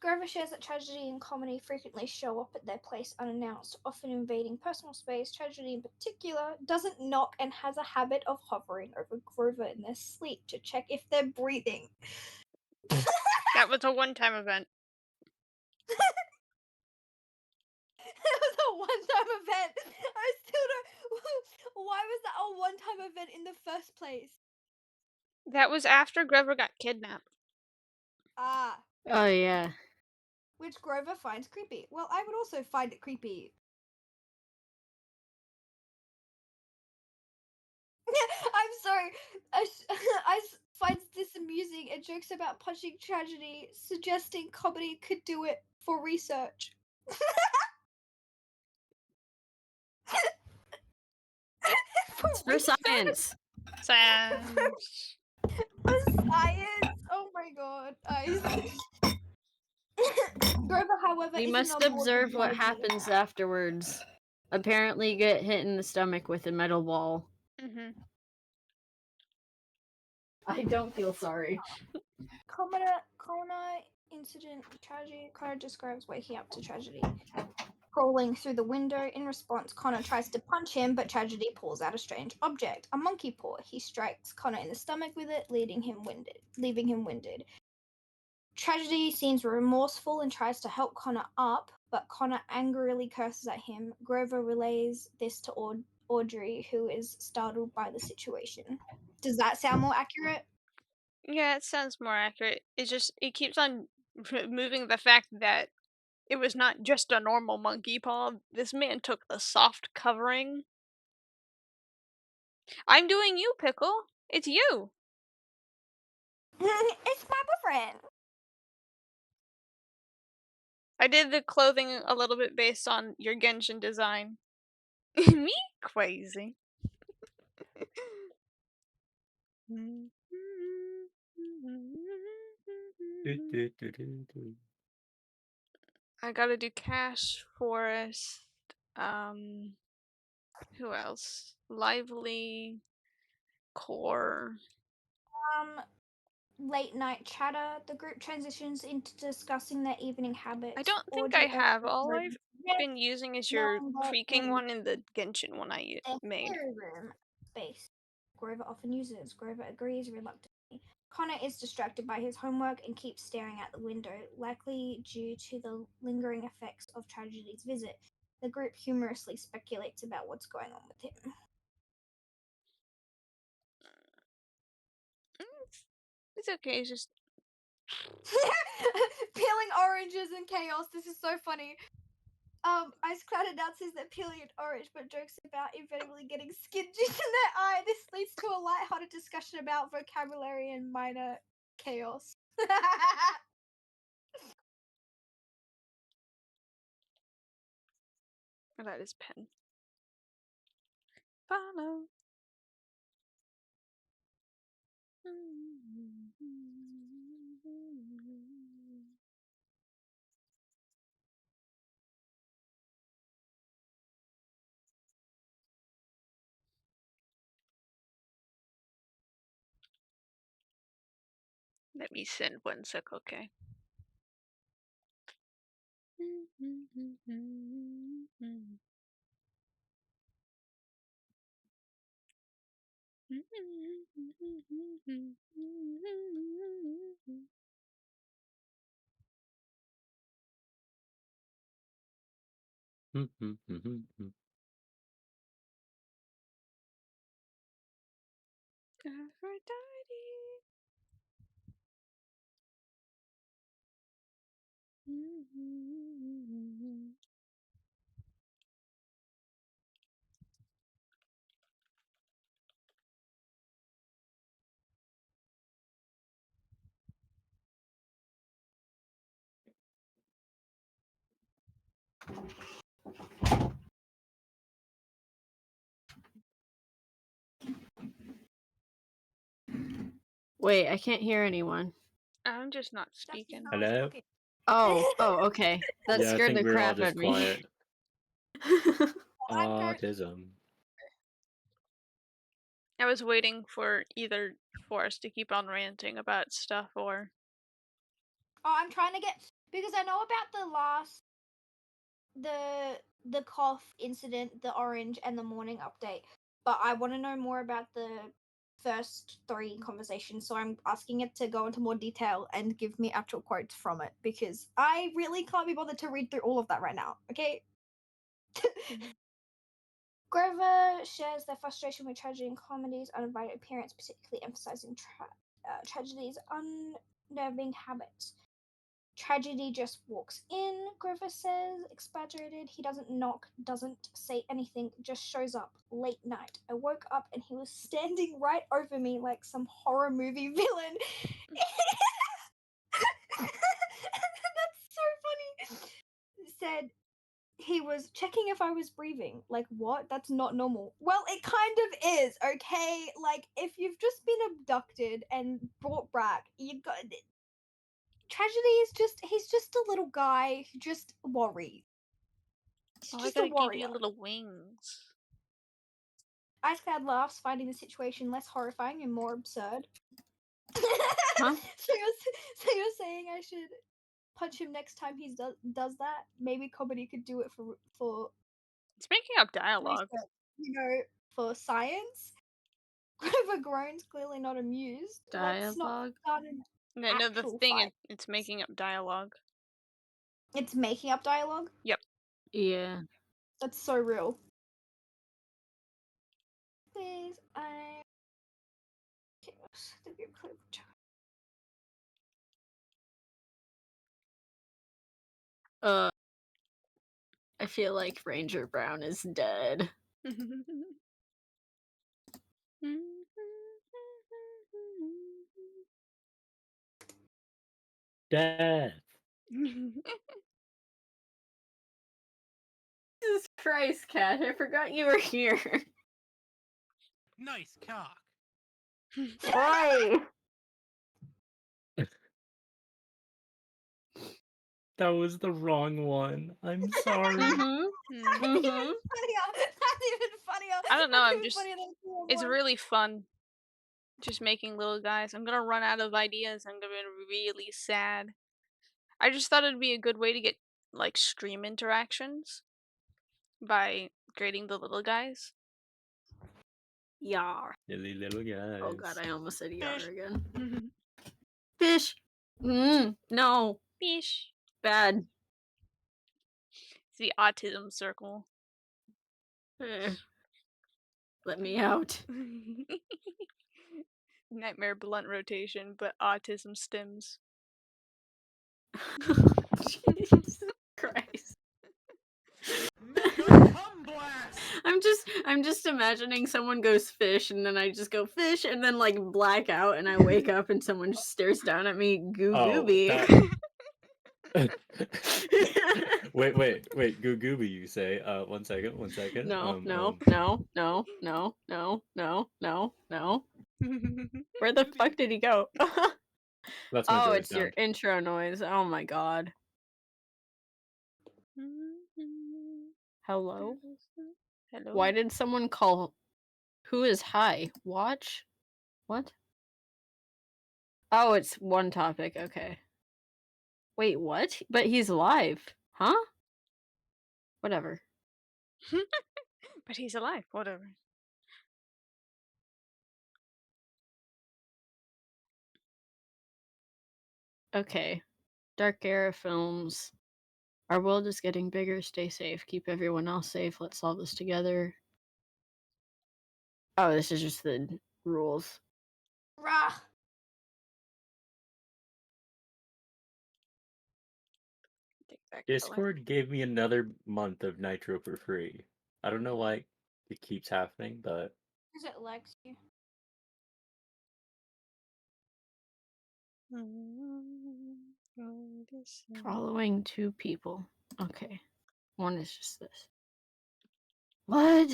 Grover shares that Tragedy and Comedy frequently show up at their place unannounced, often invading personal space. Tragedy, in particular, doesn't knock and has a habit of hovering over Grover in their sleep to check if they're breathing. That That was a one-time event. It was a one-time event. I still don't. Why was that a one-time event in the first place? That was after Grover got kidnapped. Ah, Oh yeah. which Grover finds creepy. Well, I would also find it creepy. I'm sorry. Finds this amusing and jokes about punching tragedy, suggesting comedy could do it for research. It's for science. Science. For science. Oh my god. Grover, however, We isn't must on board with observe the what idea. happens afterwards. Apparently, you get hit in the stomach with a metal ball. Mm-hmm. I don't feel sorry. Connor incident tragedy. Connor describes waking up to tragedy. Crawling through the window. In response, Connor tries to punch him, but Tragedy pulls out a strange object, a monkey paw. He strikes Connor in the stomach with it, leaving him winded. Tragedy seems remorseful and tries to help Connor up, but Connor angrily curses at him. Grover relays this to Audrey, who is startled by the situation. Does that sound more accurate? Yeah, it sounds more accurate. It keeps on removing the fact that it was not just a normal monkey paw. This man took the soft covering. I'm doing you, Pickle. It's you. It's my boyfriend. I did the clothing a little bit based on your Genshin design. Me crazy. I gotta do Cash Forest. Who else? Lively, Core. Late night chatter. The group transitions into discussing their evening habits. I don't think Audrey I have. offers All Grover I've tips, been using is your knowing that creaking in one and the Genshin one I their made. theory room space, Grover often uses. Grover agrees reluctantly. Connor is distracted by his homework and keeps staring out the window, likely due to the lingering effects of Tragedy's visit. The group humorously speculates about what's going on with him. It's okay. It's just Peeling oranges and chaos. This is so funny. Ice Cloud announces that peeling an orange, but jokes about inevitably getting skin juice in their eye. This leads to a light-hearted discussion about vocabulary and minor chaos. that is pen. Follow. Let me send 1 sec, okay? Aphrodite. Wait, I can't hear anyone. I'm just not speaking. Hello? Oh, okay. That Yeah, I scared think the we're all crap just out of me. quiet. I'm very- Autism. I was waiting for either Forrest to keep on ranting about stuff or I'm trying to get because I know about the last the cough incident, the orange, and the morning update, but I want to know more about the first 3 conversations, so I'm asking it to go into more detail and give me actual quotes from it because I really can't be bothered to read through all of that right now. Okay. Grover shares their frustration with tragedy and comedy's uninvited appearance, particularly emphasizing tragedy's unnerving habits. Tragedy just walks in, Grover says, exaggerated. He doesn't knock, doesn't say anything, just shows up late night. I woke up and he was standing right over me like some horror movie villain. That's so funny. Said he was checking if I was breathing. Like, what? That's not normal. Well, it kind of is, okay? Like, if you've just been abducted and brought back, you got. Tragedy is he's just a little guy who just worries. He's Oh, I just a gotta give warrior. you little wings. Ice Cloud laughs, finding the situation less horrifying and more absurd. Huh? So you're saying I should punch him next time he does that? Maybe comedy could do it for It's making up dialogue. research, for science. Grover groans, clearly not amused. Let's not Dialogue? start an No, the actual thing fight. it's making up dialogue. It's making up dialogue. Yeah. That's so real. Please, I. I feel like Ranger Brown is dead. Death. Jesus Christ, Cat, I forgot you were here. Nice cock. Why? That was the wrong one. I'm sorry. That's even funnier. That's even funnier. I don't know, That's I'm even just- funnier than the other It's one. really fun. Just making little guys. I'm gonna run out of ideas. I'm gonna be really sad. I just thought it'd be a good way to get like stream interactions by creating the little guys. Yar. Silly little guys. Oh god, I almost said yar again. Fish! No. Fish. Bad. It's the autism circle. Eh. Let me out. Nightmare blunt rotation, but autism stems. Jesus Christ. Make a cum blast. I'm just imagining someone goes fish and then I just go fish and then like black out and I wake up and someone just stares down at me goo gooby. Wait, Goo Gooby, you say. One second. No. Where the fuck did he go? That's my Oh, droid it's your sound. intro noise. Oh my god. Hello? Hello. Why did someone call who is hi? Watch? What? Oh, it's one topic, okay. Wait, what? But he's live. Huh? Whatever. But he's alive. Whatever. Okay. Dark Era Films. Our world is getting bigger. Stay safe. Keep everyone else safe. Let's solve this together. Oh, this is just the rules. Rah. Take back color. Discord gave me another month of Nitro for free. I don't know why it keeps happening, but Is it Lexi? Following 2 people. Okay. One is just this. What?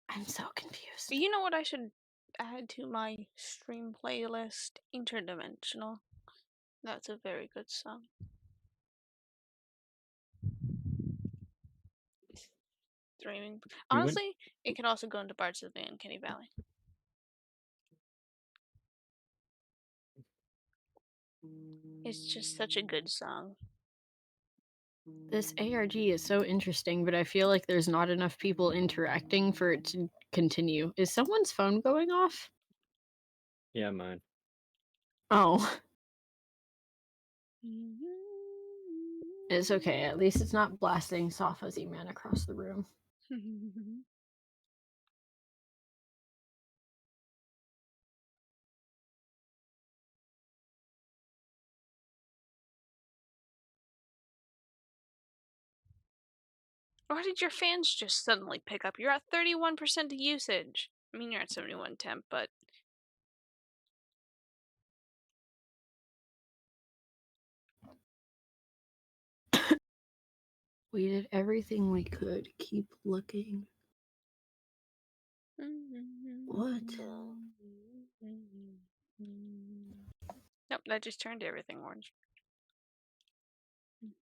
I'm so confused. You know what I should add to my stream playlist? Interdimensional. That's a very good song. Streaming. Honestly, it could also go into parts of the Uncanny Valley. It's just such a good song. This ARG is so interesting, but I feel like there's not enough people interacting for it to continue. Is someone's phone going off? Yeah, mine. Oh. It's okay. At least it's not blasting Saw Fuzzy Man across the room. Why did your fans just suddenly pick up? You're at 31% usage. I mean, you're at 71 temp, but We did everything we could. Keep looking. What? Nope, that just turned everything orange. Not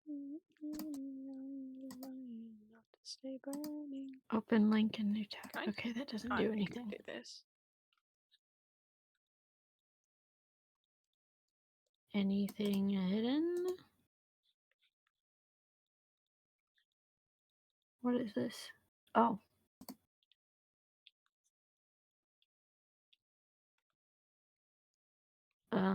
to stay burning. Open link in new tab. Can I- Okay, that doesn't I do think I can anything. do this. Anything hidden? What is this? Oh. Uh,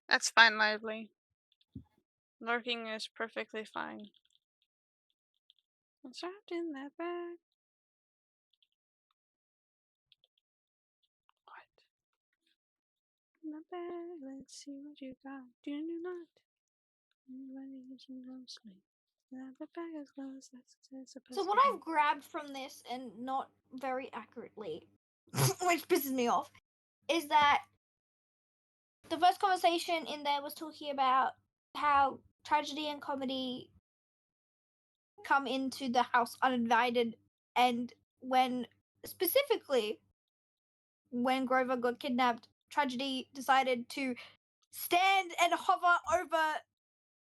That's fine, Lively. Lurking is perfectly fine. It's wrapped in that bag. What? In the bag, let's see what you got. Do not. Anybody get you no sleep. The bag is closed. That's supposed So what to I've grabbed from this, and not very accurately, which pisses me off, is that the first conversation in there was talking about how tragedy and comedy come into the house uninvited, and specifically when Grover got kidnapped, Tragedy decided to stand and hover over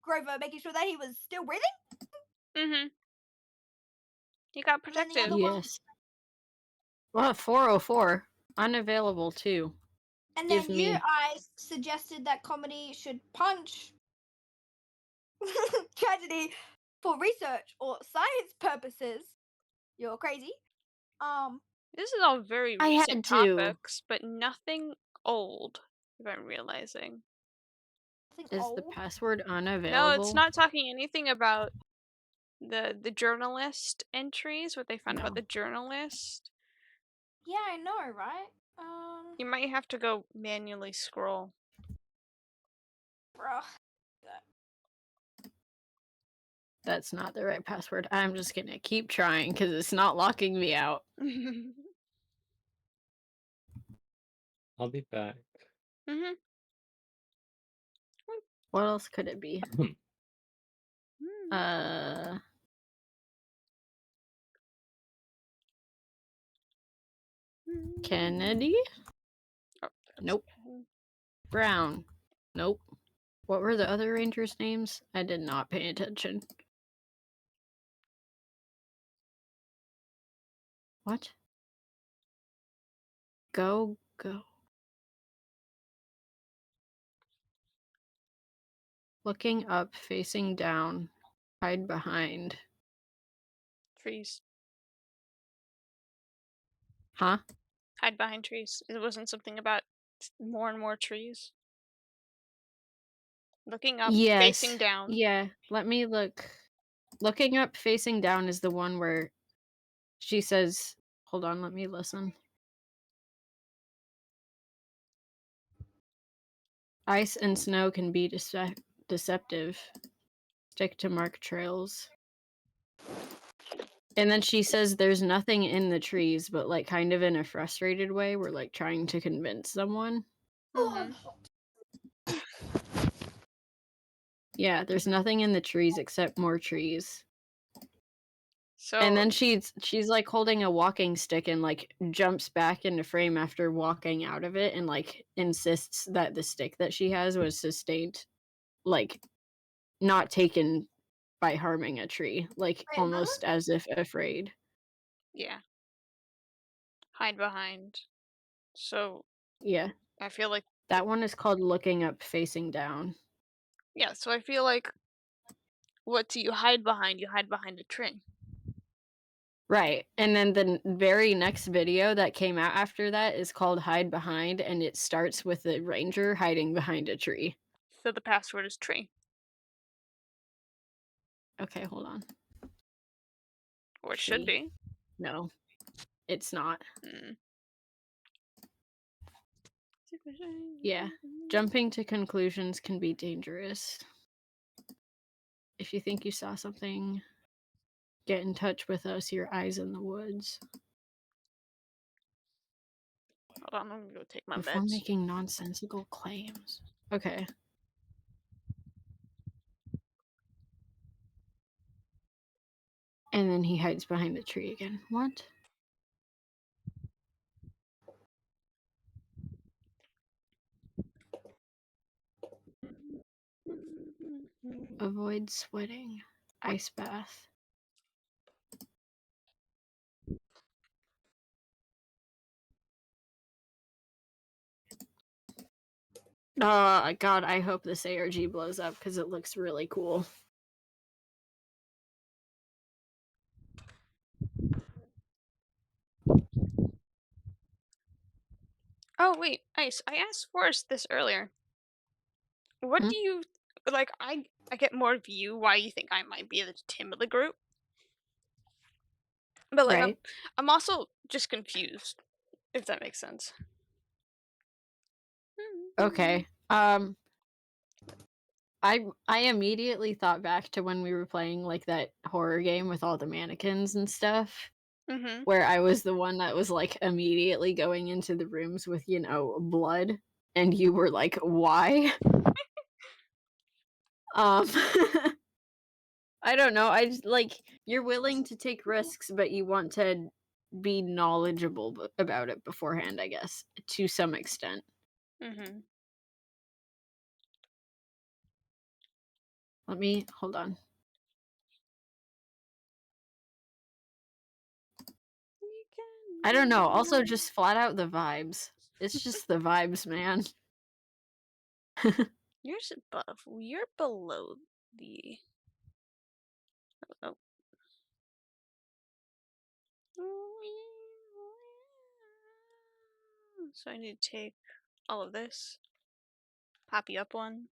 Grover, making sure that he was still breathing. Mm-hmm. He got And then the protected. other one, yes. Well, 404. Unavailable, too. and Give then me- you, I suggested that comedy should punch Tragedy for research or science purposes. You're crazy. This is all very I recent had to. topics, but nothing old, if I'm realizing. I think Is the old. password unavailable? No, it's not talking anything about the journalist entries, what they found about No. the journalist. Yeah, I know, right? You might have to go manually scroll. Bruh. That's not the right password. I'm just gonna keep trying because it's not locking me out. I'll be back. Mm-hmm. What else could it be? Kennedy? Oh, Nope. Brown? Nope. What were the other rangers' names? I did not pay attention. What? Go. Looking up, facing down, hide behind. Trees. Huh? Hide behind trees. It wasn't something about more and more trees. Looking up, Yes. facing down. Yeah, let me look. Looking up, facing down is the one where she says, hold on, let me listen. Ice and snow can be deceptive. Stick to mark trails. And then she says there's nothing in the trees, but like kind of in a frustrated way. We're like trying to convince someone. Mm-hmm. Yeah, there's nothing in the trees except more trees. So And then she's like holding a walking stick and like jumps back into frame after walking out of it and like insists that the stick that she has was sustained, like not taken by harming a tree, like Wait, almost as if afraid. yeah, hide behind. So Yeah. I feel like That one is called looking up facing down. yeah. So I feel like what do you hide behind? You hide behind a tree. Right. And then the very next video that came out after that is called Hide Behind, and it starts with the ranger hiding behind a tree. So the password is tree, Okay, hold on. or it should Tree. be. No, it's not. Mm. Yeah. Jumping to conclusions can be dangerous. If you think you saw something, get in touch with us, your eyes in the woods. Hold on, I'm gonna go take my Before meds. making nonsensical claims. Okay. And then he hides behind the tree again. What? Avoid sweating. Ice bath. God, I hope this ARG blows up because it looks really cool. Oh wait, Ice. I asked Forrest this earlier. What Hmm? do you like? I get more of you. Why you think I might be the Tim of the group? But like, Right. I'm also just confused. If that makes sense. Okay. I immediately thought back to when we were playing like that horror game with all the mannequins and stuff, Mm-hmm. where I was the one that was like immediately going into the rooms with, you know, blood, and you were like, "Why?" Um I don't know. I just like you're willing to take risks, but you want to be knowledgeable about it beforehand, I guess, to some extent. Mm-hmm. Let me hold on. I don't know. Also, just flat out the vibes. It's just the vibes, man. You're above. You're below the. Oh. So I need to take all of this. Happy up one.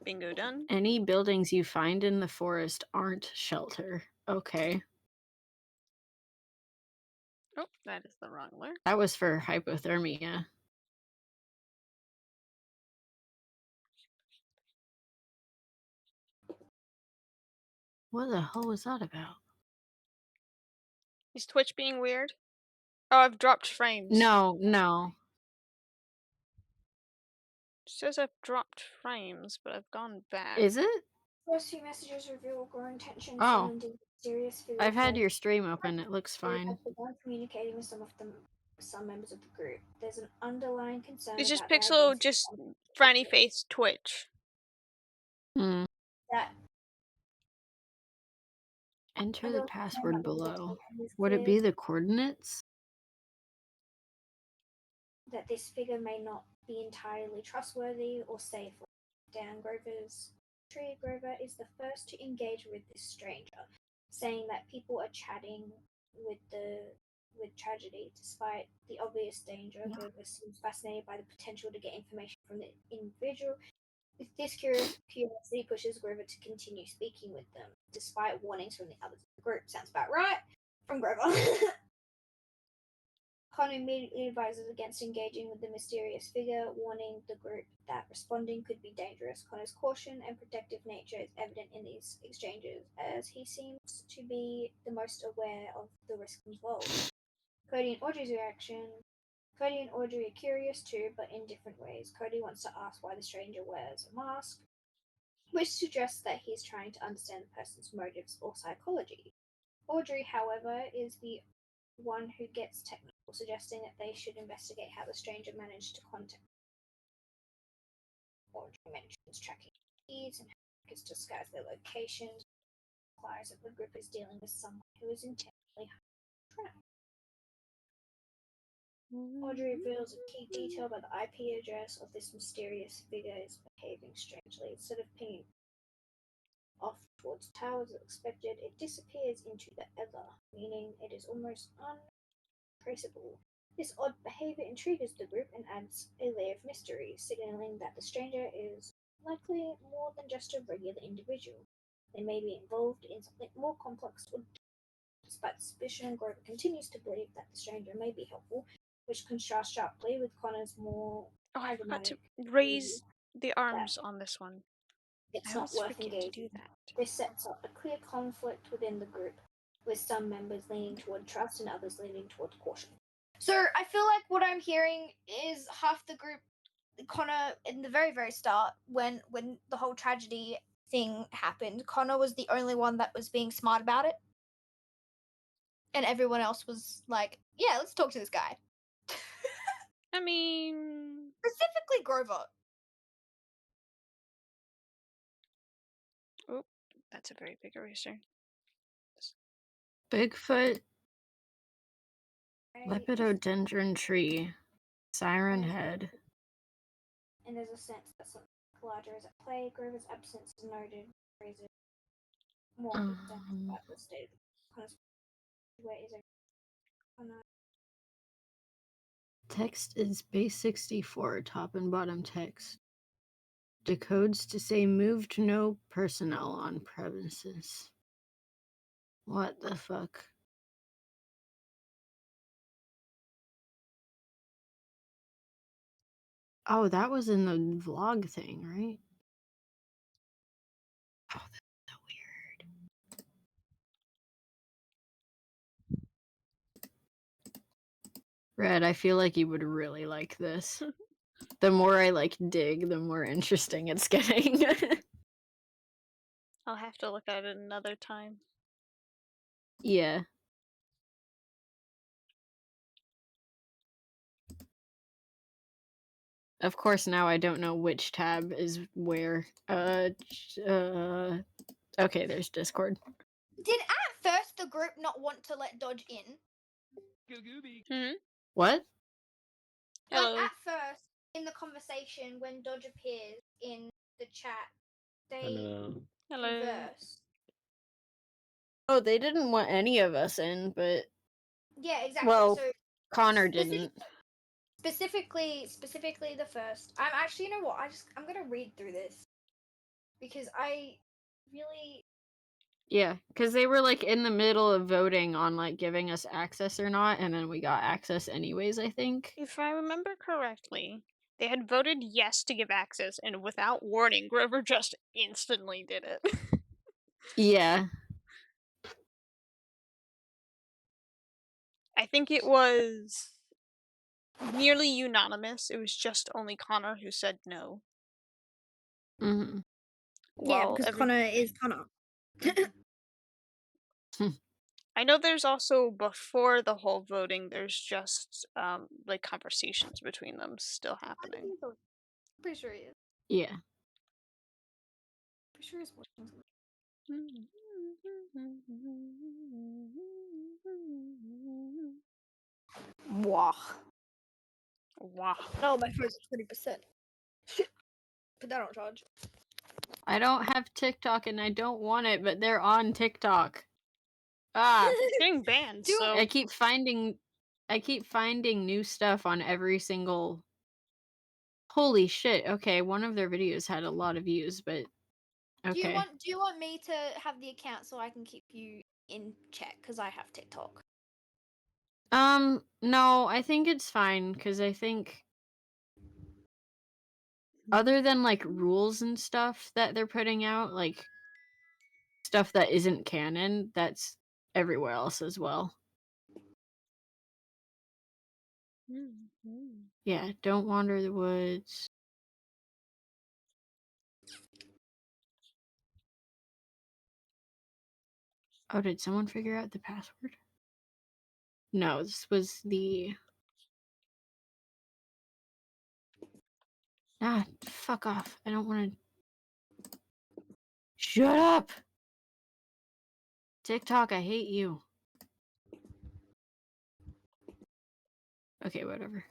Bingo done. Any buildings you find in the forest aren't shelter. Okay. Oh, that is the wrong alert. That was for hypothermia. What the hell was that about? Is Twitch being weird? Oh, I've dropped frames. No, no. It says I've dropped frames, but I've gone back. Is it? First few messages reveal growing tension Oh. surrounding serious figure. I've had your stream open. It looks fine. I've begun communicating with some members of the group. There's an underlying concern It's just about their Pixel, identity just and Franny Face Twitch. Hmm. that Enter under the concern password about their below. identity and Would it fears be the coordinates? that this figure may not be entirely trustworthy or safe. Dan Grover's tree. Grover is the first to engage with this stranger, saying that people are chatting with tragedy. Despite the obvious danger, Grover seems fascinated by the potential to get information from the individual. With this curiosity pushes Grover to continue speaking with them, despite warnings from the others in the group. Sounds about right from Grover. Con immediately advises against engaging with the mysterious figure, warning the group that responding could be dangerous. Connor's caution and protective nature is evident in these exchanges, as he seems to be the most aware of the risks involved. Cody and Audrey's reaction. Cody and Audrey are curious too, but in different ways. Cody wants to ask why the stranger wears a mask, which suggests that he's trying to understand the person's motives or psychology. Audrey, however, is the one who gets technical, suggesting that they should investigate how the stranger managed to contact. Audrey mentions tracking keys and how hackers disguise their locations. Implies that the group is dealing with someone who is intentionally tracked. Audrey reveals a key detail about the IP address of this mysterious figure is behaving strangely. Instead of pinging off towards towers as expected, it disappears into the ether, meaning it is almost untraceable. This odd behavior intrigues the group and adds a layer of mystery, signaling that the stranger is likely more than just a regular individual. They may be involved in something more complex or despite suspicion, Grover continues to believe that the stranger may be helpful, which contrasts sharply with Connor's more Oh, I forgot to dramatic raise view the that arms on this one. it's I not always worth forget to engaging. do that. This sets up a clear conflict within the group, with some members leaning toward trust and others leaning toward caution. So I feel like what I'm hearing is half the group, Connor, in the very, very start, when the whole tragedy thing happened, Connor was the only one that was being smart about it. And everyone else was like, yeah, let's talk to this guy. I mean, Specifically Grover. oh, that's a very big eraser. Bigfoot, Right? lepidodendron tree, siren head. And there's a sense that something larger is at play. Grover's absence is noted, raises more concerns about the state of Connor's. Where is it? Connor? Text is base 64, top and bottom text. Decodes to say moved no personnel on premises. What the fuck? Oh, that was in the vlog thing, right? Oh, that's so weird. Red, I feel like you would really like this. The more I dig, the more interesting it's getting. I'll have to look at it another time. Yeah. Of course, now I don't know which tab is where. Okay, there's Discord. Did at first the group not want to let Dodge in? What? Hello. Like at first, in the conversation, when Dodge appears in the chat, they Hello. Hello. converse. Oh, they didn't want any of us in, but Yeah, exactly. well, So Connor specific- didn't. specifically the first. I'm actually, you know what? I'm gonna read through this because I really. Yeah, because they were in the middle of voting on giving us access or not, and then we got access anyways, I think. If I remember correctly, they had voted yes to give access, and without warning, Grover just instantly did it. Yeah. I think it was nearly unanimous. It was just only Connor who said no. Mm-hmm. Yeah, because Connor is Connor. I know there's also, before the whole voting, there's just conversations between them still happening. Pretty sure he is. Yeah. Pretty sure he's watching something. Wow. Wow. Oh, my phone's at 20%. Put that on charge. I don't have TikTok and I don't want it, but they're on TikTok. Ah. It's getting banned, Do so I keep finding new stuff on every single. Holy shit. Okay, one of their videos had a lot of views, but okay. Do you want me to have the account so I can keep you in check? Because I have TikTok. No, I think it's fine because I think other than rules and stuff that they're putting out, stuff that isn't canon, that's everywhere else as well. Yeah, don't wander the woods. Oh, did someone figure out the password? No, this was the... Ah, fuck off. I don't want to... Shut up! TikTok, I hate you. Okay, whatever.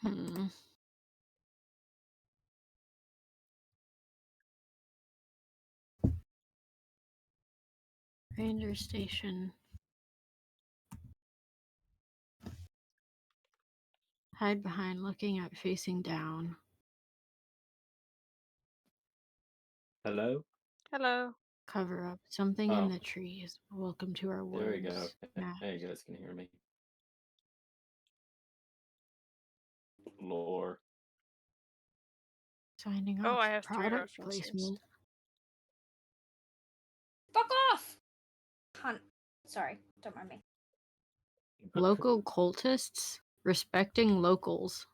Hmm. Ranger station. Hide behind, looking up, facing down. Hello? Hello. Cover up. Something in Oh, the trees. Welcome to our there we go. woods. Okay. Nah. Now you guys can hear me. Lore. Signing Oh, off. I have 3 Product references. placement. Fuck off! Hunt. Sorry, don't mind me. Local cultists respecting locals.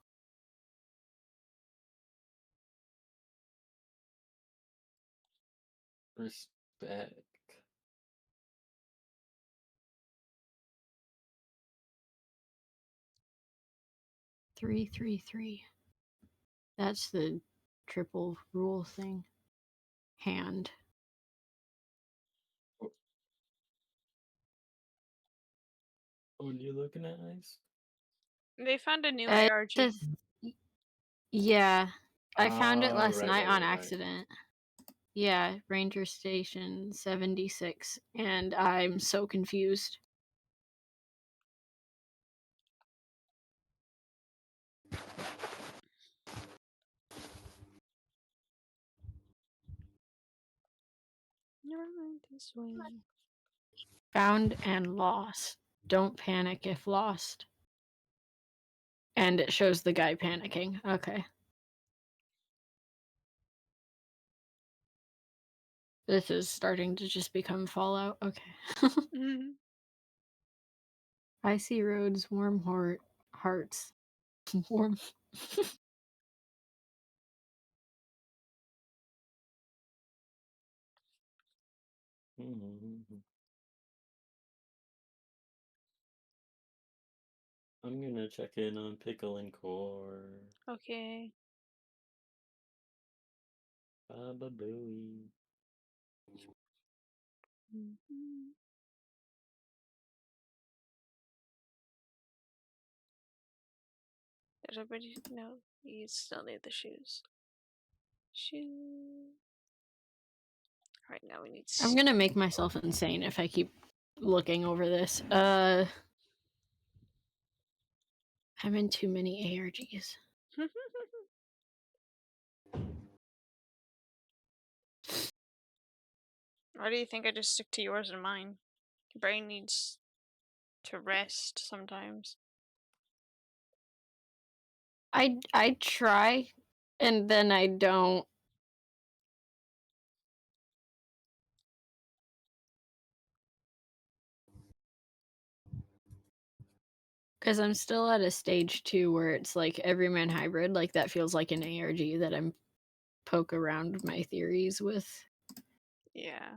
Respect. Three, 3. That's the triple rule thing. Hand. What are you looking at, Ice? They found a new Uh, ARG. Yeah. I found it Oh, last right, night right, on right, right. accident. Yeah, Ranger Station 76. And I'm so confused. Never mind this way. Found and lost. Don't panic if lost. And it shows the guy panicking. Okay. This is starting to just become Fallout. Okay. Mhm. Icy roads, warm hearts. Warm. I'm gonna check in on Pickle and Core. Okay. Baba Booey. Mhm. Does everybody know? You still need the shoes. Shoe. Right now we need. I'm gonna make myself insane if I keep looking over this. I'm in too many ARGs. Why do you think I just stick to yours and mine? Your brain needs to rest sometimes. I try, and then I don't. Because I'm still at a stage 2 where it's like Everyman Hybrid, like that feels like an ARG that I'm poke around my theories with. Yeah.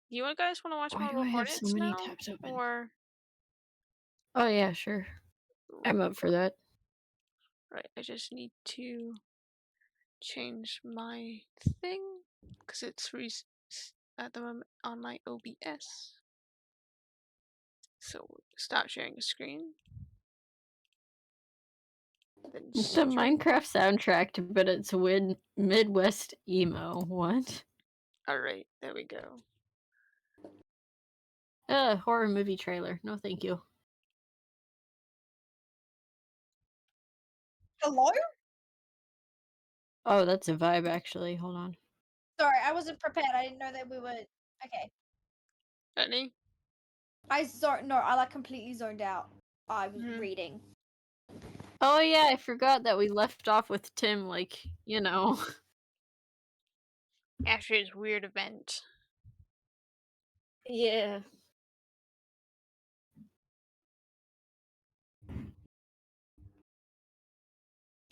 You guys want to watch Why do Marble I have so Hornets many now? tabs open? Or Oh yeah, sure. I'm up for that. right, I just need to change my thing because it's at the moment on my OBS. So stop sharing a screen. Then The stream. Minecraft soundtrack, but it's Midwest emo. What? All right, there we go. Horror movie trailer. No, thank you. Hello? Oh, that's a vibe, actually. Hold on. Sorry, I wasn't prepared. I didn't know that we were. Okay. Any? I like completely zoned out. I was Mhm. reading. Oh yeah, I forgot that we left off with Tim, like, you know. After his weird event. Yeah.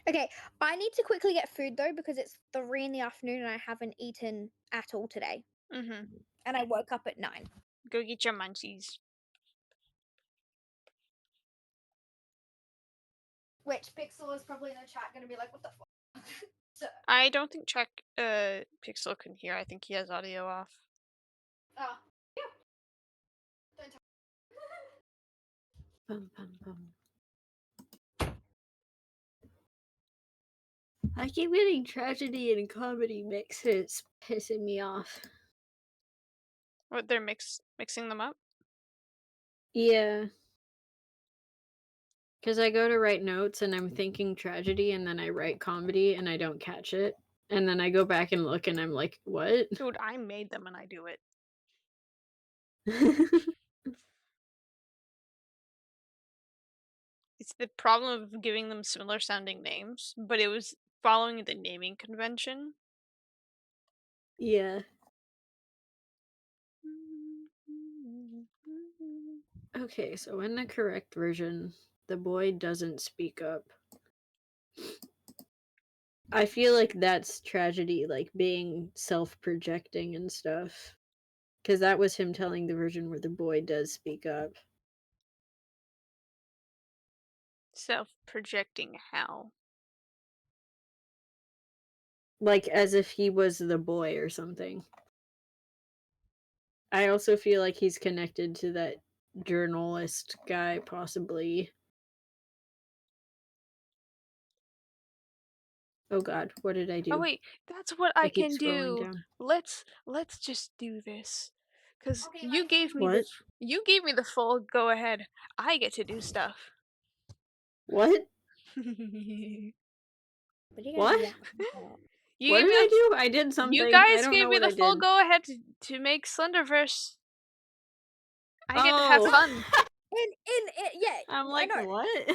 Okay, I need to quickly get food though because it's 3 in the afternoon and I haven't eaten at all today. Mm-hmm. And I woke up at 9. Go get your munchies. Which Pixel is probably in the chat gonna be like, what the fuck? So, I don't think Pixel can hear. I think he has audio off. yeah. Don't tell Bum, bum, bum. I keep getting tragedy and comedy mixed. It's pissing me off. What, they're mixing them up? Yeah. Because I go to write notes and I'm thinking tragedy and then I write comedy and I don't catch it. And then I go back and look and I'm like, what? Dude, I made them and I do it. It's the problem of giving them similar sounding names, but it was following the naming convention. Yeah. Okay, so in the correct version, the boy doesn't speak up. I feel like that's tragedy, like being self-projecting and stuff. Because that was him telling the version where the boy does speak up. Self-projecting how? Like as if he was the boy or something. I also feel like he's connected to that journalist guy, possibly. Oh god, what did I do? Oh wait, that's what I I keep can scrolling do. down. Let's just do this. Cause Okay, you my gave me What? you gave me the full go ahead. I get to do stuff. What? What are you gonna What? do that? You What gave did me I the do? I did something. you I guys don't gave know me what the I full did. go ahead to make Slenderverse. I get to have Oh. fun. Yeah, I'm I like, know. what?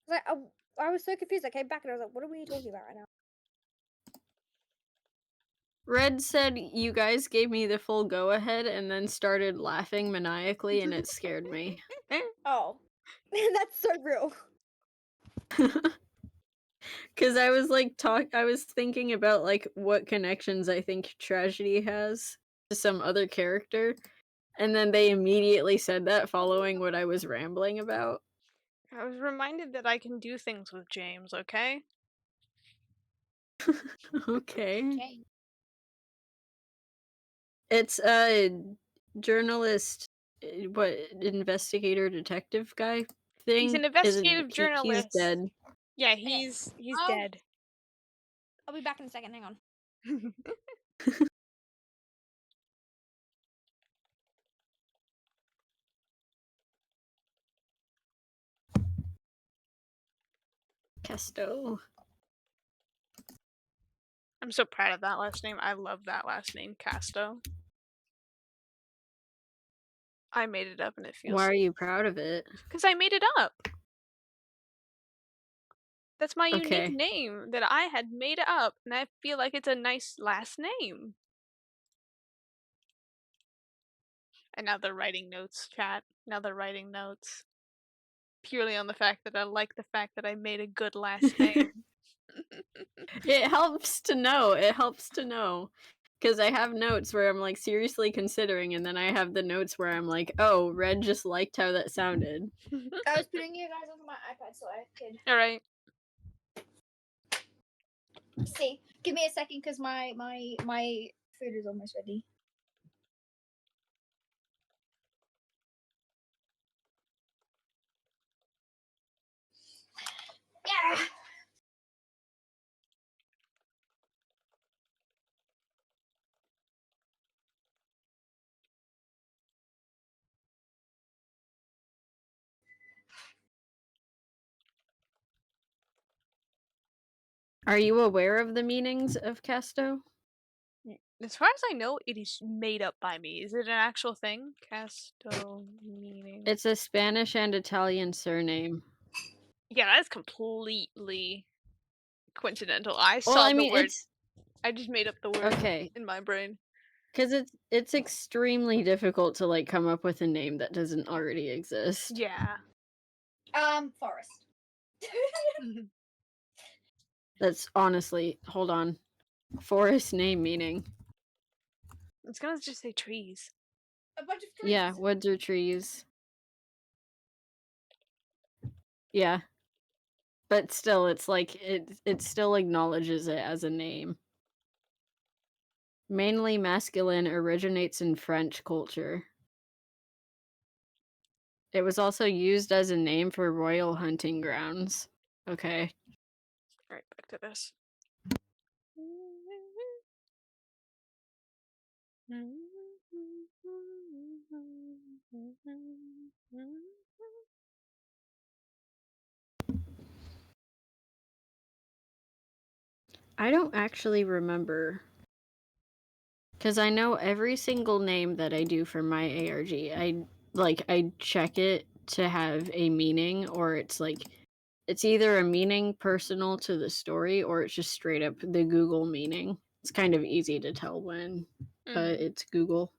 Like, I was so confused. I came back and I was like, what are we talking about right now? Red said you guys gave me the full go ahead and then started laughing maniacally and it scared me. Oh, that's so real. Cause I was like I was thinking about like what connections I think tragedy has to some other character. And then they immediately said that following what I was rambling about. I was reminded that I can do things with James, okay? Okay. Jane. It's a journalist, what, investigator detective guy thing. He's an Isn't investigative he's journalist. dead. Yeah, he's Oh. dead. I'll be back in a second. Hang on. Casto. I'm so proud of that last name. I love that last name, Casto. I made it up and it feels Why are you proud of it? because I made it up. That's my Okay. unique name that I had made up, and I feel like it's a nice last name. And now they're writing notes, chat. Now they're writing notes. Purely on the fact that I like the fact that I made a good last name. It helps to know. It helps to know. Because I have notes where I'm like seriously considering, and then I have the notes where I'm like, oh, Red just liked how that sounded. I was putting you guys onto my iPad so I could Alright. see. Give me a second because my food is almost ready. Yeah. Are you aware of the meanings of Casto? As far as I know, it is made up by me. Is it an actual thing? Casto meaning. It's a Spanish and Italian surname. Yeah, that is completely coincidental. I Well, saw I the mean, word. it's I just made up the word okay in my brain. because it's extremely difficult to like come up with a name that doesn't already exist. Yeah. Forest. That's honestly, hold on, forest name meaning. It's gonna just say trees. A bunch of trees. Yeah, woods or trees. Yeah, but still, it's like it still acknowledges it as a name. Mainly masculine, originates in French culture. It was also used as a name for royal hunting grounds. Okay. Alright, back to this. I don't actually remember. Because I know every single name that I do for my ARG, I check it to have a meaning, or it's like it's either a meaning personal to the story or it's just straight up the Google meaning. It's kind of easy to tell when Mhm. it's Google,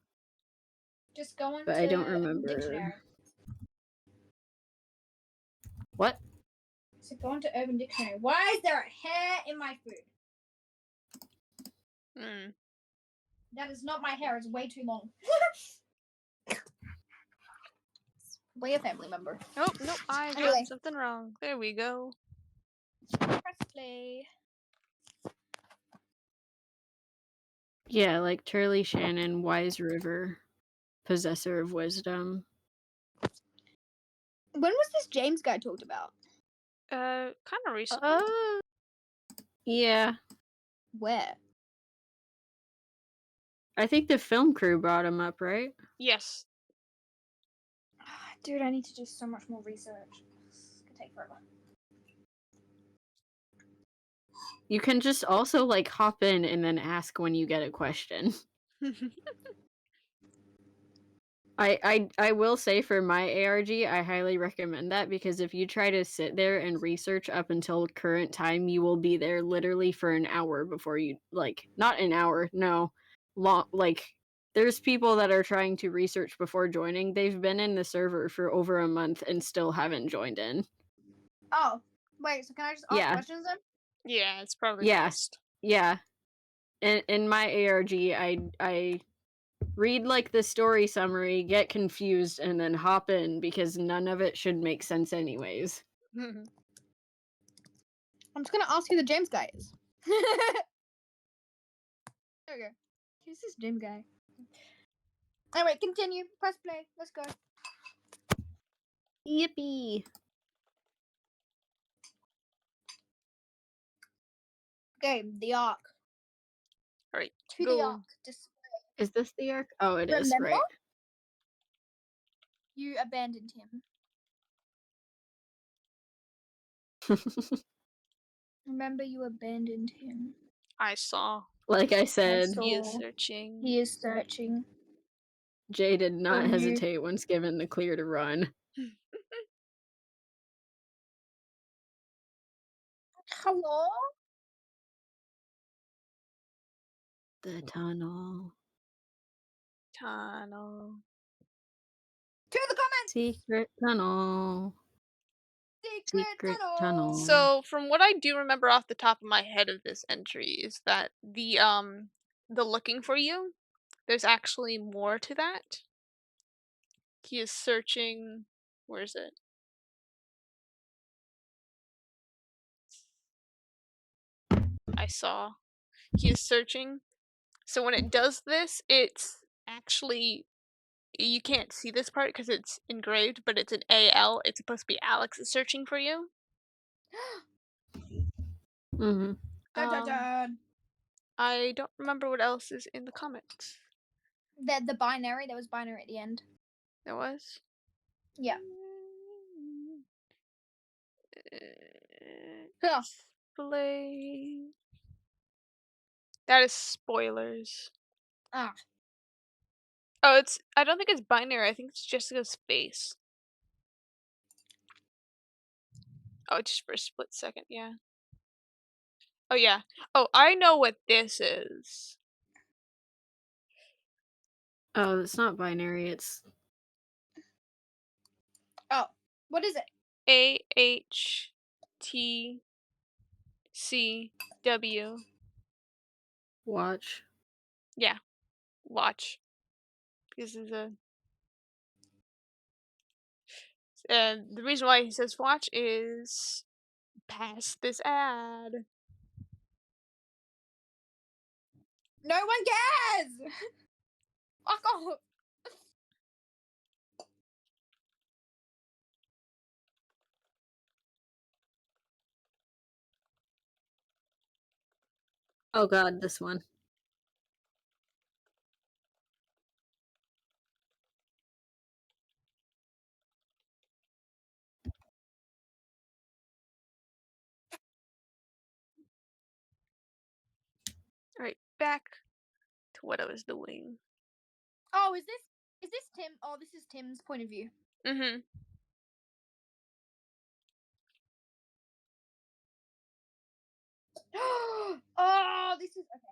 Just go into but I don't Urban remember. Dictionary. What? So go into Urban Dictionary. Why is there a hair in my food? Mm. That is not my hair. It's way too long. Way a family member. Oh, no, I Anyway. got something wrong. There we go. Press play. Yeah, like Turley Shannon, Wise River, possessor of wisdom. When was this James guy talked about? Kind of recently. Yeah. Where? I think the film crew brought him up, right? Yes. Dude, I need to do so much more research. It's gonna take forever. You can just also like hop in and then ask when you get a question. I will say for my ARG, I highly recommend that because if you try to sit there and research up until current time, you will be there literally for an hour before you not an hour, no. There's people that are trying to research before joining. They've been in the server for over a month and still haven't joined in. Oh, wait, so can I just ask Yeah. questions then? Yeah, it's probably Yeah. best. Yeah. In my ARG, I read like the story summary, get confused, and then hop in because none of it should make sense anyways. I'm just gonna ask who the James guy is. There we go. Who's this James guy? Anyway, continue. Press play. Let's go. Yippee! Okay, the Ark. Alright, To go. the Ark. Display. Is this the arc? Oh, it is, Remember? right. You abandoned him. Remember, you abandoned him. I saw. Like I said, saw. He is searching. He is searching. Jay did not you- hesitate once given the clear to run. Hello? The tunnel. Tunnel. To the comments! Secret tunnel. Secret tunnel. So, from what I do remember off the top of my head of this entry is that the looking for you, there's actually more to that. He is searching. Where is it? I saw. He is searching. So when it does this, it's actually you can't see this part because it's engraved, but it's an AL. It's supposed to be Alex is searching for you. Mm-hmm. Dun, dun, dun. I don't remember what else is in the comments. The binary. There was binary at the end. There was? Yeah. Uh, display. That is spoilers. Ah. Oh, I don't think it's binary. I think it's Jessica's face. Oh, just for a split second, yeah. Oh, yeah. Oh, I know what this is. Oh, it's not binary. It's Oh, what is it? AHTCW. watch. Yeah, watch. This is a. The reason why he says watch is past this ad. No one cares. Fuck off. Oh god, this one. Alright, back to what I was doing. Oh, is this Tim? Oh, this is Tim's point of view. Mm-hmm. Oh, this is okay.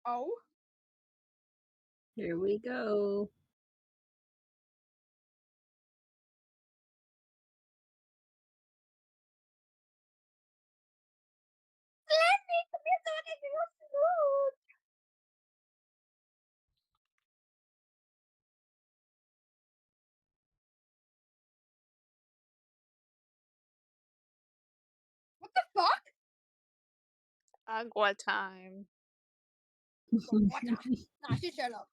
Oh, Here we go. Lenny, come here so I can get your food. What the fuck? Agua time. What the? Nah, shut up.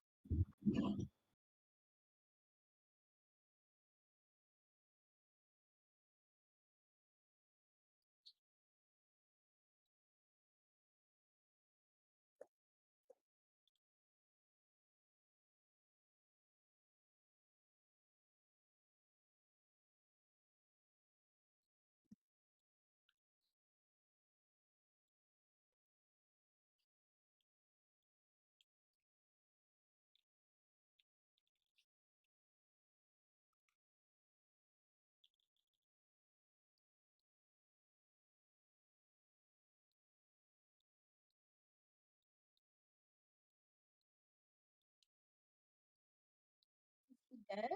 Dead?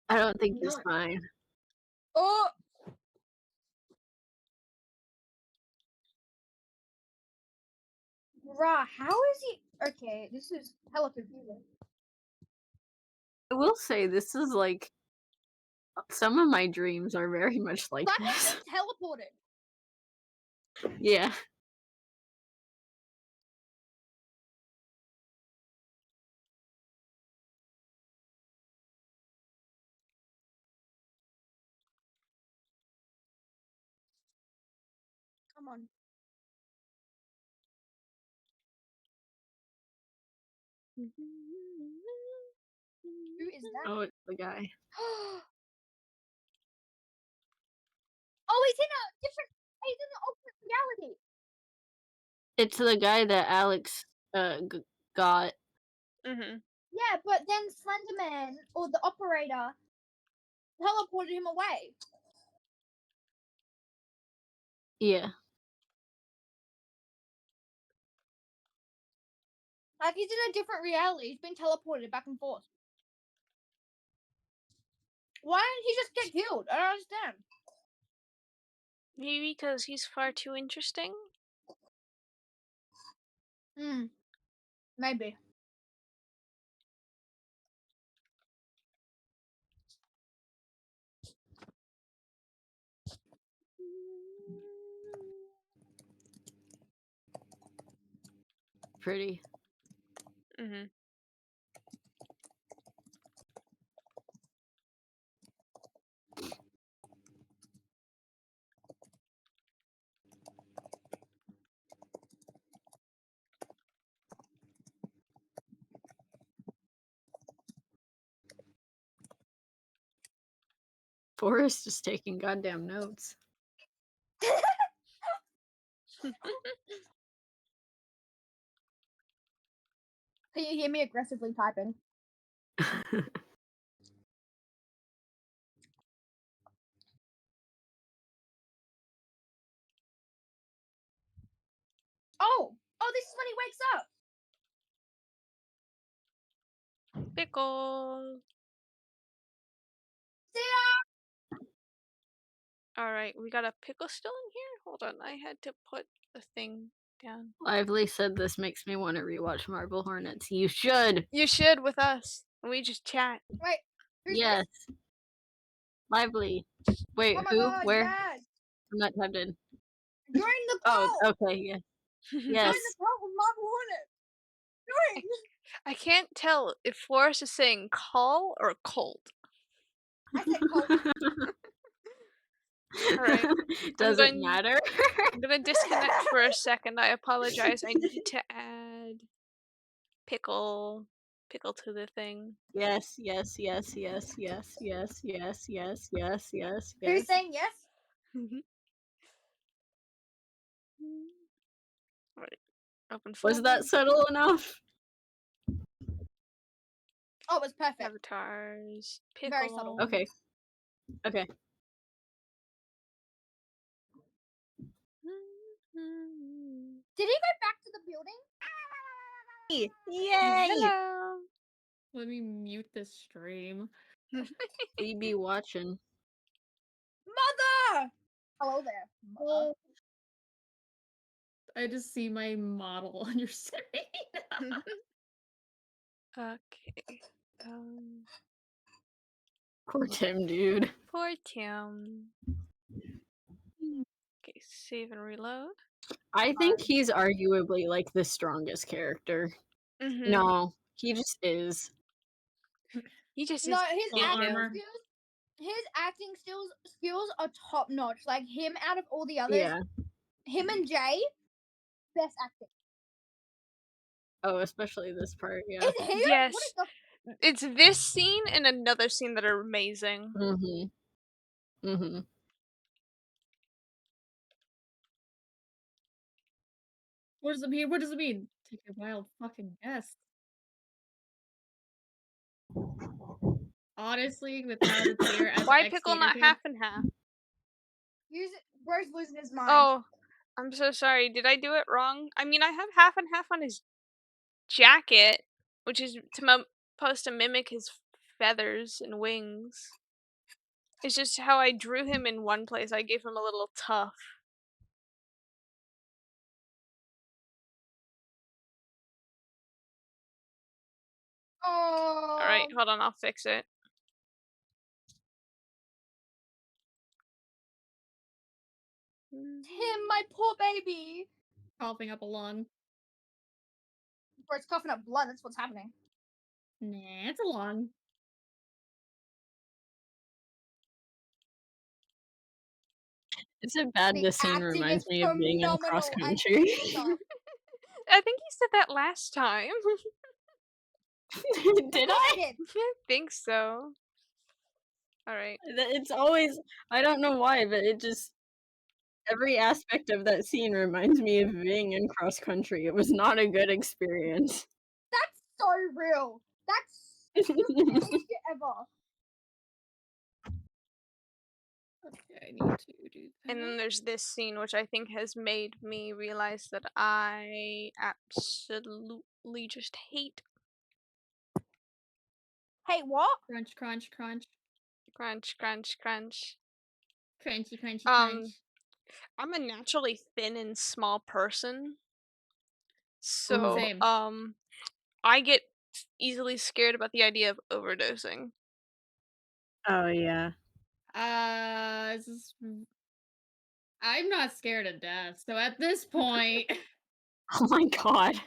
I don't think he's No. fine. Oh. Bruh, how is he? Okay, this is hella confusing. I will say this is like some of my dreams are very much like That this. is teleported. Yeah. Come on. Who is that? Oh, it's the guy. Oh, he's in a different. He's in an alternate reality. It's the guy that Alex got. Mm-hmm. Yeah, but then Slenderman or the operator teleported him away. Yeah. Like he's in a different reality. He's been teleported back and forth. Why didn't he just get killed? I don't understand. Maybe because he's far too interesting? Maybe. Pretty. Mm-hmm. Forrest is taking goddamn notes. Can you hear me aggressively typing? Oh, this is when he wakes up. Pickle. See Alright, we got a pickle still in here? Hold on, I had to put the thing down. Lively said this makes me want to rewatch Marble Hornets. You should. You should with us. We just chat. Wait, who's Yes. this? Lively. Wait, Oh my who? god, Where? yes. I'm not typed in. Join the call. Oh, okay, yeah. Join Yes. the call with Marble Hornet. Join. I can't tell if Forrest is saying call or cold. I said call. Alright. Does it matter? I'm gonna disconnect for a second. I apologize. I need to add pickle to the thing. Yes, yes, yes, yes, yes, yes, yes, yes, yes, yes, Who's yes. saying yes? Alright. Open Was that folder. subtle enough? Oh, it was perfect. Avatars. Pickle. Very subtle. Okay. Okay. Did he go back to the building? Yay! Hello. Let me mute this stream. We be watching. Mother! Hello there. Mother. I just see my model on your screen. Okay. Poor Tim, dude. Poor Tim. Okay, save and reload. I think he's arguably like the strongest character. Mm-hmm. No, he just is. He just No, is. his Full acting armor. skills. His acting skills are top notch. Like him, out of all the others, Yeah. him and Jay, best acting. Oh, especially this part, yeah. Is he? Yes. What is the? It's this scene and another scene that are amazing. Mm-hmm. Mm-hmm. What does it mean? What does it mean? Take a wild fucking guess. Honestly, without a tear, as Why an pickle ex-skater not kid, half and half? Bro's losing his mind. Oh, I'm so sorry. Did I do it wrong? I mean, I have half and half on his jacket, which is supposed to mimic his feathers and wings. It's just how I drew him in one place. I gave him a little tuff. Oh. Alright, hold on. I'll fix it. Tim, my poor baby. coughing up a lung. Bro, it's coughing up blood. That's what's happening. Nah, it's a lung. Is it bad The this scene acting reminds is me of being in phenomenal. cross I country? stop. I think you said that last time. Did I I? did. I think so. Alright. It's always, I don't know why, but it just, every aspect of that scene reminds me of being in cross country. It was not a good experience. That's so real. That's the best shit ever. Okay, I need to do that. And then there's this scene, which I think has made me realize that I absolutely just hate Hey, what? Crunch, crunch, crunch. crunch, crunch, crunch. Crunchy, crunchy, crunch. I'm a naturally thin and small person. So, Same. I get easily scared about the idea of overdosing. Oh, yeah. I'm not scared of death, so at this point, Oh my god.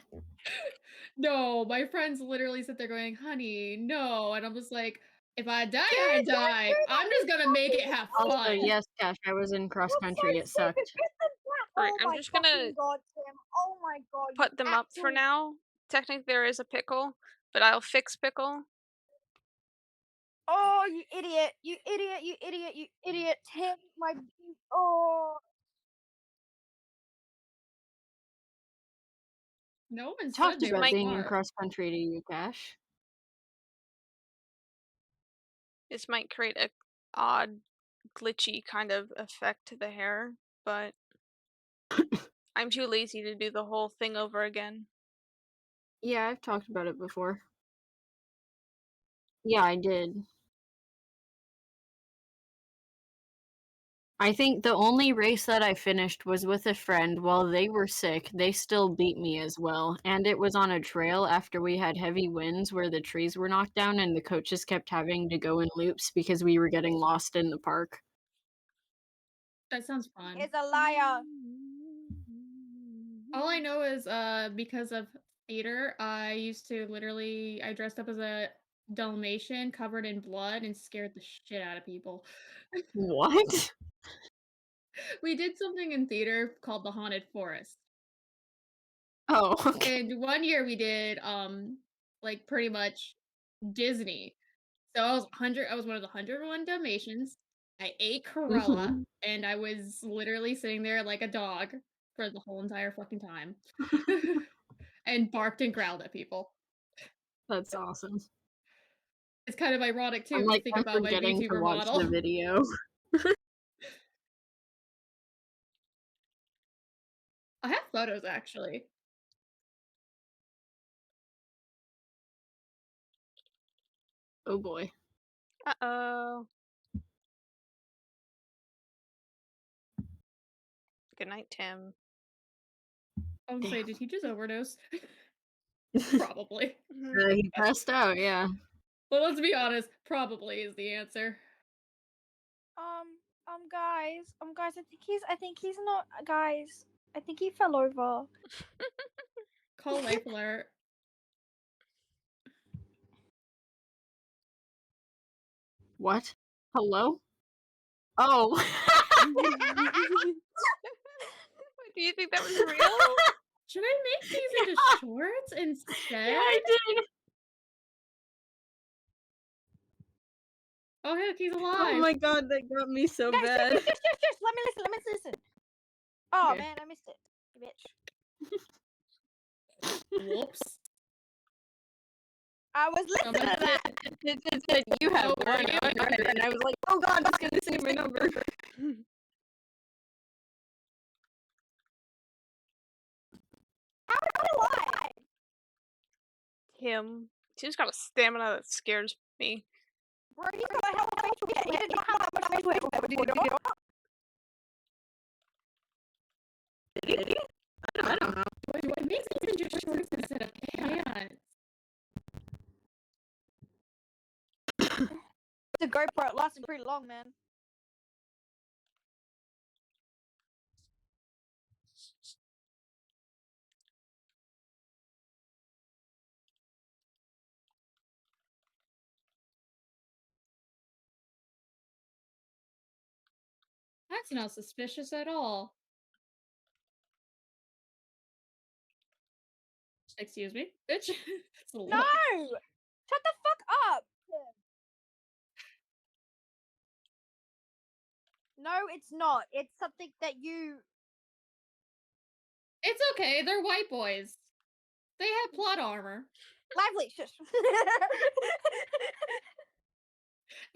no, my friends literally sit there going, honey, no. And I'm just like, if I die, Dude, I don't die. do that. I'm just gonna make it have Also, fun. yes, Cash, I was in cross That's country. so It sucked. stupid. Get them back. Alright, Oh I'm my just gonna fucking god, Tim. Oh my god. you put them up for absolute- now. Technically, there is a pickle, but I'll fix pickle. Oh, you idiot. You idiot. You idiot. You idiot. Tim, my. Oh. No one said Talked they about were might- being in smart. cross country to you, Cash. This might create a odd, glitchy kind of effect to the hair, but I'm too lazy to do the whole thing over again. Yeah, I've talked about it before. Yeah, I did. I think the only race that I finished was with a friend. While they were sick, they still beat me as well. And it was on a trail after we had heavy winds where the trees were knocked down and the coaches kept having to go in loops because we were getting lost in the park. That sounds fun. Is a liar. All I know is because of theater, I used to literally I dressed up as a Dalmatian covered in blood and scared the shit out of people. What? We did something in theater called the Haunted Forest. Oh, okay. And one year we did like pretty much Disney. So I was one of the 101 Dalmatians. I ate Cruella Mhm. and I was literally sitting there like a dog for the whole entire fucking time. And barked and growled at people. That's awesome. It's kind of ironic too I'm if you like, think I'm about my forgetting to VTuber watch model. the video. I have photos actually. Oh boy. Uh-oh. Good night, Tim. I was say, Damn. did he just overdose? Probably. He passed out, yeah. But let's be honest, probably is the answer. Guys, I think he's not, guys. I think he fell over. Call life alert. What? Hello? Oh. Do you think that was real? Should I make these into shorts instead? Yeah, I did. Oh heck, he's Oh alive. my god, that got me so Guys, bad. yes. Let me listen. Oh Okay. man, I missed it. You bitch. Whoops. I was Someone listening to that. It said you have Oh, were one you? number, and I was like, oh god, it's gonna say my number. How did I lie? Tim. Tim's got a stamina that scares me. Bro, he's got a hell of a facial hair. He didn't know how much facial hair did you know? Did he? I don't know. Do I make these into shorts instead of pants? The GoPro, it lasted pretty long, man. That's not suspicious at all. Excuse me, bitch. It's a No! lot. Shut the fuck up! No, it's not. It's something that you... It's okay, they're white boys. They have plot armor. Lively, shush.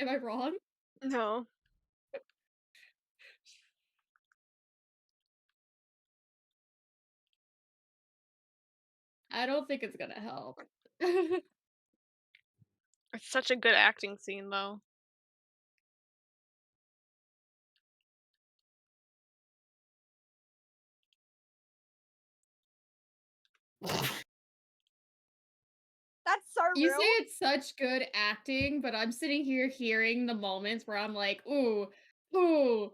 Am I wrong? No. I don't think it's gonna help. It's such a good acting scene, though. That's so You real. say it's such good acting, but I'm sitting here hearing the moments where I'm like, ooh, ooh,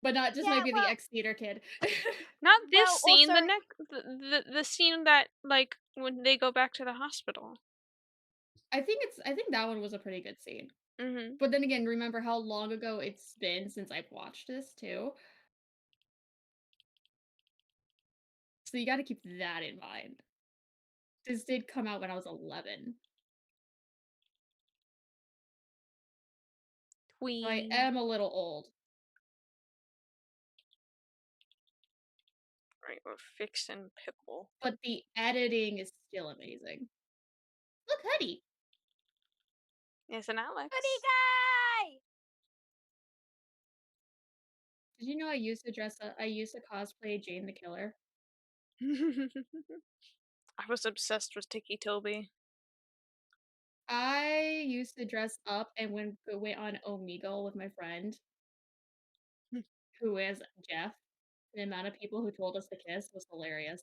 but not just Yeah, maybe well- the ex-theater kid. Not this Well, scene, also- the scene that, like, when they go back to the hospital. I think that one was a pretty good scene. Mm-hmm. But then again, remember how long ago it's been since I've watched this too. So you got to keep that in mind. This did come out when I was 11. So I am a little old. Right. or Fixin' Pickle. But the editing is still amazing. Look, Hoodie. Yes, and Alex. Hoodie guy! Did you know I used to cosplay Jane the Killer? I was obsessed with Tiki Toby. I used to dress up and went on Omegle with my friend, who is Jeff. The amount of people who told us to kiss was hilarious.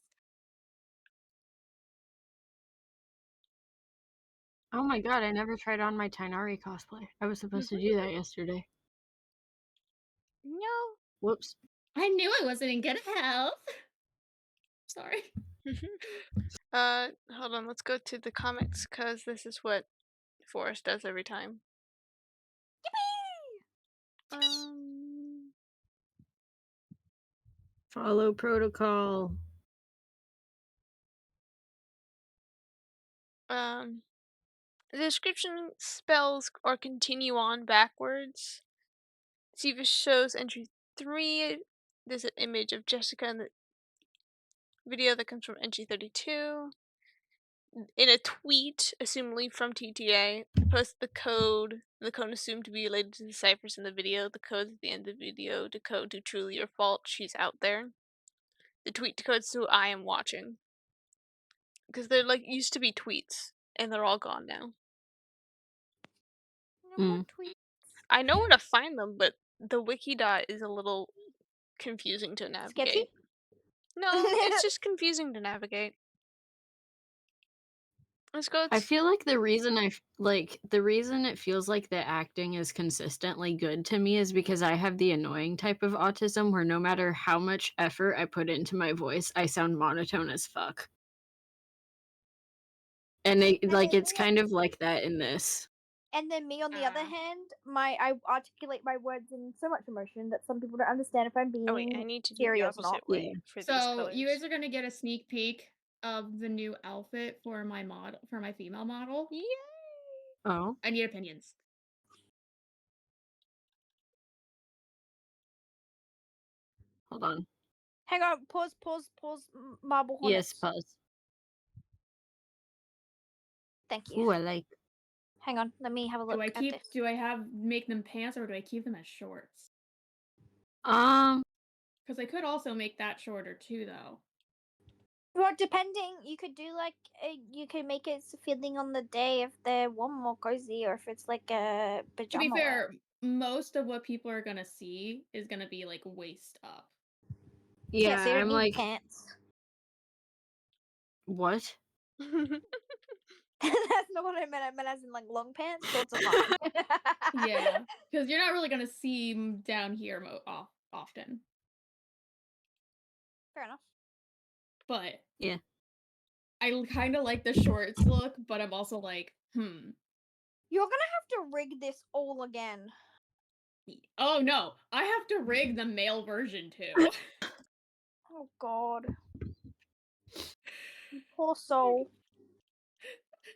Oh my god, I never tried on my Tainari cosplay. I was supposed to do that yesterday. No. Whoops. I knew I wasn't in good health. Sorry. Hold on, let's go to the comics, because this is what Forrest does every time. Follow protocol. The description spells or continue on backwards. See if it shows entry 3. There's an image of Jessica in the video that comes from entry 32. In a tweet, assumably from TTA, post the code assumed to be related to the ciphers in the video. The codes at the end of the video decode to truly or false. She's out there. The tweet decodes to I am watching. Because they're like used to be tweets, and they're all gone now. No more tweets. I know where to find them, but the Wikidot is a little confusing to navigate. Sketchy? No, it's just confusing to navigate. Let's go. I feel like the reason the reason it feels like the acting is consistently good to me is because I have the annoying type of autism where no matter how much effort I put into my voice, I sound monotone as fuck. And it's kind of like that in this. And then me on the other hand, I articulate my words in so much emotion that some people don't understand if I'm being Oh wait, I need to do the serious or not. opposite way for these So colors. you guys are gonna get a sneak peek of the new outfit for my female model. Yay! Oh. I need opinions. Hold on. Hang on, pause, Marble Hornets. Yes, pause. Thank you. Ooh, I like. Hang on, let me have a look Do I at keep? this. Do I make them pants or do I keep them as shorts? Because I could also make that shorter too, though. Well, depending, you could do like you could make it fitting on the day if they're warm or cozy, or if it's like a pajama. To be fair, most of what people are gonna see is gonna be like waist up. Yeah, so you don't I'm need like pants. What? That's not what I meant. I meant as in like long pants. Shorts are fine. Yeah, because you're not really gonna see down here often. Fair enough. But yeah, I kind of like the shorts look, but I'm also like, You're gonna have to rig this all again. Oh no, I have to rig the male version too. Oh god. You poor soul.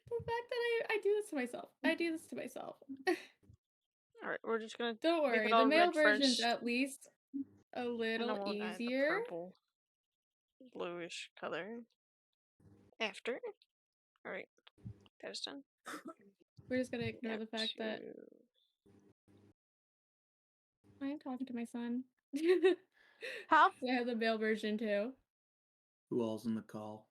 The fact that I do this to myself. I do this to myself. Alright, we're just gonna. Don't worry, the male version's at least a little easier. Purple, bluish color. After. Alright, that is done. We're just gonna ignore the fact that I am talking to my son. Huh? I have the male version too. Who all's in the call?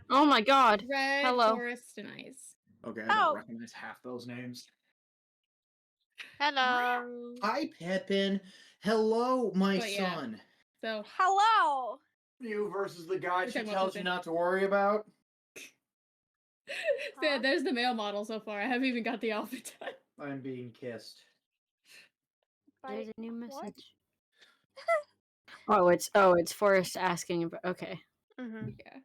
Oh my god. Red, Hello. Forest, and Ice. Okay, I don't recognize half those names. Hello. Hi, Pepin. Hello, my But yeah, son. So hello. You versus the guy We're she talking about tells you Pepin. not to worry about. So there's the male model so far. I haven't even got the outfit done. I'm being kissed. There's a new message. it's Forrest asking about. Okay. Yeah.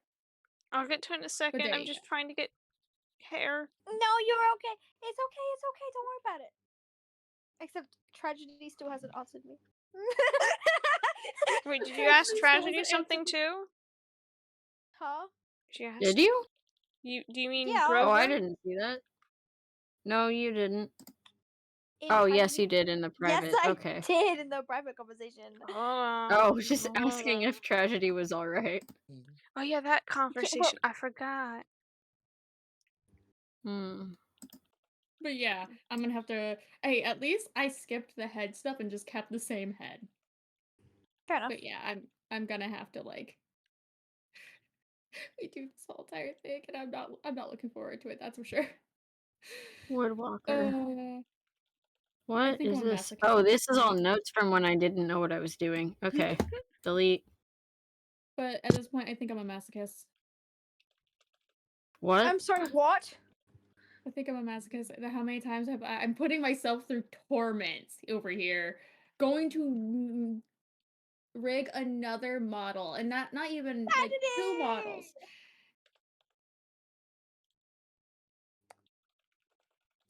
I'll get to it in a second. there I'm you just trying to get hair. No, you're okay. It's okay. It's okay. Don't worry about it. Except Tragedy still hasn't answered me. Wait, did you ask Tragedy something too? Huh? She asked. Did you? Do you mean Yeah. Grover? Oh, I didn't see that. No, you didn't. Oh, I yes, u- you did in the Yes, private. I Okay. did in the private conversation. Oh, just asking if Tragedy was alright. Oh yeah, that well- conversation. I forgot. Hmm. But yeah, I'm gonna have to. Hey, at least I skipped the head stuff and just kept the same head. Fair enough. But yeah, I'm gonna have to like redo this whole entire thing, and I'm not looking forward to it. That's for sure. Woodwalker. I What think is I'm a this? masochist Oh, at this this is all point. notes from when I didn't know what I was doing. Okay. Delete. But at this point, I think I'm a masochist. What? I'm sorry, what? I think I'm a masochist. How many times have I'm putting myself through torments over here, going to rig another model, and not even like 2 models.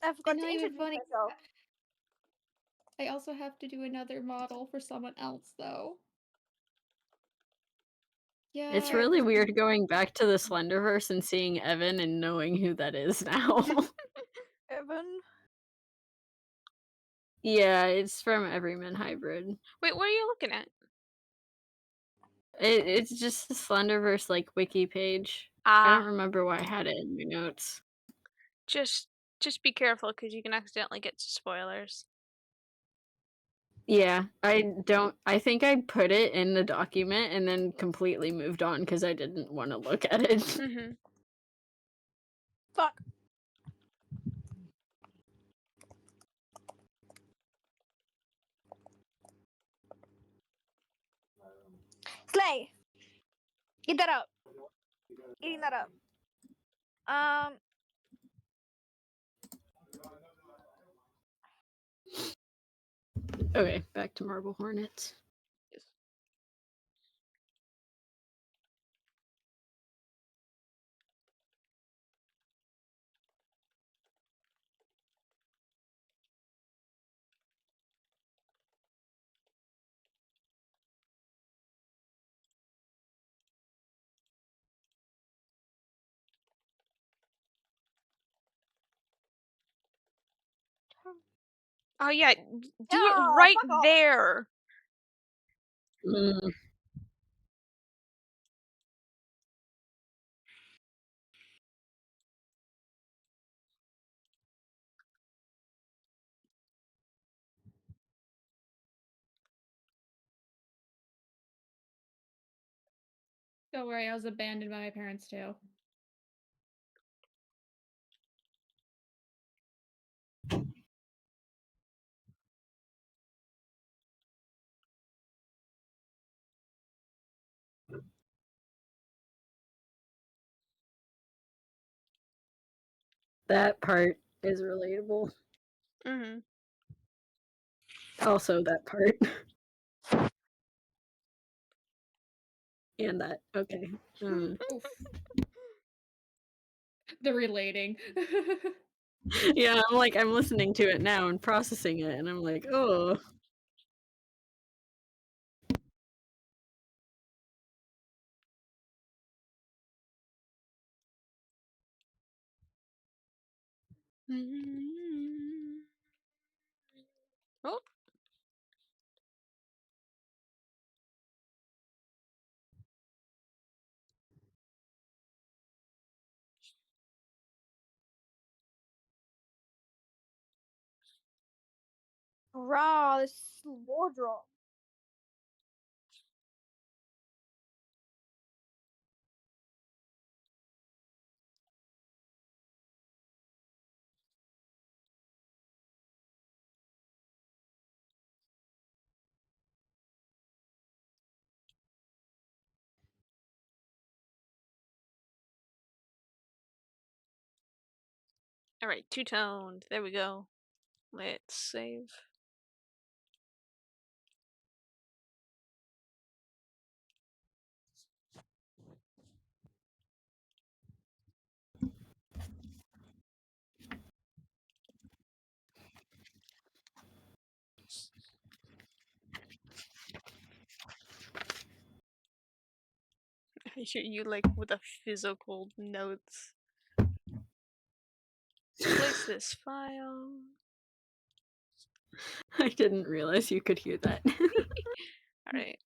I forgot And to not even introduce funny. myself. I also have to do another model for someone else, though. Yeah. It's really weird going back to the Slenderverse and seeing Evan and knowing who that is now. Evan. Yeah, it's from Everyman Hybrid. Wait, what are you looking at? It's just the Slenderverse like wiki page. I don't Ah, remember why I had it in my notes. just be careful because you can accidentally get spoilers. Yeah, I think I put it in the document and then completely moved on because I didn't want to look at it. Mm-hmm. Fuck. Slay. Get that up. Eating that up. Okay, back to Marble Hornets. Oh yeah, do it Oh, right fuck off. there. Mm. Don't worry, I was abandoned by my parents too. That part is relatable. Mm-hmm. Also, that part. And that. Okay. Oof. The relating. Yeah, I'm listening to it now and processing it, and I'm like, oh. Oh. Raw, this wardrobe. All right, two-toned. There we go. Let's save. I hear you like with a physical notes. Place this file. I didn't realize you could hear that. Alright,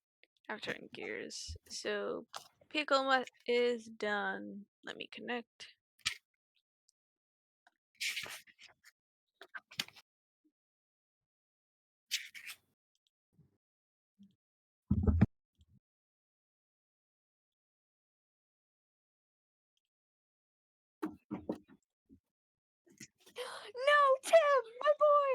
I'm turning gears. So, Pickle is done. Let me connect. No, Tim, my boy.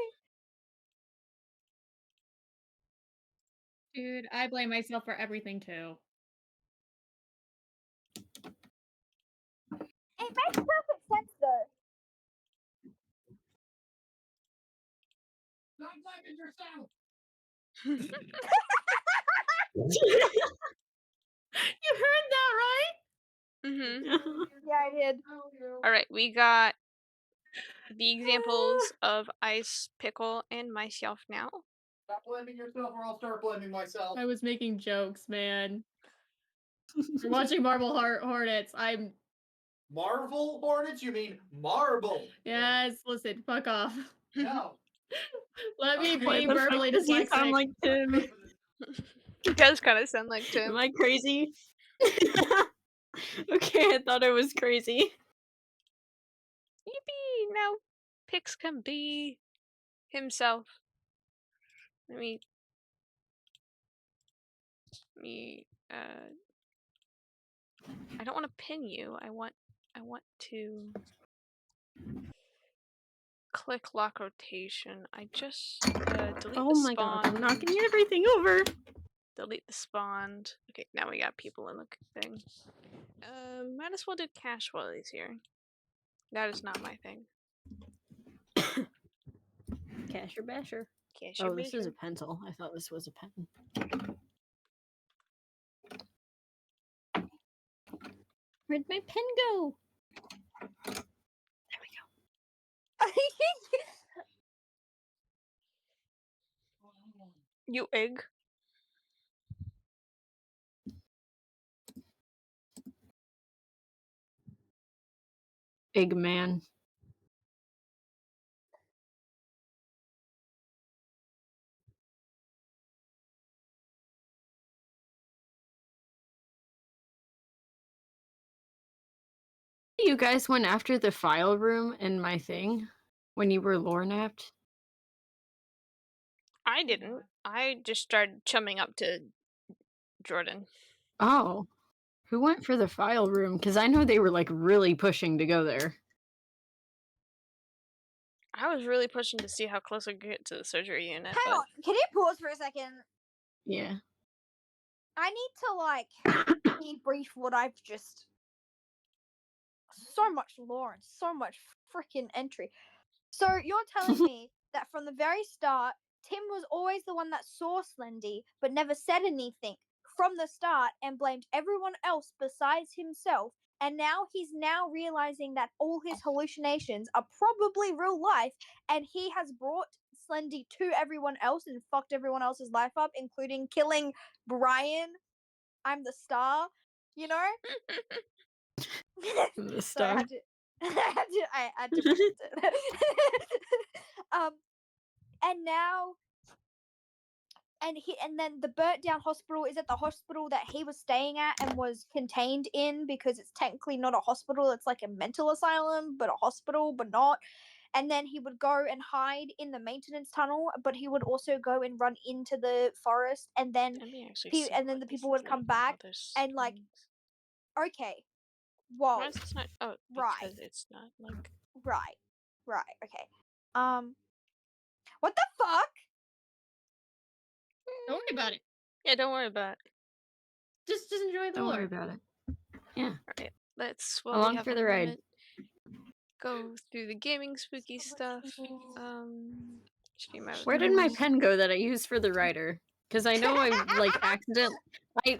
Dude, I blame myself for everything too. It makes perfect sense though. Stop blaming yourself. You heard that, right? Mm-hmm. Yeah, I did. Alright, we got the examples of Ice, Pickle, and myself now. Stop blaming yourself, or I'll start blaming myself. I was making jokes, man. You're watching Marble Hornets. I'm. Marvel Hornets? You mean marble? Yes, listen, fuck off. No. Let me Why be the fuck verbally does he dyslexic. sound like Tim? It does kind of sound like Tim. Am I crazy? Okay, I thought I was crazy. Yippee! Now Pix can be himself. Let me I don't want to pin you. I want to click lock rotation. I just delete Oh the my god, I'm spawn. knocking everything over. Delete the spawned. Okay, now we got people in the thing. Might as well do cash while he's here. That is not my thing. Casher basher. Cash Oh, this is a pencil. I thought this was a pen. Where'd my pen go? There we go. You egg. Eggman. You guys went after the file room in my thing when you were lore napped? I didn't. I just started chumming up to Jordan. Oh. Who went for the file room? Because I know they were like really pushing to go there. I was really pushing to see how close I could get to the surgery unit. Hang on, can you pause for a second? Yeah. I need to like debrief what I've just. So much lore and so much freaking entry. So you're telling me that from the very start, Tim was always the one that saw Slendy, but never said anything from the start and blamed everyone else besides himself. And now he's realizing that all his hallucinations are probably real life, and he has brought Slendy to everyone else and fucked everyone else's life up, including killing Brian. I'm the star, you know? The So I star. had to reference it. And now, and then the burnt down hospital is at the hospital that he was staying at and was contained in, because it's technically not a hospital, it's like a mental asylum, but a hospital, but not. And then he would go and hide in the maintenance tunnel, but he would also go and run into the forest, and then the people would come back and like, okay, whoa, Why is this not? Oh, right, because it's not like. right, okay. What the fuck? Don't worry about it. Yeah, don't worry about it. Just enjoy the Don't lore. worry about it. Yeah. Alright, let's Along for the ride. Go through the gaming spooky stuff. Where did my pen go that I used for the writer? Because I know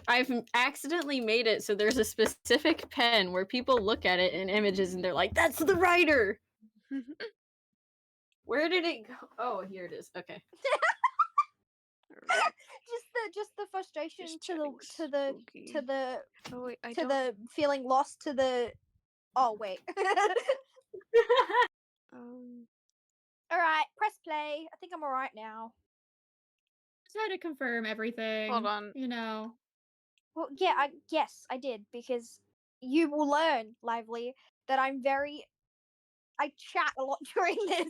I've accidentally made it so there's a specific pen where people look at it in images and they're like, "That's the writer." Where did it go? Oh, here it is. Okay. just the frustration to the the feeling lost to the. Oh wait. Alright, press play. I think I'm alright now. Just had to confirm everything. Hold on. You know. Well, yeah, yes, I did, because you will learn, Lively, that I chat a lot during this.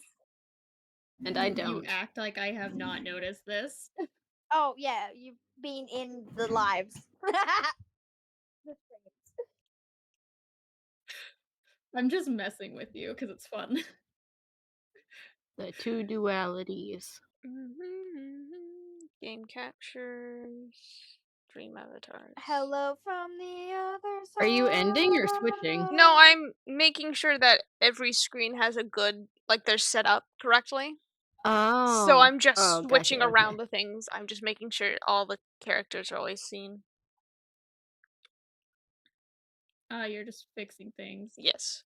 And I You don't. act like I have not noticed this. Oh, yeah, you've been in the lives. The streams. I'm just messing with you because it's fun. The two dualities. Game captures. Dream avatars. Hello from the other side. Are you ending or switching? No, I'm making sure that every screen has a good, like, they're set up correctly. Oh. So I'm just Oh, switching gotcha, around okay. the things. I'm just making sure all the characters are always seen. You're just fixing things. Yes.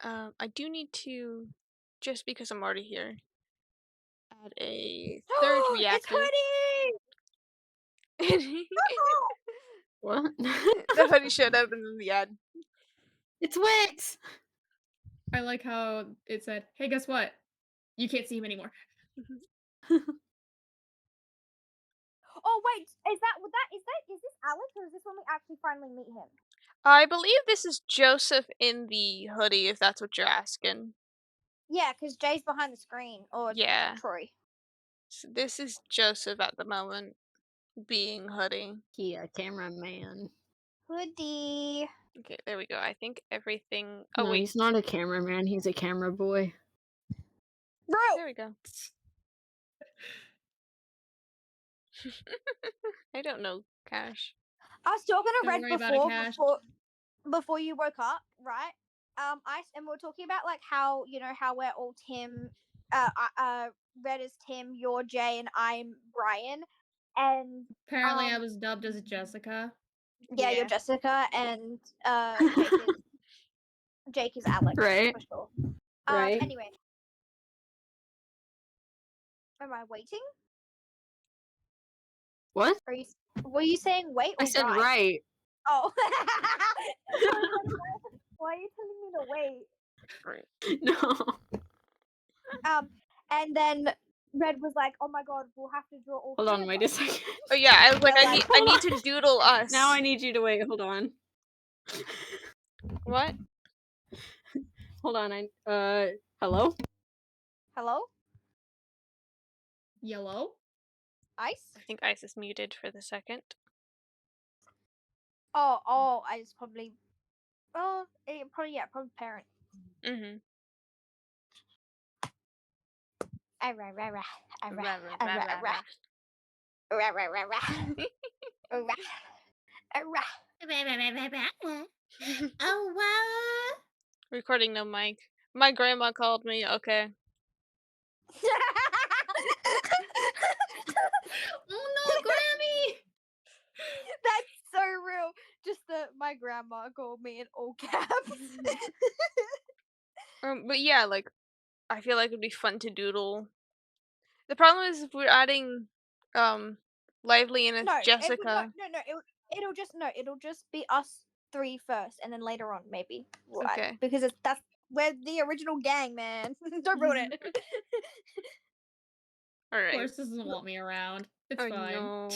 I do need to, just because I'm already here, add a third It's reactor. Hoodie! What? The hoodie showed up in the ad. It's Wix! I like how it said, "Hey, guess what? You can't see him anymore." Oh wait, is this Alex, or is this when we actually finally meet him? I believe this is Joseph in the hoodie, if that's what you're asking. Yeah, because Jay's behind the screen, or Yeah. Troy. So this is Joseph at the moment, being hoodie. He a cameraman. Hoodie. Okay, there we go. I think everything. Oh No, wait, he's not a cameraman, he's a camera boy. Bro! there we go. I don't know, Cash. I was talking to Don't Red worry about it, Cash. before you woke up, right? And we were talking about like how we're all Tim. Red is Tim, you're Jay, and I'm Brian. And Apparently, I was dubbed as Jessica. yeah, you're Jessica, and Jake is Alex, Right. for sure. Right. Anyway, am I waiting? What? Were you saying wait or I said right. Oh. Why are you telling me to wait? Right. No. And then Red was like, "Oh my god, we'll have to draw all." Hold on, wait a second. Oh yeah, I was like, They're I need to doodle us. Now I need you to wait, hold on. What? Hold on, hello? Hello? Yellow? Ice? I think Ice is muted for the second. Oh, I just probably. Probably parent. Mm-hmm. Oh wow! Recording no mic. My grandma called me. Okay. Oh no, Grammy! That's so real. Just my grandma called me in all caps. But yeah, like, I feel like it'd be fun to doodle. The problem is if we're adding, Lively and it's Jessica. It'll just be us three first, and then later on maybe. Okay. Because we're the original gang, man. Don't ruin it. All right. Force doesn't want me around. It's Oh fine. no.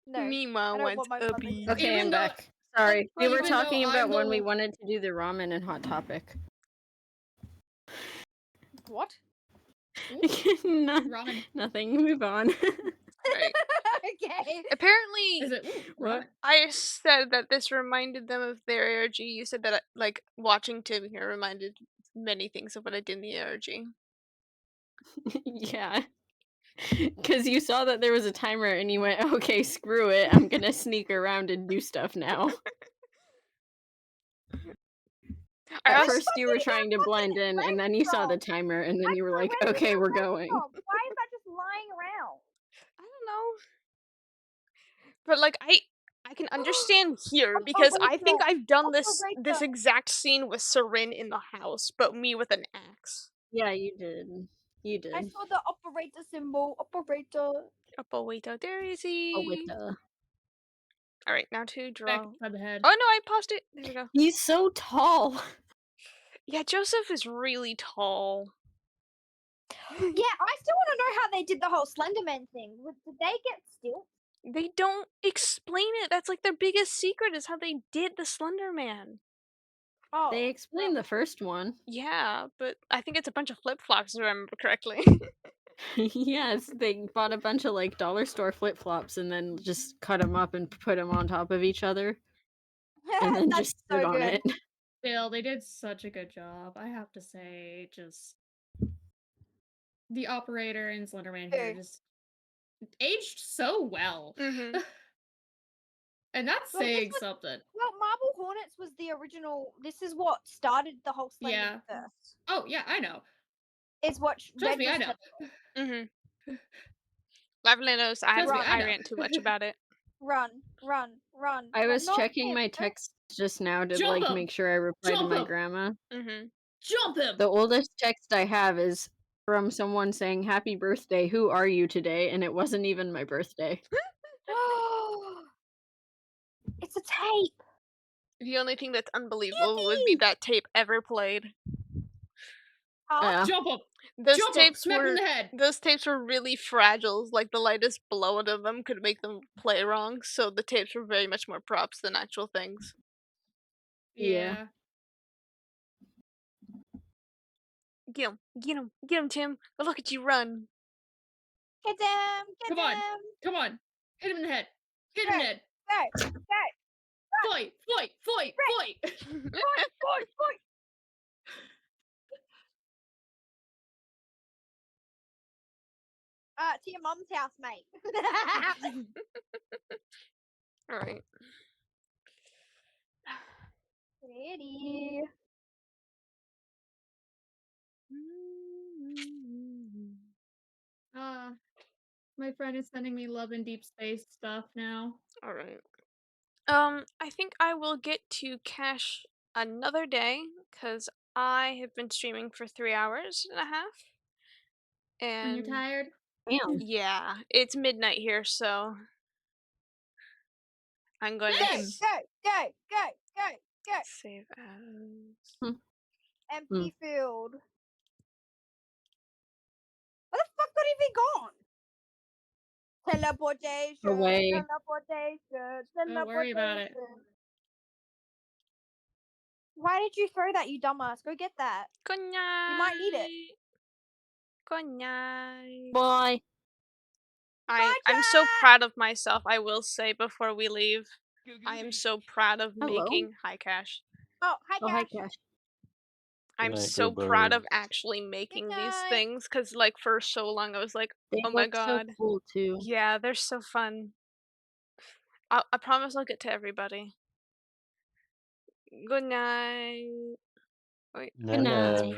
No. Mima I don't wants want my a brother bee. to- Okay, Even I'm though- back. Sorry, we were even though talking I'm about when the- we wanted to do the ramen and Hot Topic. What? Ramen. Nothing, move on. Right. Okay. Apparently, Is it What? I said that this reminded them of their ARG. You said that, like, watching Tim here reminded many things of what I did in the ARG. Yeah. Because you saw that there was a timer and you went, okay, screw it, I'm gonna sneak around and do stuff now. At first you were trying to blend in, and then you saw the timer, and then you were like, okay, we're going. Why is that just lying around? I don't know. But, like, I can understand here because I think I've done this exact scene with Sarin in the house, but me with an axe. Yeah, you did. You did. I saw the operator symbol. Operator. Operator Daisy. Oh, with the... Alright, now to draw. Back by the head. Oh no, I paused it. There we go. He's so tall. Yeah, Joseph is really tall. Yeah, I still want to know how they did the whole Slenderman thing. Did they get stilts? They don't explain it. That's like their biggest secret is how they did the Slender Man. Oh, They explained the first one. Yeah, but I think it's a bunch of flip flops, if I remember correctly. Yes, they bought a bunch of like dollar store flip flops and then just cut them up and put them on top of each other and then That's just stood so on good. it. Still, they did such a good job. I have to say, just the operator and Slenderman here Dude. just aged so well. Mm-hmm. And that's Well, this saying was- something. Well, Marble Hornets was the original. This is what started the whole Slender Yeah. first. Oh, yeah, I know. Is what Trust Red me, I was know. Mm-hmm. Lively knows I Trust me, I know. rant too much about it. Run. I was Not checking him, my don't- text just now to Jump like him! make sure I replied Jump to my him! grandma. Mm-hmm. Jump him! The oldest text I have is from someone saying happy birthday, who are you today? And it wasn't even my birthday. It's a tape. The only thing that's unbelievable would be Yippee! that tape ever played. Huh? Yeah. Jump him! Those Jump him! tapes Smack him in were the head! those tapes were really fragile. Like the lightest blow of them could make them play wrong. So the tapes were very much more props than actual things. Yeah. Get him, Tim. Oh, look at you run. Get them. Get Come on. them. Come on! Hit him in the head! Hit him in the head! Go. Fight! Fight! Fight! Fight! Fight. To your mum's house, mate. All right. Ready. My friend is sending me love and deep space stuff now. All right. I think I will get to cash another day because I have been streaming for 3 hours and a half. And you're And tired? Damn. yeah, it's midnight here, so I'm going to Go. save as. Empty field. Where the fuck could he be gone? Teleportation. Away. Don't worry about it. Why did you throw that, you dumbass? Go get that. Good night. You might need it. Good night. Bye. I'm so proud of myself, I will say before we leave. I am so proud of Hello. making Hi Cash. Oh, hi, Oh, hi, Cash. Cash. I'm night, so Go proud of Birds. actually making these night. things because, like, for so long I was like, They oh my look god. so cool too. Yeah, they're so fun. I promise I'll get to everybody. Good night. Wait, Good night. it's probably